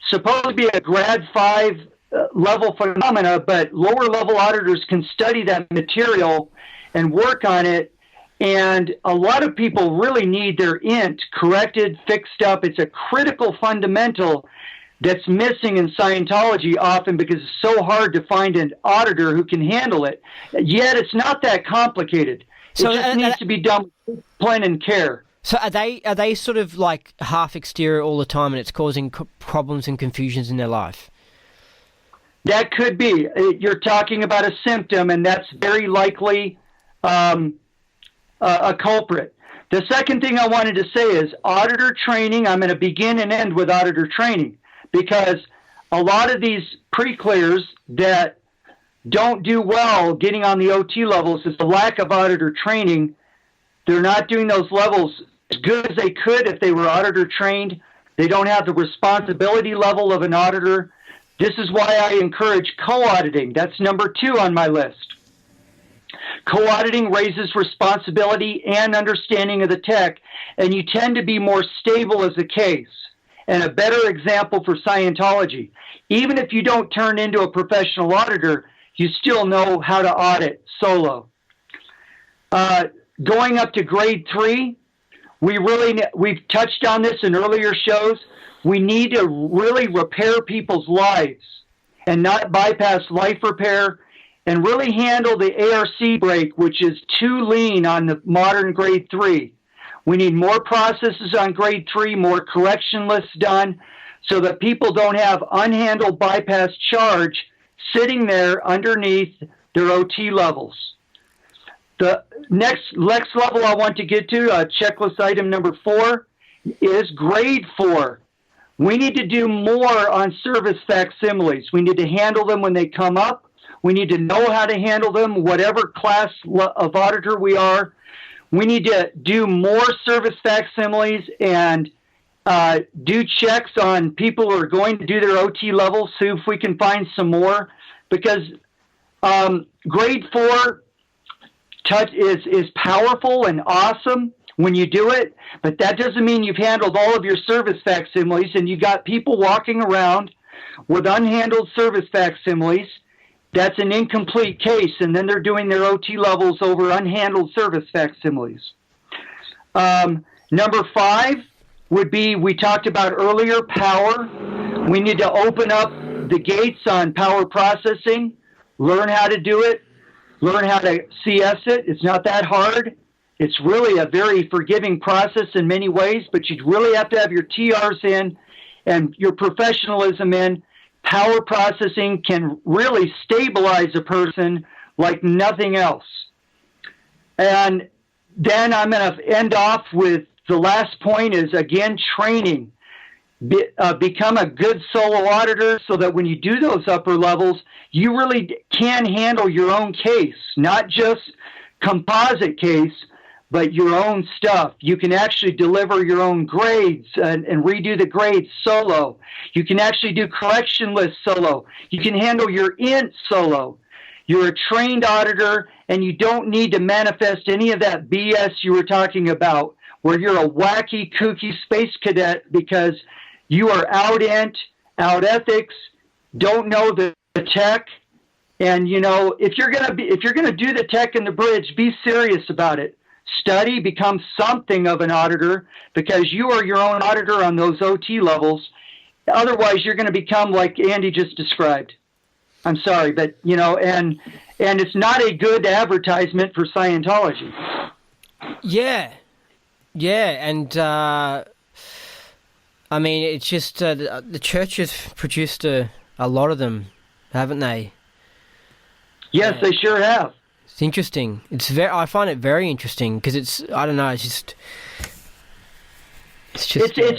supposed to be a grad 5 level phenomena, but lower level auditors can study that material and work on it. And a lot of people really need their int corrected, fixed up. It's a critical fundamental that's missing in Scientology often, because it's so hard to find an auditor who can handle it. Yet it's not that complicated. It just needs to be done with discipline and care. So are they sort of like half exterior all the time, and it's causing problems and confusions in their life? That could be. You're talking about a symptom, and that's very likely a culprit. The second thing I wanted to say is auditor training. I'm going to begin and end with auditor training, because a lot of these pre-clears that don't do well getting on the OT levels is the lack of auditor training. They're not doing those levels as good as they could if they were auditor trained. They don't have the responsibility level of an auditor. This is why I encourage co-auditing. That's number 2 on my list. Co-auditing raises responsibility and understanding of the tech, and you tend to be more stable as a case. And a better example for Scientology, even if you don't turn into a professional auditor, you still know how to audit solo. Going up to grade 3, we've touched on this in earlier shows. We need to really repair people's lives and not bypass life repair, and really handle the ARC break, which is too lean on the modern grade 3. We need more processes on grade 3, more correction lists done, so that people don't have unhandled bypass charge sitting there underneath their OT levels. The next level I want to get to, checklist item number 4, is grade 4. We need to do more on service facsimiles. We need to handle them when they come up. We need to know how to handle them, whatever class of auditor we are. We need to do more service facsimiles and do checks on people who are going to do their OT levels, see if we can find some more. Because grade 4 touch is powerful and awesome when you do it, but that doesn't mean you've handled all of your service facsimiles, and you got people walking around with unhandled service facsimiles. That's an incomplete case, and then they're doing their OT levels over unhandled service facsimiles. Number 5 would be, we talked about earlier, power. We need to open up the gates on power processing, learn how to do it, learn how to CS it. It's not that hard. It's really a very forgiving process in many ways, but you really have to have your TRs in and your professionalism in. Power processing can really stabilize a person like nothing else. And then I'm going to end off with the last point is, again, training. Become a good solo auditor so that when you do those upper levels, you really can handle your own case, not just composite case, but your own stuff. You can actually deliver your own grades and redo the grades solo. You can actually do correction lists solo. You can handle your int solo. You're a trained auditor, and you don't need to manifest any of that BS you were talking about, where you're a wacky, kooky space cadet because you are out int, out ethics, don't know the tech. And, you know, if you're gonna do the tech in the bridge, be serious about it. Study, become something of an auditor, because you are your own auditor on those OT levels. Otherwise, you're going to become like Andy just described. I'm sorry, but, you know, and it's not a good advertisement for Scientology. Yeah. And, I mean, it's just the church has produced a lot of them, haven't they? Yes, they sure have. It's interesting. I find it very interesting because it's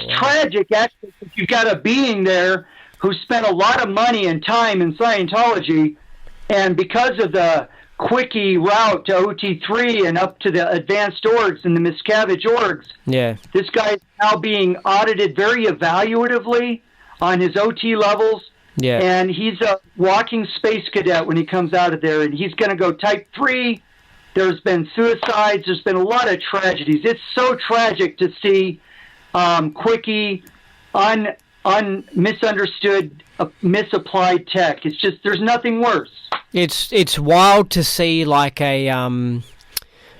tragic actually. You've got a being there who spent a lot of money and time in Scientology, and because of the quickie route to OT3 and up to the advanced orgs and the Miscavige orgs, this guy is now being audited very evaluatively on his OT levels. Yeah. And he's a walking space cadet when he comes out of there, and he's going to go type 3. There's been suicides. There's been a lot of tragedies. It's so tragic to see quickie, misunderstood, misapplied tech. It's just, there's nothing worse. It's wild to see like a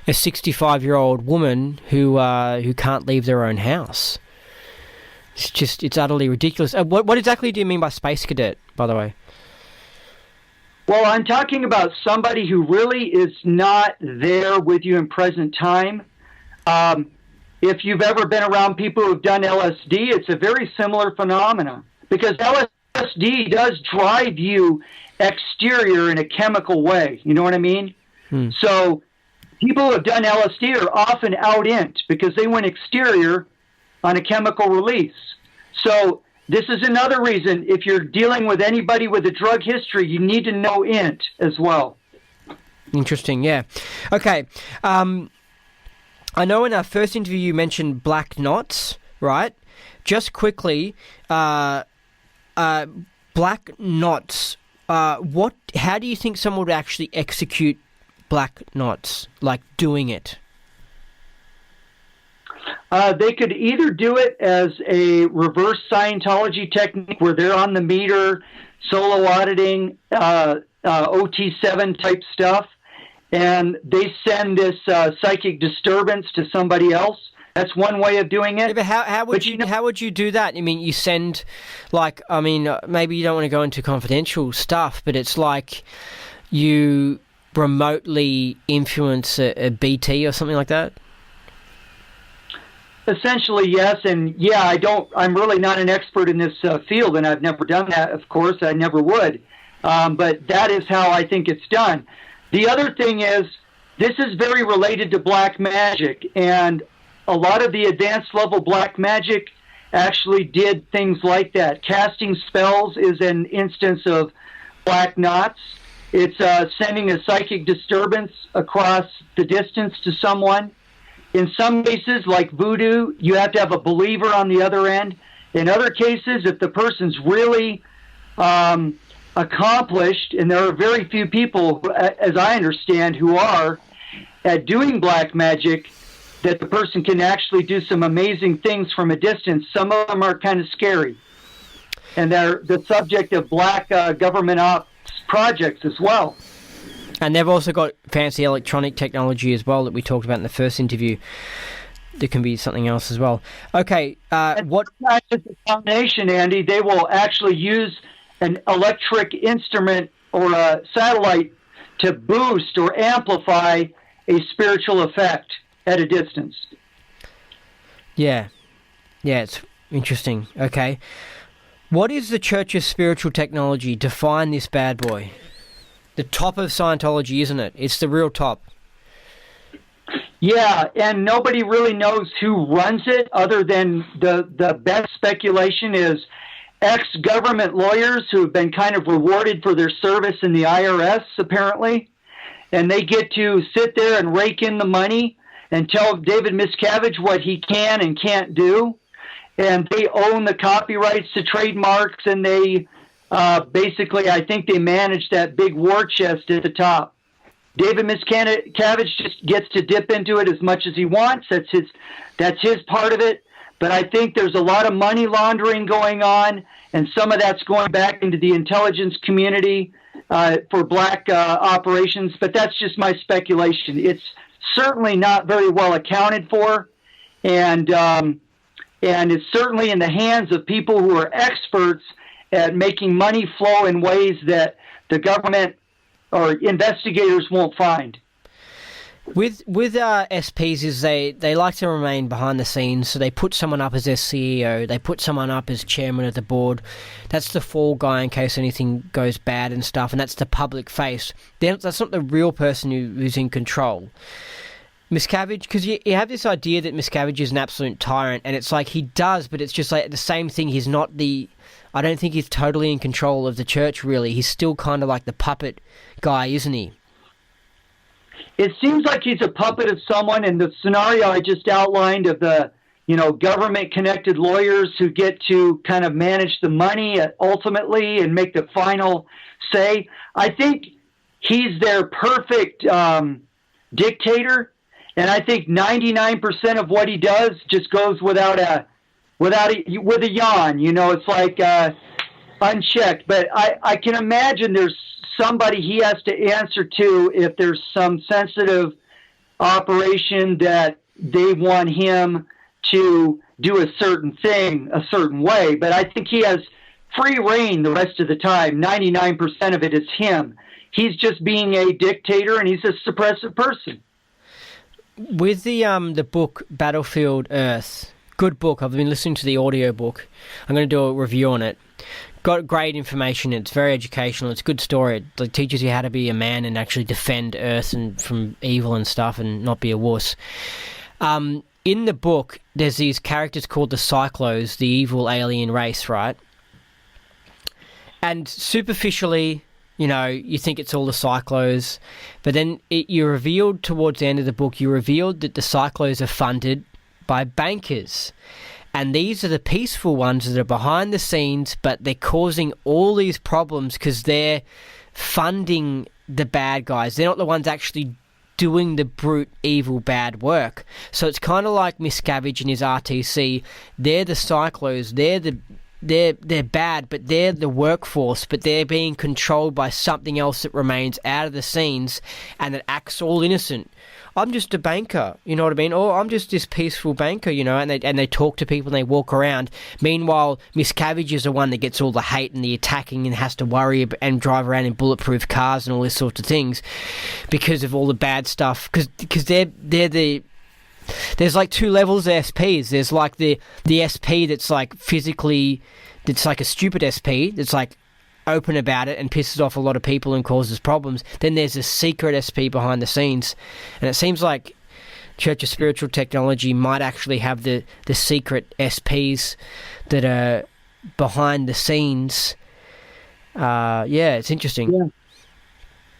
65-year-old woman who can't leave their own house. It's utterly ridiculous. What exactly do you mean by space cadet, by the way? Well, I'm talking about somebody who really is not there with you in present time. If you've ever been around people who've done LSD, it's a very similar phenomenon, because LSD does drive you exterior in a chemical way. You know what I mean? So people who have done LSD are often out int because they went exterior on a chemical release. So this is another reason, if you're dealing with anybody with a drug history, you need to know int as well. Interesting, yeah. Okay. I know in our first interview you mentioned black knots, right? Just quickly, black knots, how do you think someone would actually execute black knots, like doing it? They could either do it as a reverse Scientology technique where they're on the meter, solo auditing, OT7 type stuff, and they send this psychic disturbance to somebody else. That's one way of doing it. Yeah, but how would you do that? I mean, you send, like, I mean, maybe you don't want to go into confidential stuff, but it's like you remotely influence a BT or something like that? Essentially, yes, and yeah, I'm really not an expert in this field, and I've never done that, of course, I never would, but that is how I think it's done. The other thing is, this is very related to black magic, and a lot of the advanced level black magic actually did things like that. Casting spells is an instance of black knots. It's sending a psychic disturbance across the distance to someone. In some cases, like voodoo, you have to have a believer on the other end. In other cases, if the person's really accomplished, and there are very few people, as I understand, who are at doing black magic, that the person can actually do some amazing things from a distance. Some of them are kind of scary. And they're the subject of black government ops projects as well. And they've also got fancy electronic technology as well that we talked about in the first interview. There can be something else as well. Okay, what... Not just a combination, Andy. They will actually use an electric instrument or a satellite to boost or amplify a spiritual effect at a distance. Yeah, it's interesting. Okay. What is the Church's spiritual technology? Define this bad boy. The top of Scientology, isn't it? It's the real top. Yeah, and nobody really knows who runs it other than the best speculation is ex-government lawyers who have been kind of rewarded for their service in the IRS, apparently. And they get to sit there and rake in the money and tell David Miscavige what he can and can't do. And they own the copyrights to trademarks, and they basically, I think they manage that big war chest at the top. David Miscavige just gets to dip into it as much as he wants. That's his part of it. But I think there's a lot of money laundering going on, and some of that's going back into the intelligence community for black operations. But that's just my speculation. It's certainly not very well accounted for, and it's certainly in the hands of people who are experts at making money flow in ways that the government or investigators won't find. With SPs is they like to remain behind the scenes, so they put someone up as their CEO, they put someone up as chairman of the board. That's the fall guy in case anything goes bad and stuff, and that's the public face. That's not the real person who's in control. Miscavige, because you have this idea that Miscavige is an absolute tyrant, and it's like he does, but it's just like the same thing. He's not I don't think he's totally in control of the church, really. He's still kind of like the puppet guy, isn't he? It seems like he's a puppet of someone, in the scenario I just outlined of the, government-connected lawyers who get to kind of manage the money ultimately and make the final say. I think he's their perfect dictator, and I think 99% of what he does just goes with a yawn. It's like unchecked. But I can imagine there's somebody he has to answer to if there's some sensitive operation that they want him to do a certain thing a certain way. But I think he has free reign the rest of the time. 99% of it is him. He's just being a dictator, and he's a suppressive person. With the book Battlefield Earth, good book. I've been listening to the audio book. I'm going to do a review on it. Got great information. It's very educational. It's a good story. It teaches you how to be a man and actually defend Earth and from evil and stuff and not be a wuss. In the book, there's these characters called the Cyclos, the evil alien race, right? And superficially, you think it's all the Cyclos, but then you're revealed towards the end of the book, you're revealed that the Cyclos are funded by bankers. And these are the peaceful ones that are behind the scenes, but they're causing all these problems because they're funding the bad guys. They're not the ones actually doing the brute, evil, bad work. So it's kind of like Miscavige and his RTC. They're the Cyclos. They're bad, but they're the workforce, but they're being controlled by something else that remains out of the scenes and that acts all innocent. I'm just a banker, you know what I mean? Or I'm just this peaceful banker, and they talk to people and they walk around. Meanwhile, Miscavige is the one that gets all the hate and the attacking and has to worry and drive around in bulletproof cars and all this sorts of things because of all the bad stuff. Because there's like two levels of SPs. There's like the SP that's like physically, that's like a stupid SP that's like open about it and pisses off a lot of people and causes problems. Then there's a secret SP behind the scenes, and it seems like Church of Spiritual Technology might actually have the secret SPs that are behind the scenes. It's interesting. Yeah.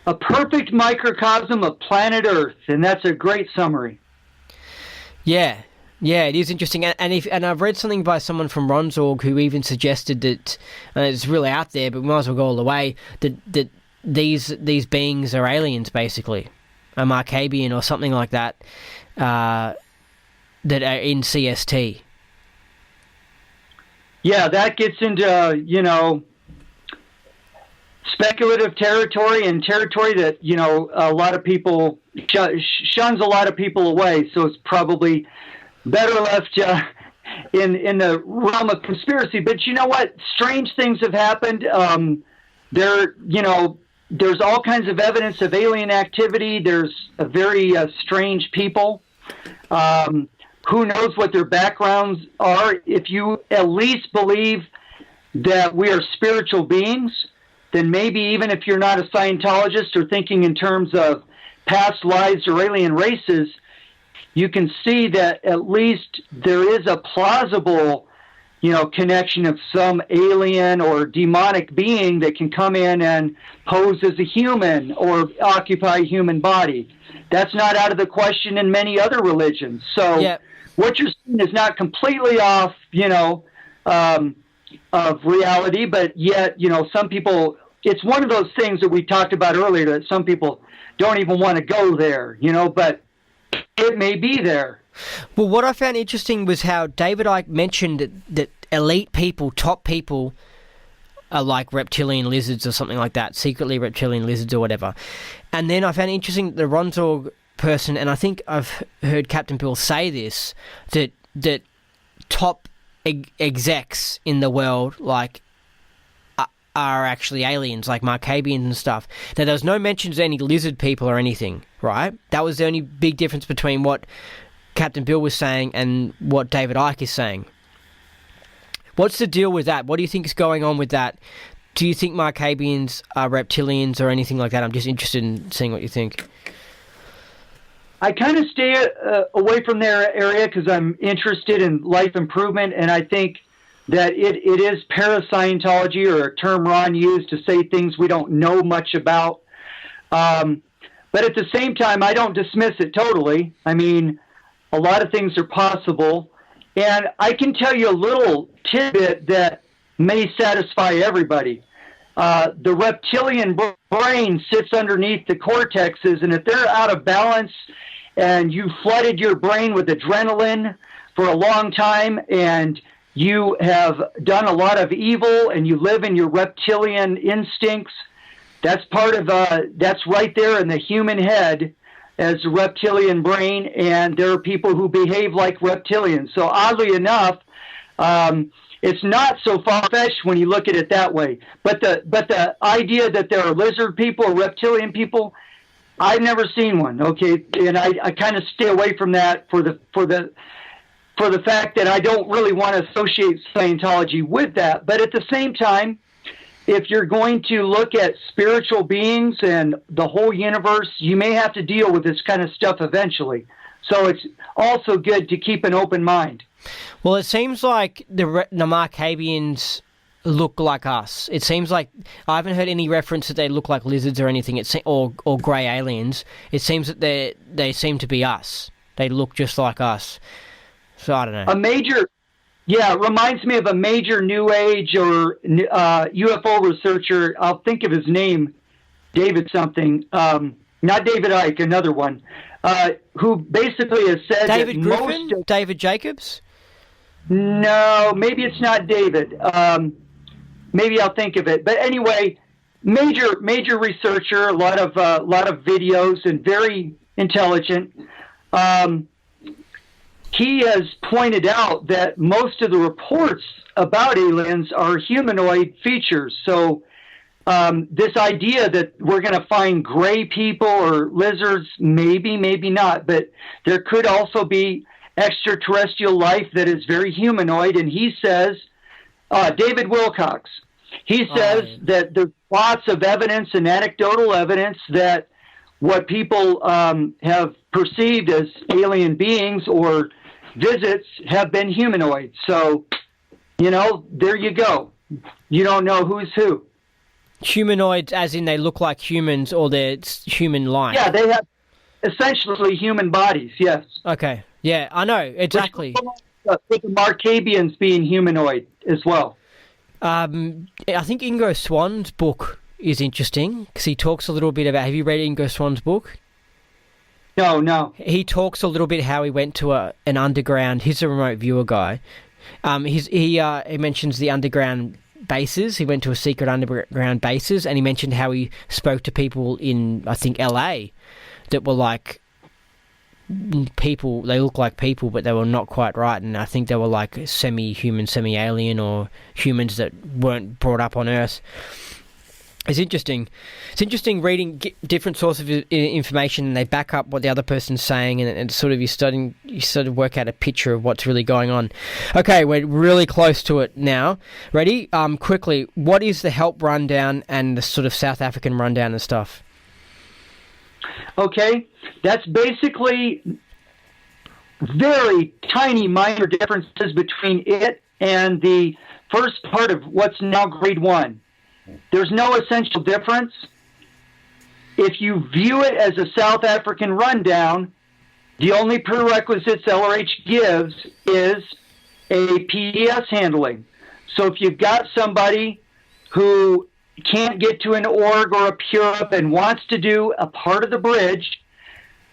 A perfect microcosm of planet Earth, and that's a great summary. Yeah, it is interesting, and I've read something by someone from Ronsorg who even suggested that it's really out there, but we might as well go all the way. That these beings are aliens, basically, a Markabian or something like that, that are in CST. Yeah, that gets into speculative territory and territory that a lot of people shuns a lot of people away. So it's probably better left in the realm of conspiracy. But you know what? Strange things have happened. There's all kinds of evidence of alien activity. There's a very strange people. Who knows what their backgrounds are? If you at least believe that we are spiritual beings, then maybe even if you're not a Scientologist or thinking in terms of past lives or alien races, you can see that at least there is a plausible, connection of some alien or demonic being that can come in and pose as a human or occupy a human body. That's not out of the question in many other religions. So what you're seeing is not completely off, of reality, but yet, some people, it's one of those things that we talked about earlier that some people don't even want to go there, but it may be there. Well, what I found interesting was how David Icke mentioned that elite people, top people, are like reptilian lizards or something like that, secretly reptilian lizards or whatever. And then I found it interesting that the Ronsorg person, and I think I've heard Captain Bill say this, that top execs in the world, like, are actually aliens, like Markabians and stuff. Now, there was no mentions of any lizard people or anything, right? That was the only big difference between what Captain Bill was saying and what David Icke is saying. What's the deal with that? What do you think is going on with that? Do you think Markabians are reptilians or anything like that? I'm just interested in seeing what you think. I kind of stay away from their area because I'm interested in life improvement, and I think that it is parascientology, or a term Ron used to say things we don't know much about. But at the same time, I don't dismiss it totally. I mean, a lot of things are possible. And I can tell you a little tidbit that may satisfy everybody. The reptilian brain sits underneath the cortexes, and if they're out of balance and you flooded your brain with adrenaline for a long time and you have done a lot of evil and you live in your reptilian instincts, that's part of, that's right there in the human head as a reptilian brain, and there are people who behave like reptilians. So oddly enough, it's not so far-fetched when you look at it that way. But the idea that there are lizard people or reptilian people, I've never seen one. Okay, and I kind of stay away from that for the fact that I don't really want to associate Scientology with that. But at the same time, if you're going to look at spiritual beings and the whole universe, you may have to deal with this kind of stuff eventually. So it's also good to keep an open mind. Well, it seems like the Markabians look like us. It seems like I haven't heard any reference that they look like lizards or anything. Or grey aliens. It seems that they seem to be us. They look just like us. So I don't know. It reminds me of a major New Age or UFO researcher. I'll think of his name, David something. Not David Icke, another one, who basically has said David that Griffin? David Jacobs? No, maybe it's not David. Maybe I'll think of it. But anyway, major researcher, a lot of videos, and very intelligent. He has pointed out that most of the reports about aliens are humanoid features. So this idea that we're going to find gray people or lizards, maybe not, but there could also be extraterrestrial life that is very humanoid. And he says, David Wilcox, he says that there's lots of evidence and anecdotal evidence that what people have perceived as alien beings or visits have been humanoid. So, there you go. You don't know who's who. Humanoids, as in they look like humans or they're human-like? Yeah, they have essentially human bodies, yes. Okay. Yeah, I know, exactly. With the Markabians being humanoid as well. I think Ingo Swann's book is interesting because he talks a little bit about... Have you read Ingo Swann's book? No. He talks a little bit how he went to an underground... He's a remote viewer guy. He mentions the underground bases. He went to a secret underground bases, and he mentioned how he spoke to people in, I think, LA that were like people. They look like people, but they were not quite right, and I think they were like semi-human, semi-alien, or humans that weren't brought up on Earth. It's interesting. It's interesting reading different sources of information, and they back up what the other person's saying, and sort of you sort of work out a picture of what's really going on. Okay, we're really close to it now. Ready? Quickly, what is the help rundown and the sort of South African rundown and stuff? Okay, that's basically very tiny minor differences between it and the first part of what's now grade 1. There's no essential difference. If you view it as a South African rundown, the only prerequisites LRH gives is a PDS handling. So if you've got somebody who can't get to an org or a pure-up and wants to do a part of the bridge,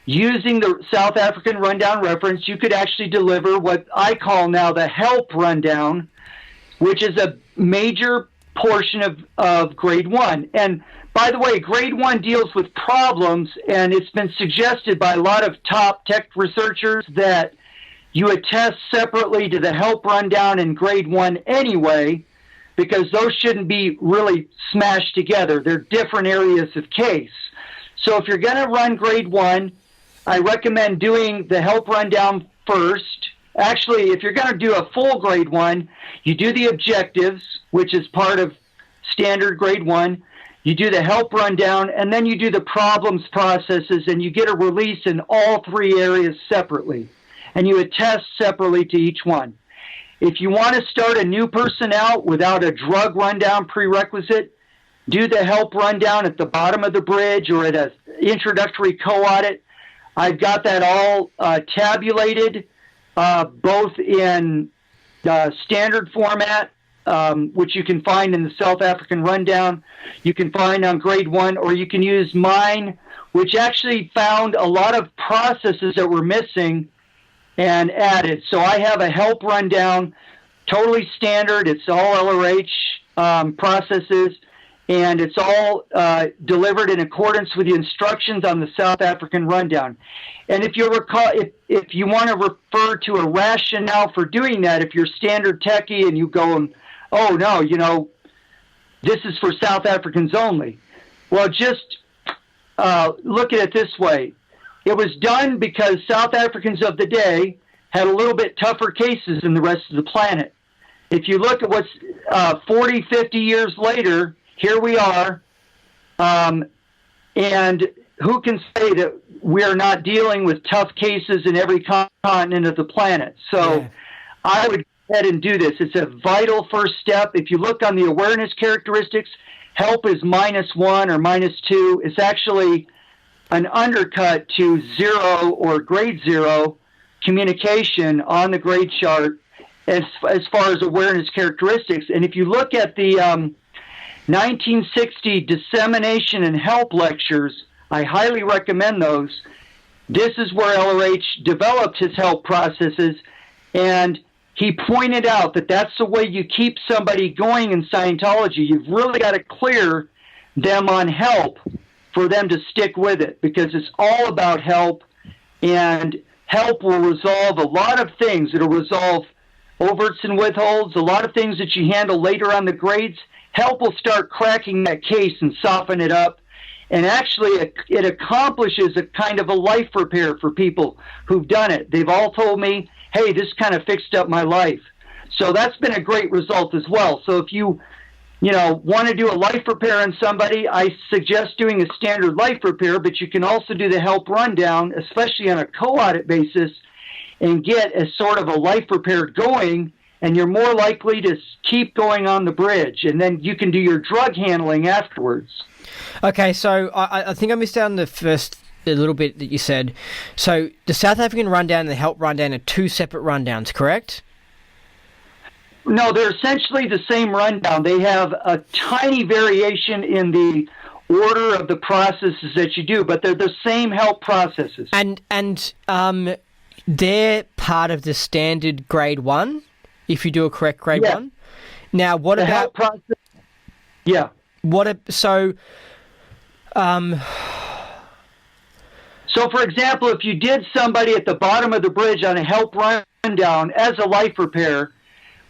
using the South African rundown reference, you could actually deliver what I call now the help rundown, which is a major portion of grade 1. And by the way, grade 1 deals with problems, and it's been suggested by a lot of top tech researchers that you attest separately to the help rundown in grade 1 anyway, because those shouldn't be really smashed together. They're different areas of case. So if you're going to run grade 1, I recommend doing the help rundown first. Actually, if you're going to do a full grade 1, you do the objectives, which is part of standard grade 1. You do the help rundown, and then you do the problems processes, and you get a release in all 3 areas separately. And you attest separately to each one. If you want to start a new person out without a drug rundown prerequisite, do the help rundown at the bottom of the bridge or at an introductory co-audit. I've got that all tabulated, both in standard format, which you can find in the South African rundown, you can find on grade 1, or you can use mine, which actually found a lot of processes that were missing and added. So I have a help rundown, totally standard. It's all LRH processes, and it's all delivered in accordance with the instructions on the South African rundown. And if you recall, if you want to refer to a rationale for doing that, if you're standard techie and you go, oh no, this is for South Africans only. Well, just look at it this way. It was done because South Africans of the day had a little bit tougher cases than the rest of the planet. If you look at what's 40, 50 years later, here we are, and who can say that we are not dealing with tough cases in every continent of the planet? So yeah. I would go ahead and do this. It's a vital first step. If you look on the awareness characteristics, help is -1 or -2. It's actually an undercut to 0 or grade 0 communication on the grade chart as far as awareness characteristics. And if you look at the 1960 dissemination and help lectures, I highly recommend those. This is where LRH developed his help processes, and he pointed out that that's the way you keep somebody going in Scientology. You've really got to clear them on help for them to stick with it, because it's all about help, and help will resolve a lot of things. It'll resolve overts and withholds, a lot of things that you handle later on the grades. Help will start cracking that case and soften it up. And actually, it accomplishes a kind of a life repair for people who've done it. They've all told me, hey, this kind of fixed up my life. So that's been a great result as well. So if you want to do a life repair on somebody, I suggest doing a standard life repair, but you can also do the help rundown, especially on a co-audit basis, and get a sort of a life repair going, and you're more likely to keep going on the bridge, and then you can do your drug handling afterwards. Okay, so I think I missed out on the first a little bit that you said. So the South African rundown and the help rundown are two separate rundowns, correct? No, they're essentially the same rundown. They have a tiny variation in the order of the processes that you do, but they're the same help processes. And they're part of the standard grade 1, if you do a correct grade 1. Now, what the about... help process? Yeah. So, for example, if you did somebody at the bottom of the bridge on a help rundown as a life repair,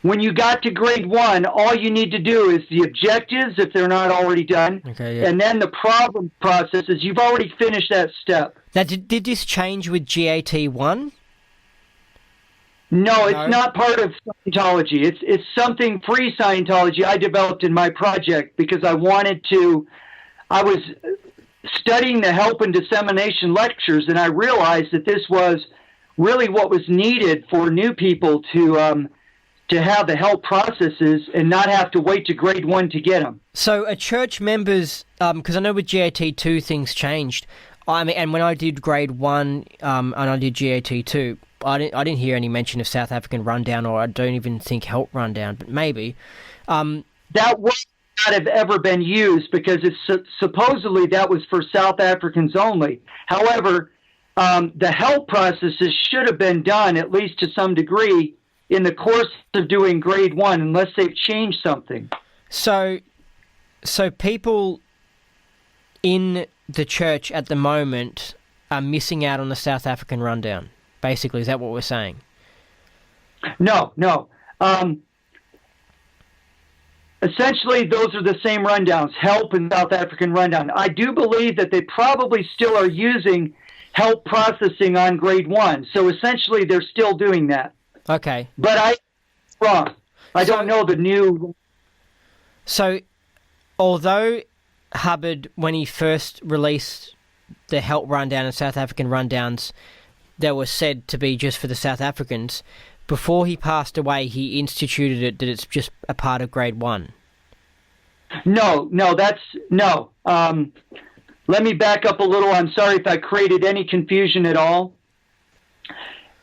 when you got to grade 1, all you need to do is the objectives, if they're not already done, and then the problem processes. You've already finished that step. Now, did this change with GAT1? No, it's not part of Scientology. It's something pre-Scientology I developed in my project because I was studying the help and dissemination lectures, and I realized that this was really what was needed for new people to have the help processes and not have to wait to grade 1 to get them. So a church members, because I know with GAT2 things changed. And when I did grade 1 and I did GAT2, I didn't hear any mention of South African rundown, or I don't even think help rundown, but maybe. That would not have ever been used because supposedly that was for South Africans only. However, the help processes should have been done, at least to some degree, in the course of doing grade 1, unless they've changed something. So people in the church at the moment are missing out on the South African rundown. Basically, is that what we're saying? No. Essentially, those are the same rundowns, help and South African rundown. I do believe that they probably still are using help processing on grade 1. So essentially, they're still doing that. Okay. But I'm wrong. I don't know the new... So, although Hubbard, when he first released the help rundown and South African rundowns that were said to be just for the South Africans, before he passed away, he instituted it that it's just a part of grade 1. No. Let me back up a little. I'm sorry if I created any confusion at all.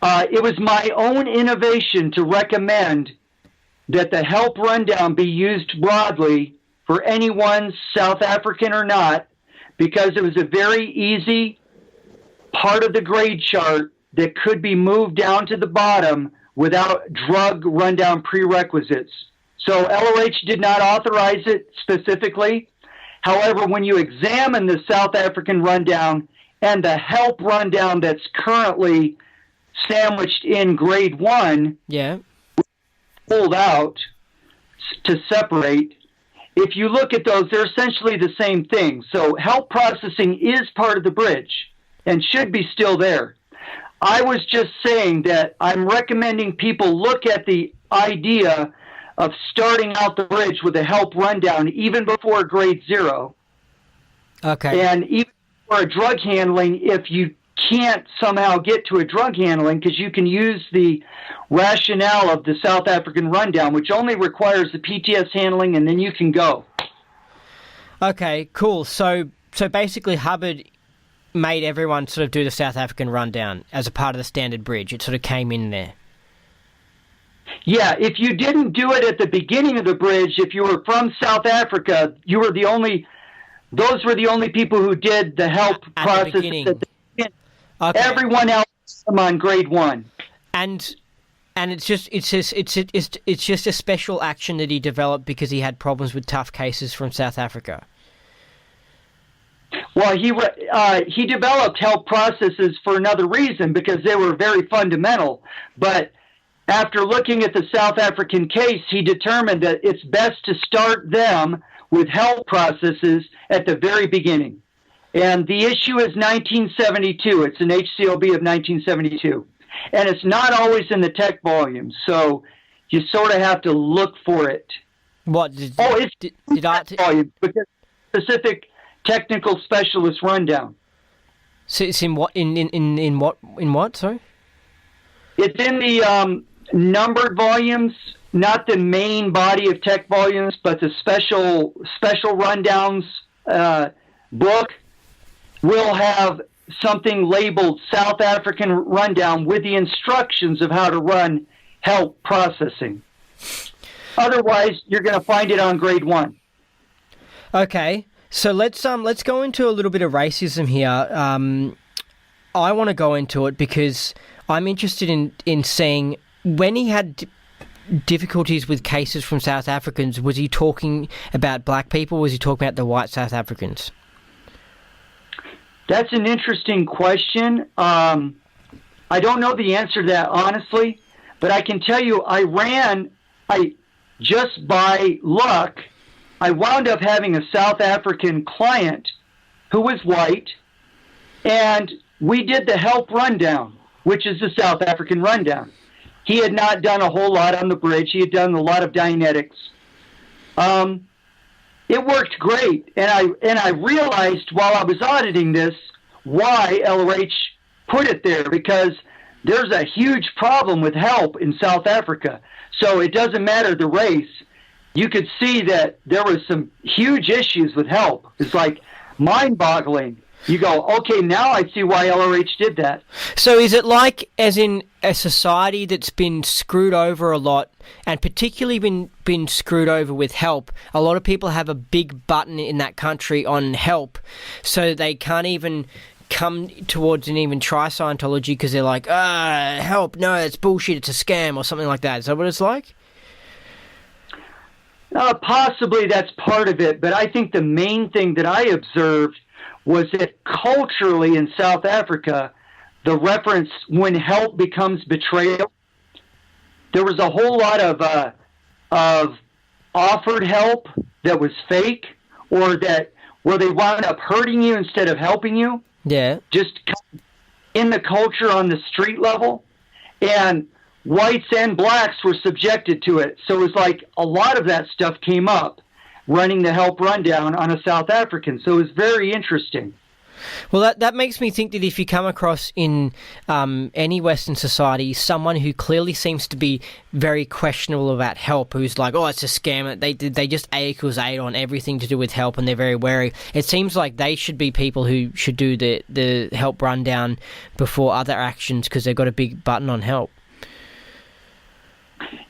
It was my own innovation to recommend that the help rundown be used broadly for anyone, South African or not, because it was a very easy part of the grade chart that could be moved down to the bottom without drug rundown prerequisites. So LOH did not authorize it specifically. However, when you examine the South African rundown and the help rundown that's currently sandwiched in grade 1, pulled out to separate. If you look at those, they're essentially the same thing. So help processing is part of the bridge and should be still there. I was just saying that I'm recommending people look at the idea of starting out the bridge with a help rundown even before grade 0. Okay. And even for a drug handling, if you can't somehow get to a drug handling, because you can use the rationale of the South African rundown, which only requires the PTS handling, and then you can go. Okay, cool. So basically Hubbard made everyone sort of do the South African rundown as a part of the standard bridge. It sort of came in there. Yeah, if you didn't do it at the beginning of the bridge, if you were from South Africa, those were the only people who did the help process. Okay. Everyone else was on grade 1. And it's just a special action that he developed because he had problems with tough cases from South Africa. Well, he developed help processes for another reason, because they were very fundamental. But after looking at the South African case, he determined that it's best to start them with help processes at the very beginning. And the issue is 1972. It's an HCOB of 1972. And it's not always in the tech volume, so you sort of have to look for it. What did Oh, it's did I? volume because specific technical specialist rundown. So it's in what in what? Sorry. It's in the numbered volumes, not the main body of tech volumes, but the special rundowns book will have something labeled South African Rundown with the instructions of how to run help processing. Otherwise, you're going to find it on grade 1. Okay, so let's go into a little bit of racism here. I want to go into it because I'm interested in seeing when he had difficulties with cases from South Africans. Was he talking about black people? Or was he talking about the white South Africans? That's an interesting question. I don't know the answer to that honestly, but I can tell you just by luck, I wound up having a South African client who was white, and we did the help rundown, which is the South African rundown. He had not done a whole lot on the bridge. He had done a lot of Dianetics. It worked great, and I realized while I was auditing this why LRH put it there, because there's a huge problem with help in South Africa. So it doesn't matter the race. You could see that there was some huge issues with help. It's like mind-boggling. You go, okay, now I see why LRH did that. So is it like, as in a society that's been screwed over a lot, and particularly been screwed over with help? A lot of people have a big button in that country on help, so they can't even come towards and even try Scientology because they're like, help, no, it's bullshit, it's a scam, or something like that. Is that what it's like? Possibly that's part of it, but I think the main thing that I observed was that culturally in South Africa, the reference when help becomes betrayal, there was a whole lot of offered help that was fake, or that where they wound up hurting you instead of helping you. Yeah. Just in the culture on the street level, and whites and blacks were subjected to it. So it was like a lot of that stuff came up running the help rundown on a South African. So it was very interesting. Well, that makes me think that if you come across in any Western society someone who clearly seems to be very questionable about help, who's like, oh, it's a scam, they just A=A on everything to do with help, and they're very wary, it seems like they should be people who should do the help rundown before other actions, because they've got a big button on help.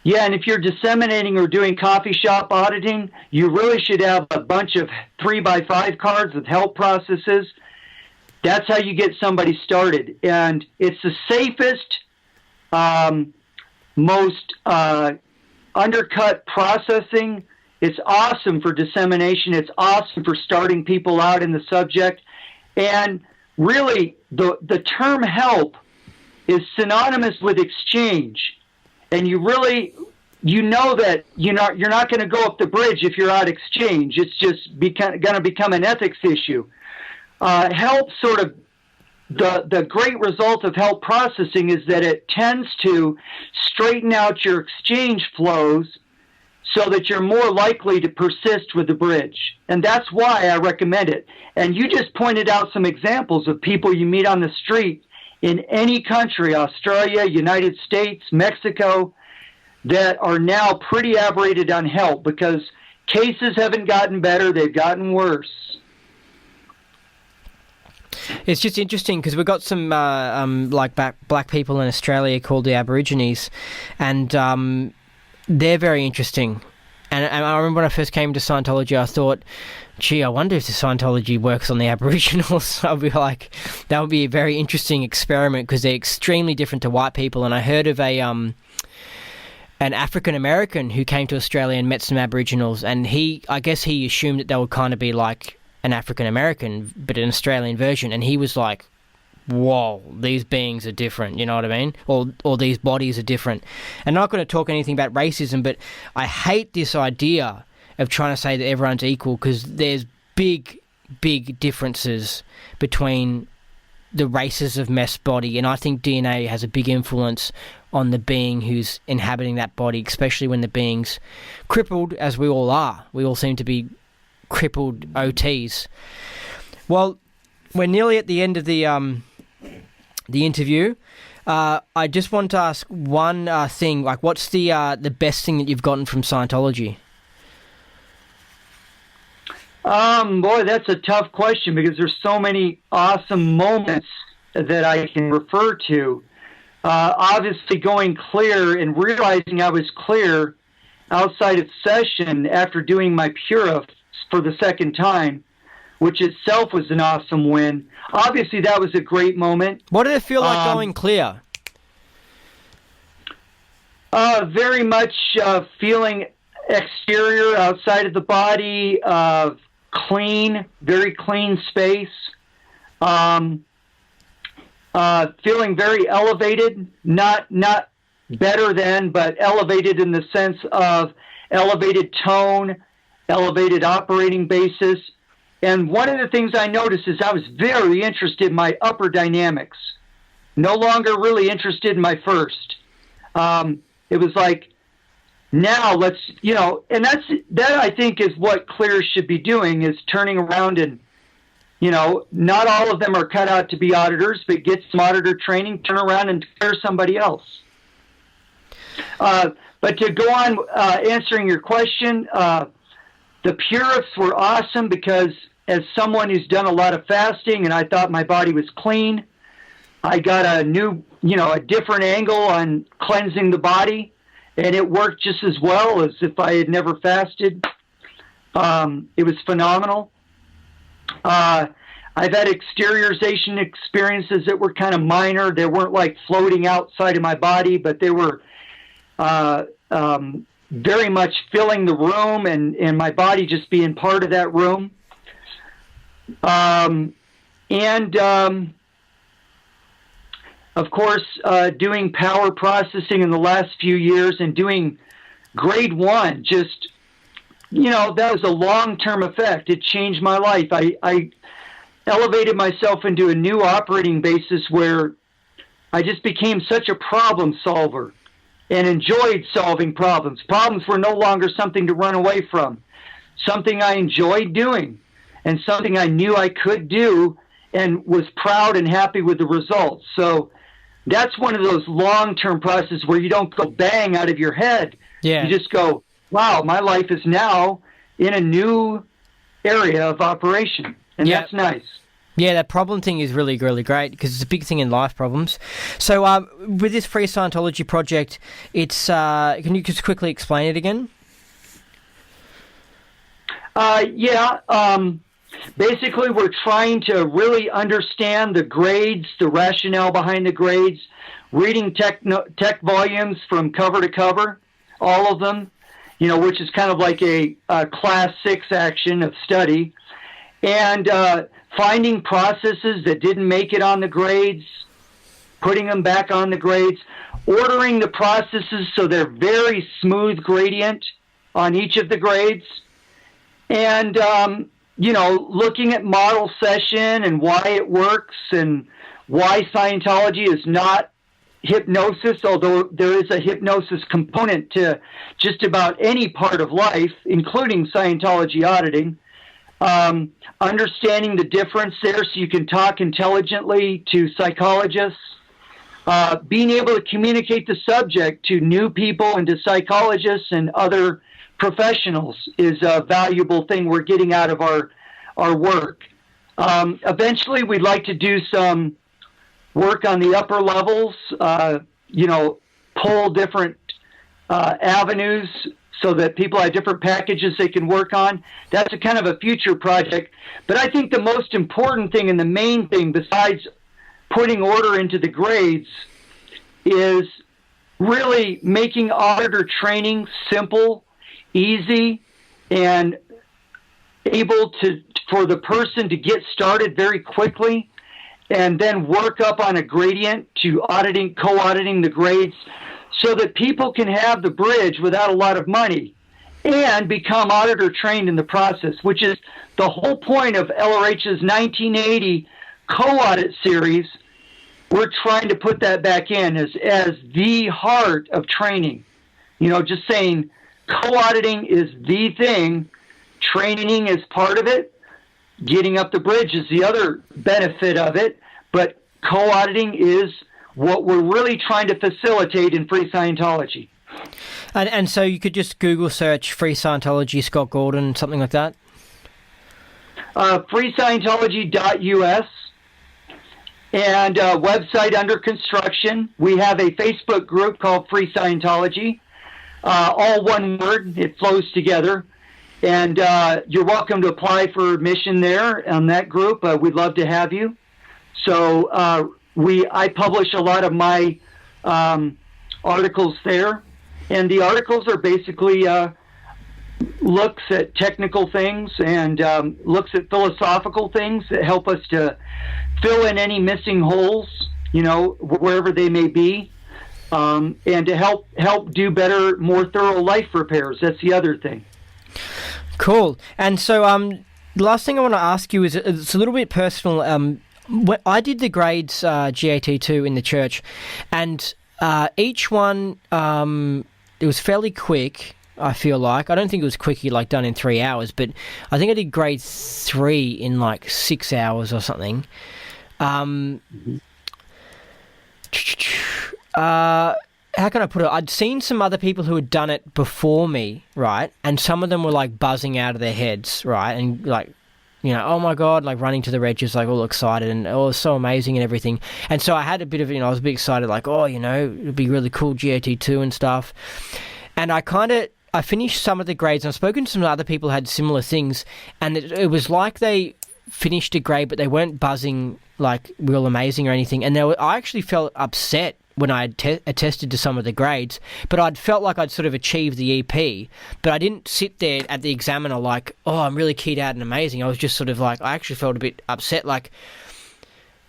Yeah, and if you're disseminating or doing coffee shop auditing, you really should have a bunch of 3x5 cards with help processes. That's how you get somebody started. And it's the safest, most undercut processing. It's awesome for dissemination. It's awesome for starting people out in the subject. And really, the term help is synonymous with exchange. And you know that you're not going to go up the bridge if you're out exchange. It's just going to become an ethics issue. Help sort of the great result of help processing is that it tends to straighten out your exchange flows so that you're more likely to persist with the bridge. And that's why I recommend it. And you just pointed out some examples of people you meet on the street in any country, Australia, United States, Mexico, that are now pretty aberrated on help because cases haven't gotten better, they've gotten worse. It's just interesting because we've got some black people in Australia called the Aborigines, and they're very interesting. And I remember when I first came to Scientology, I thought, gee, I wonder if the Scientology works on the Aboriginals. I'll be like, that would be a very interesting experiment because they're extremely different to white people. And I heard of an African American who came to Australia and met some Aboriginals, and I guess he assumed that they would kind of be like an African American, but an Australian version. And he was like, whoa, these beings are different, you know what I mean? Or these bodies are different. And I'm not going to talk anything about racism, but I hate this idea of trying to say that everyone's equal, because there's big differences between the races of Meth's body, and I think DNA has a big influence on the being who's inhabiting that body, especially when the being's crippled, as we all are. We all seem to be crippled OTs. Well, we're nearly at the end of the interview. I just want to ask one thing. Like, what's the best thing that you've gotten from Scientology? Boy, that's a tough question because there's so many awesome moments that I can refer to. Obviously, going clear and realizing I was clear outside of session after doing my Purif for the second time, which itself was an awesome win. Obviously, that was a great moment. What did it feel like going clear? Very much feeling exterior, outside of the body, clean, very clean space. Feeling very elevated, not better than, but elevated in the sense of elevated tone, elevated operating basis. And one of the things I noticed is I was very interested in my upper dynamics, no longer really interested in my first. It was like, now let's, and that I think is what clear should be doing, is turning around and, not all of them are cut out to be auditors, but get some auditor training, turn around and clear somebody else. But to go on answering your question, the Purifs were awesome because as someone who's done a lot of fasting and I thought my body was clean, I got a new, a different angle on cleansing the body, and it worked just as well as if I had never fasted. It was phenomenal. I've had exteriorization experiences that were kind of minor. They weren't like floating outside of my body, but they were very much filling the room and my body just being part of that room. Of course, doing power processing in the last few years and doing grade 1, just, that was a long-term effect. It changed my life. I elevated myself into a new operating basis where I just became such a problem solver and enjoyed solving problems. Problems were no longer something to run away from, something I enjoyed doing and something I knew I could do and was proud and happy with the results. So that's one of those long-term processes where you don't go bang out of your head. Yeah. You just go, wow, my life is now in a new area of operation. And that's nice. Yeah, that problem thing is really, really great because it's a big thing in life, problems. So with this Free Scientology project, it's can you just quickly explain it again? Basically, we're trying to really understand the grades, the rationale behind the grades, reading tech volumes from cover to cover, all of them, which is kind of like a class 6 action of study, and finding processes that didn't make it on the grades, putting them back on the grades, ordering the processes so they're very smooth gradient on each of the grades, and looking at model session and why it works and why Scientology is not hypnosis, although there is a hypnosis component to just about any part of life, including Scientology auditing. Understanding the difference there so you can talk intelligently to psychologists. Being able to communicate the subject to new people and to psychologists and other professionals is a valuable thing we're getting out of our work. Eventually, we'd like to do some work on the upper levels, pull different avenues so that people have different packages they can work on. That's a kind of a future project. But I think the most important thing and the main thing, besides putting order into the grades, is really making auditor training simple, easy, and able for the person to get started very quickly and then work up on a gradient to co-auditing the grades so that people can have the bridge without a lot of money and become auditor trained in the process, which is the whole point of LRH's 1980 co-audit series, we're trying to put that back in as the heart of training. Just saying co-auditing is the thing, training is part of it, getting up the bridge is the other benefit of it, but co-auditing is what we're really trying to facilitate in Free Scientology. And so you could just Google search Free Scientology, Scott Gordon, something like that? freescientology.us, and website under construction. We have a Facebook group called Free Scientology. All one word, it flows together. And you're welcome to apply for admission there on that group. We'd love to have you. So I publish a lot of my articles there. And the articles are basically looks at technical things and looks at philosophical things that help us to fill in any missing holes, wherever they may be, and to help do better, more thorough life repairs. That's the other thing. Cool. And so the last thing I want to ask you is, it's a little bit personal. I did the grades GAT2 in the church, and each one, it was fairly quick, I feel like. I don't think it was quickie, like done in 3 hours, but I think I did grade 3 in like 6 hours or something. How can I put it? I'd seen some other people who had done it before me, right? And some of them were like buzzing out of their heads, right? And like, oh my God, like running to the edges, like all excited and oh, it's so amazing and everything. And so I had a bit of, I was a bit excited, like, oh, it'd be really cool, GAT2 and stuff. And I finished some of the grades, and I've spoken to some other people who had similar things, and it was like they finished a grade, but they weren't buzzing like real amazing or anything. And I actually felt upset when I attested to some of the grades, but I'd felt like I'd sort of achieved the EP, but I didn't sit there at the examiner like, oh, I'm really keyed out and amazing. I was just sort of like, I actually felt a bit upset, like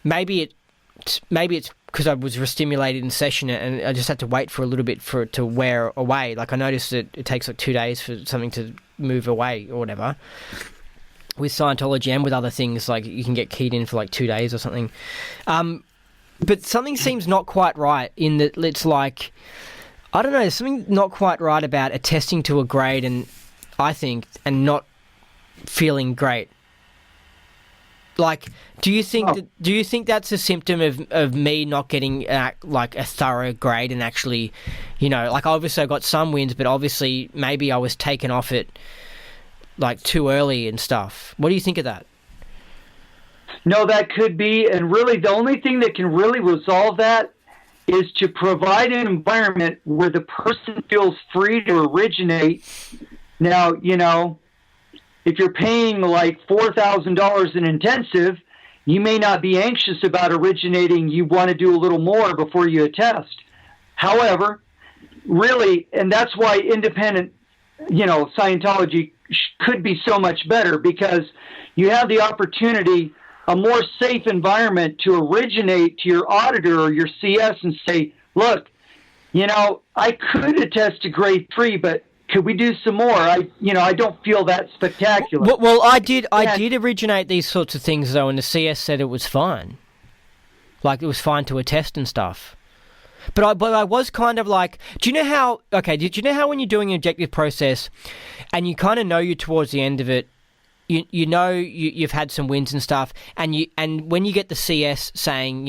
maybe it's because I was overstimulated in session and I just had to wait for a little bit for it to wear away. Like I noticed that it takes like 2 days for something to move away or whatever. With Scientology and with other things, like you can get keyed in for like 2 days or something. But something seems not quite right in that it's like, I don't know, there's something not quite right about attesting to a grade and not feeling great. Like, do you think that's a symptom of me not getting like a thorough grade and actually, like obviously I got some wins, but obviously maybe I was taken off it like too early and stuff. What do you think of that? No, that could be, and really the only thing that can really resolve that is to provide an environment where the person feels free to originate. Now, if you're paying like $4,000 in intensive, you may not be anxious about originating. You want to do a little more before you attest. However, really, and that's why independent, Scientology could be so much better, because you have the opportunity, a more safe environment to originate to your auditor or your CS and say, look, I could attest to grade 3, but could we do some more? I don't feel that spectacular. Well, I did originate these sorts of things though, and the CS said it was fine. Like it was fine to attest and stuff. But I was kind of like, did you know how when you're doing an objective process and you kind of know you're towards the end of it, you've had some wins and stuff, and when you get the CS saying,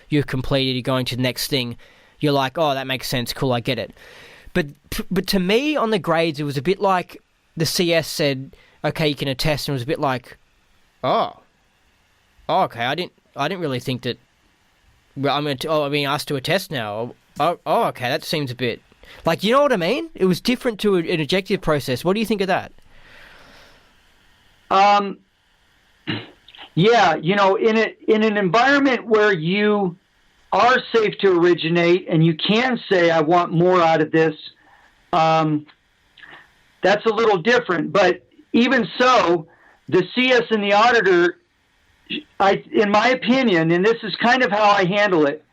you're completed, you're going to the next thing, you're like, oh, that makes sense, cool, I get it. But to me, on the grades, it was a bit like the CS said, okay, you can attest, and it was a bit like, oh, okay, I didn't really think that. Well, I'm being asked to attest now. Oh, okay, that seems a bit like, you know what I mean? It was different to an objective process. What do you think of that? Yeah, in an environment where you are safe to originate and you can say, I want more out of this, that's a little different. But even so, the CS and the auditor, in my opinion, and this is kind of how I handle it,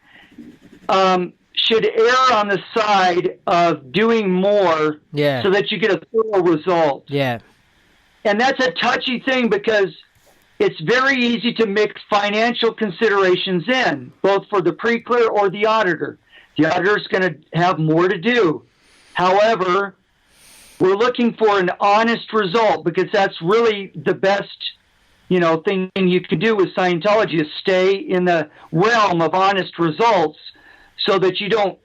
should err on the side of doing more so that you get a thorough result. Yeah. And that's a touchy thing because it's very easy to mix financial considerations in, both for the pre-clear or the auditor. The auditor's going to have more to do. However, we're looking for an honest result, because that's really the best, thing you can do with Scientology, is stay in the realm of honest results, so that you don't,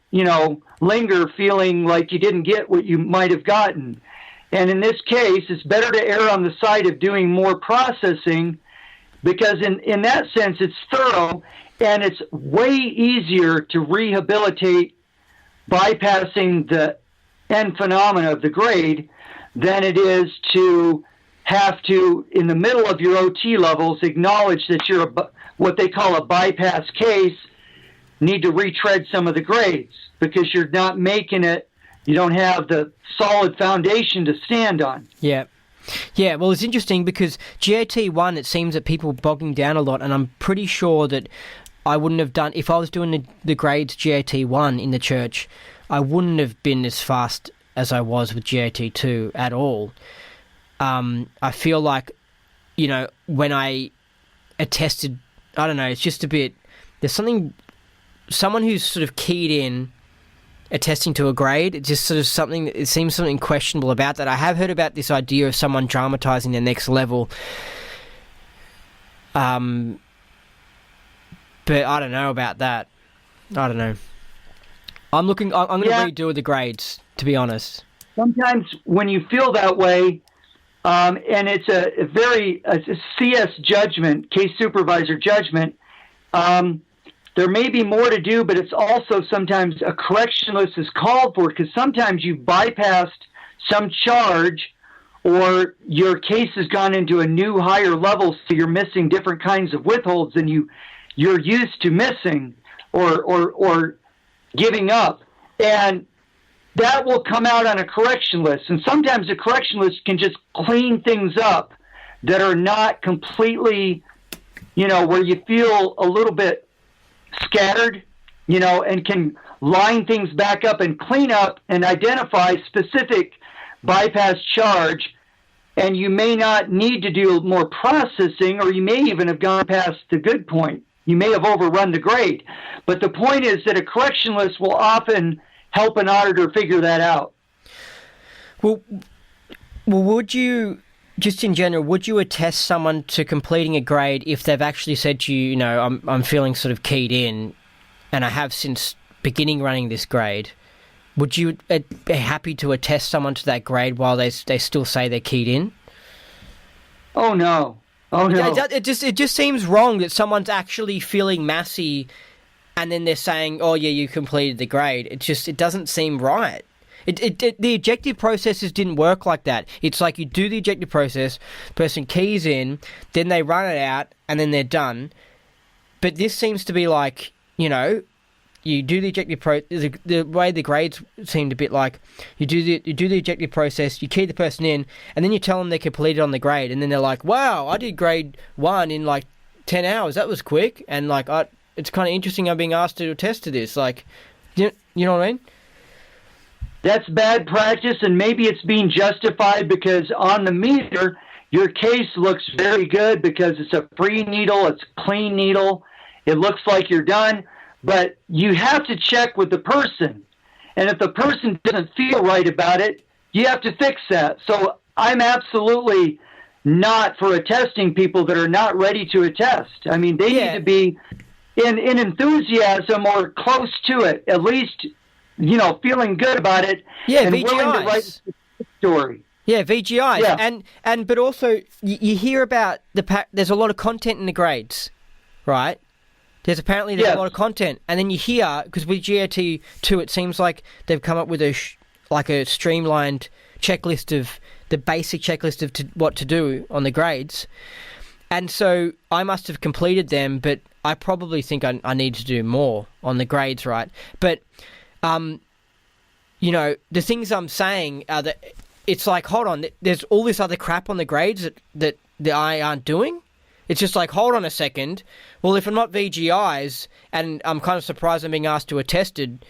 linger feeling like you didn't get what you might have gotten. And in this case, it's better to err on the side of doing more processing, because in that sense, it's thorough, and it's way easier to rehabilitate bypassing the end phenomena of the grade than it is to have to, in the middle of your OT levels, acknowledge that you're what they call a bypass case, need to retread some of the grades, because you're not making it, you don't have the solid foundation to stand on. Yeah. Yeah, well, it's interesting because GAT1, it seems that people bogging down a lot, and I'm pretty sure that I wouldn't have done, if I was doing the grades GAT1 in the church, I wouldn't have been as fast as I was with GAT2 at all. I feel like, when I attested, I don't know, it's just a bit, there's someone who's sort of keyed in attesting to a grade, it's just sort of something, it seems something questionable about that. I have heard about this idea of someone dramatizing their next level, but I don't know about that. I don't know. I'm going to redo the grades, to be honest. Sometimes when you feel that way, and it's a CS judgment, case supervisor judgment, there may be more to do, but it's also sometimes a correctionalist is called for, because sometimes you bypassed some charge, or your case has gone into a new higher level, so you're missing different kinds of withholds than you're used to missing or giving up. And that will come out on a correction list. And sometimes a correction list can just clean things up that are not completely, where you feel a little bit scattered, and can line things back up and clean up and identify specific bypass charge. And you may not need to do more processing, or you may even have gone past the good point. You may have overrun the grade. But the point is that a correction list will often help an auditor figure that out. Well, would you, just in general, would you attest someone to completing a grade if they've actually said to you, I'm feeling sort of keyed in, and I have since beginning running this grade? Would you be happy to attest someone to that grade while they still say they're keyed in? Oh no. It just seems wrong that someone's actually feeling massy, and then they're saying, "Oh yeah, you completed the grade." It doesn't seem right. The ejective processes didn't work like that. It's like you do the ejective process, person keys in, then they run it out, and then they're done. But this seems to be like, you do the ejective the way the grades seemed a bit like you do the ejective process, you key the person in, and then you tell them they completed on the grade, and then they're like, "Wow, I did grade 1 in like 10 hours. That was quick." And like, it's kind of interesting I'm being asked to attest to this. Like, you know what I mean? That's bad practice, and maybe it's being justified because on the meter, your case looks very good because it's a free needle, it's a clean needle, it looks like you're done, but you have to check with the person. And if the person doesn't feel right about it, you have to fix that. So I'm absolutely not for attesting people that are not ready to attest. I mean, they need to be in enthusiasm or close to it, at least, feeling good about it. Yeah, and VGIs. Willing to write the story. Yeah, VGIs. Yeah. But also you hear about there's a lot of content in the grades, right? There's a lot of content, and then you hear, because with GAT2 it seems like they've come up with a streamlined checklist of the basic checklist of what to do on the grades, and so I must have completed them, but I probably think I need to do more on the grades, right? But the things I'm saying are that it's like, hold on, there's all this other crap on the grades that I aren't doing. It's just like, hold on a second. Well, if I'm not VGIs, and I'm kind of surprised I'm being asked to attested,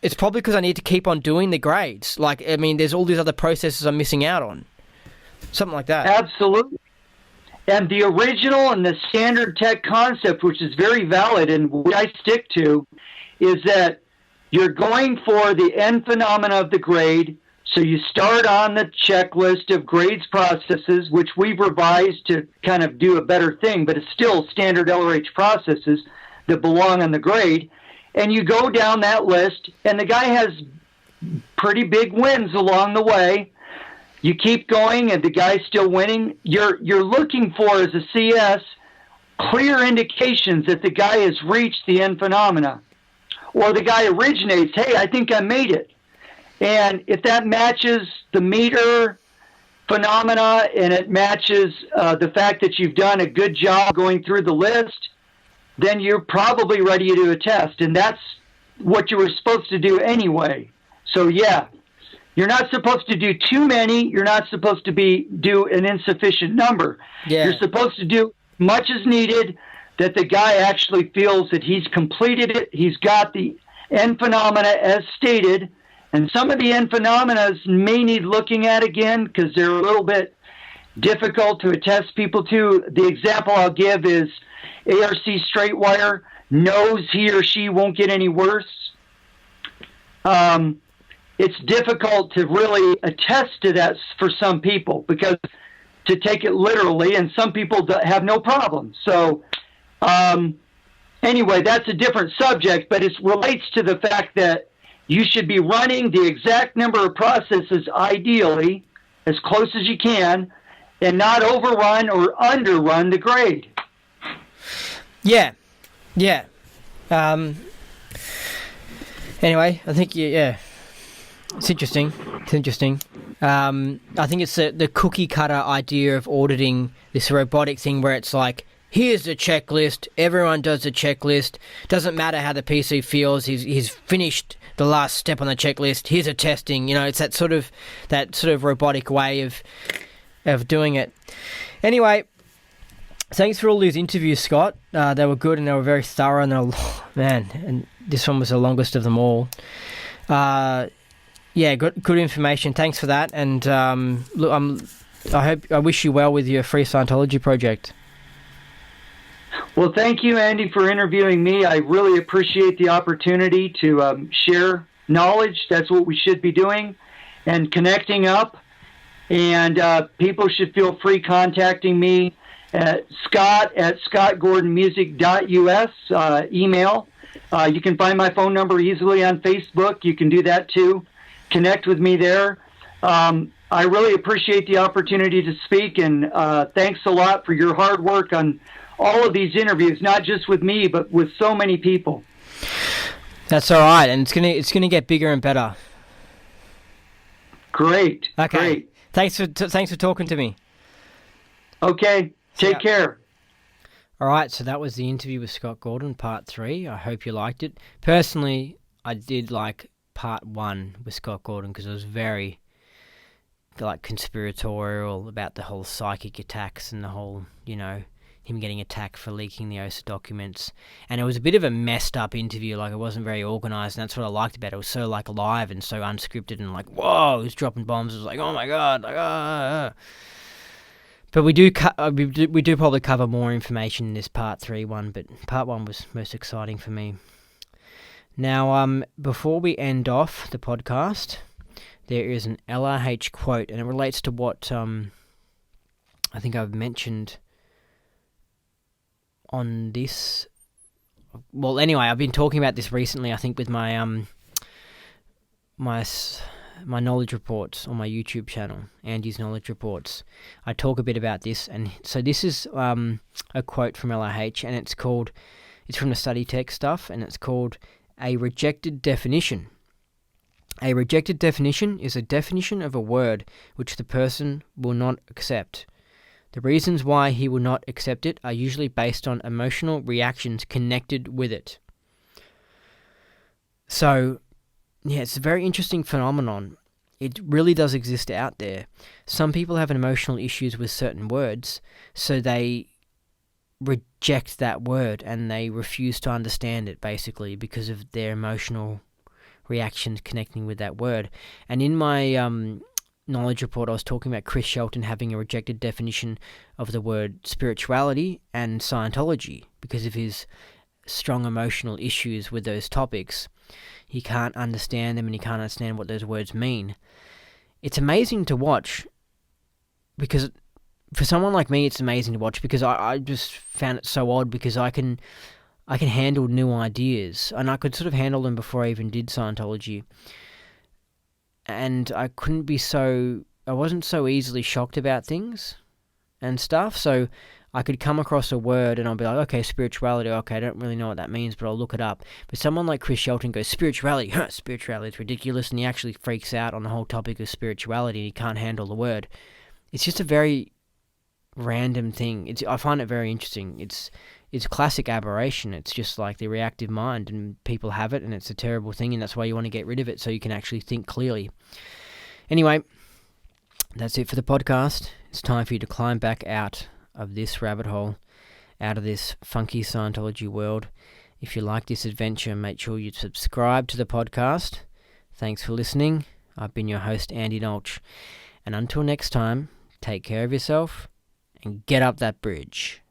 it's probably because I need to keep on doing the grades. Like, I mean, there's all these other processes I'm missing out on. Something like that. Absolutely. And the original and the standard tech concept, which is very valid and what I stick to, is that you're going for the end phenomena of the grade. So you start on the checklist of grades processes, which we've revised to kind of do a better thing, but it's still standard LRH processes that belong on the grade. And you go down that list, and the guy has pretty big wins along the way. You keep going, and the guy's still winning. You're looking for, as a CS, clear indications that the guy has reached the end phenomena. Or the guy originates, hey, I think I made it. And if that matches the meter phenomena and it matches the fact that you've done a good job going through the list, then you're probably ready to do a test. And that's what you were supposed to do anyway. So, yeah, you're not supposed to do too many. You're not supposed to do an insufficient number. Yeah. You're supposed to do much as needed, that the guy actually feels that he's completed it. He's got the end phenomena as stated. And some of the end phenomena may need looking at again because they're a little bit difficult to attest people to. The example I'll give is ARC straight wire knows he or she won't get any worse. It's difficult to really attest to that for some people because to take it literally, and some people have no problem. So anyway, that's a different subject, but it relates to the fact that you should be running the exact number of processes, ideally, as close as you can, and not overrun or underrun the grade. Yeah. Anyway, I think, it's interesting. I think it's the cookie cutter idea of auditing this robotic thing where it's like, here's the checklist. Everyone does the checklist. Doesn't matter how the PC feels. He's finished the last step on the checklist. Here's a testing. It's that sort of robotic way of doing it. Anyway, thanks for all these interviews, Scott. They were good and they were very thorough. And this one was the longest of them all. Good information. Thanks for that. And look, I wish you well with your Free Scientology project. Well, thank you, Andy, for interviewing me. I really appreciate the opportunity to share knowledge. That's what we should be doing, and connecting up. And people should feel free contacting me at scott@scottgordonmusic.us, email. You can find my phone number easily on Facebook. You can do that too. Connect with me there. I really appreciate the opportunity to speak, and thanks a lot for your hard work on all of these interviews, not just with me, but with so many people. That's all right, and it's gonna get bigger and better. Great. Okay. Great. Thanks for talking to me. Okay. Take care. All right, so that was the interview with Scott Gordon, part 3. I hope you liked it. Personally, I did like part 1 with Scott Gordon because it was very conspiratorial about the whole psychic attacks and the whole, him getting attacked for leaking the OSA documents. And it was a bit of a messed up interview, it wasn't very organised, and that's what I liked about it. It was so live and so unscripted and whoa, he was dropping bombs. It was oh my god, But we do probably cover more information in this part 3 one, but part 1 was most exciting for me. Now, before we end off the podcast, there is an LRH quote, and it relates to what I think I've mentioned on this. Well, anyway, I've been talking about this recently, I think, with my my knowledge reports on my YouTube channel, Andy's Knowledge Reports. I talk a bit about this, and so this is a quote from LRH, and it's from the study tech stuff, and it's called a rejected definition. A rejected definition is a definition of a word which the person will not accept. The reasons why he will not accept it are usually based on emotional reactions connected with it. So, yeah, it's a very interesting phenomenon. It really does exist out there. Some people have emotional issues with certain words, so they reject that word and they refuse to understand it, basically, because of their emotional reactions connecting with that word. And in my knowledge report, I was talking about Chris Shelton having a rejected definition of the word spirituality and Scientology because of his strong emotional issues with those topics. He can't understand them and he can't understand what those words mean. It's amazing to watch because for someone like me, it's amazing to watch because I just found it so odd because I can handle new ideas and I could sort of handle them before I even did Scientology. And I wasn't so easily shocked about things and stuff. So I could come across a word and I'll be like, okay, spirituality, okay, I don't really know what that means, but I'll look it up. But someone like Chris Shelton goes, spirituality, spirituality is ridiculous, and he actually freaks out on the whole topic of spirituality and he can't handle the word. It's just a very random thing. I find it very interesting. It's classic aberration. It's just like the reactive mind, and people have it, and it's a terrible thing, and that's why you want to get rid of it so you can actually think clearly. Anyway, that's it for the podcast. It's time for you to climb back out of this rabbit hole, out of this funky Scientology world. If you like this adventure, make sure you subscribe to the podcast. Thanks for listening. I've been your host, Andy Nolch. And until next time, take care of yourself and get up that bridge.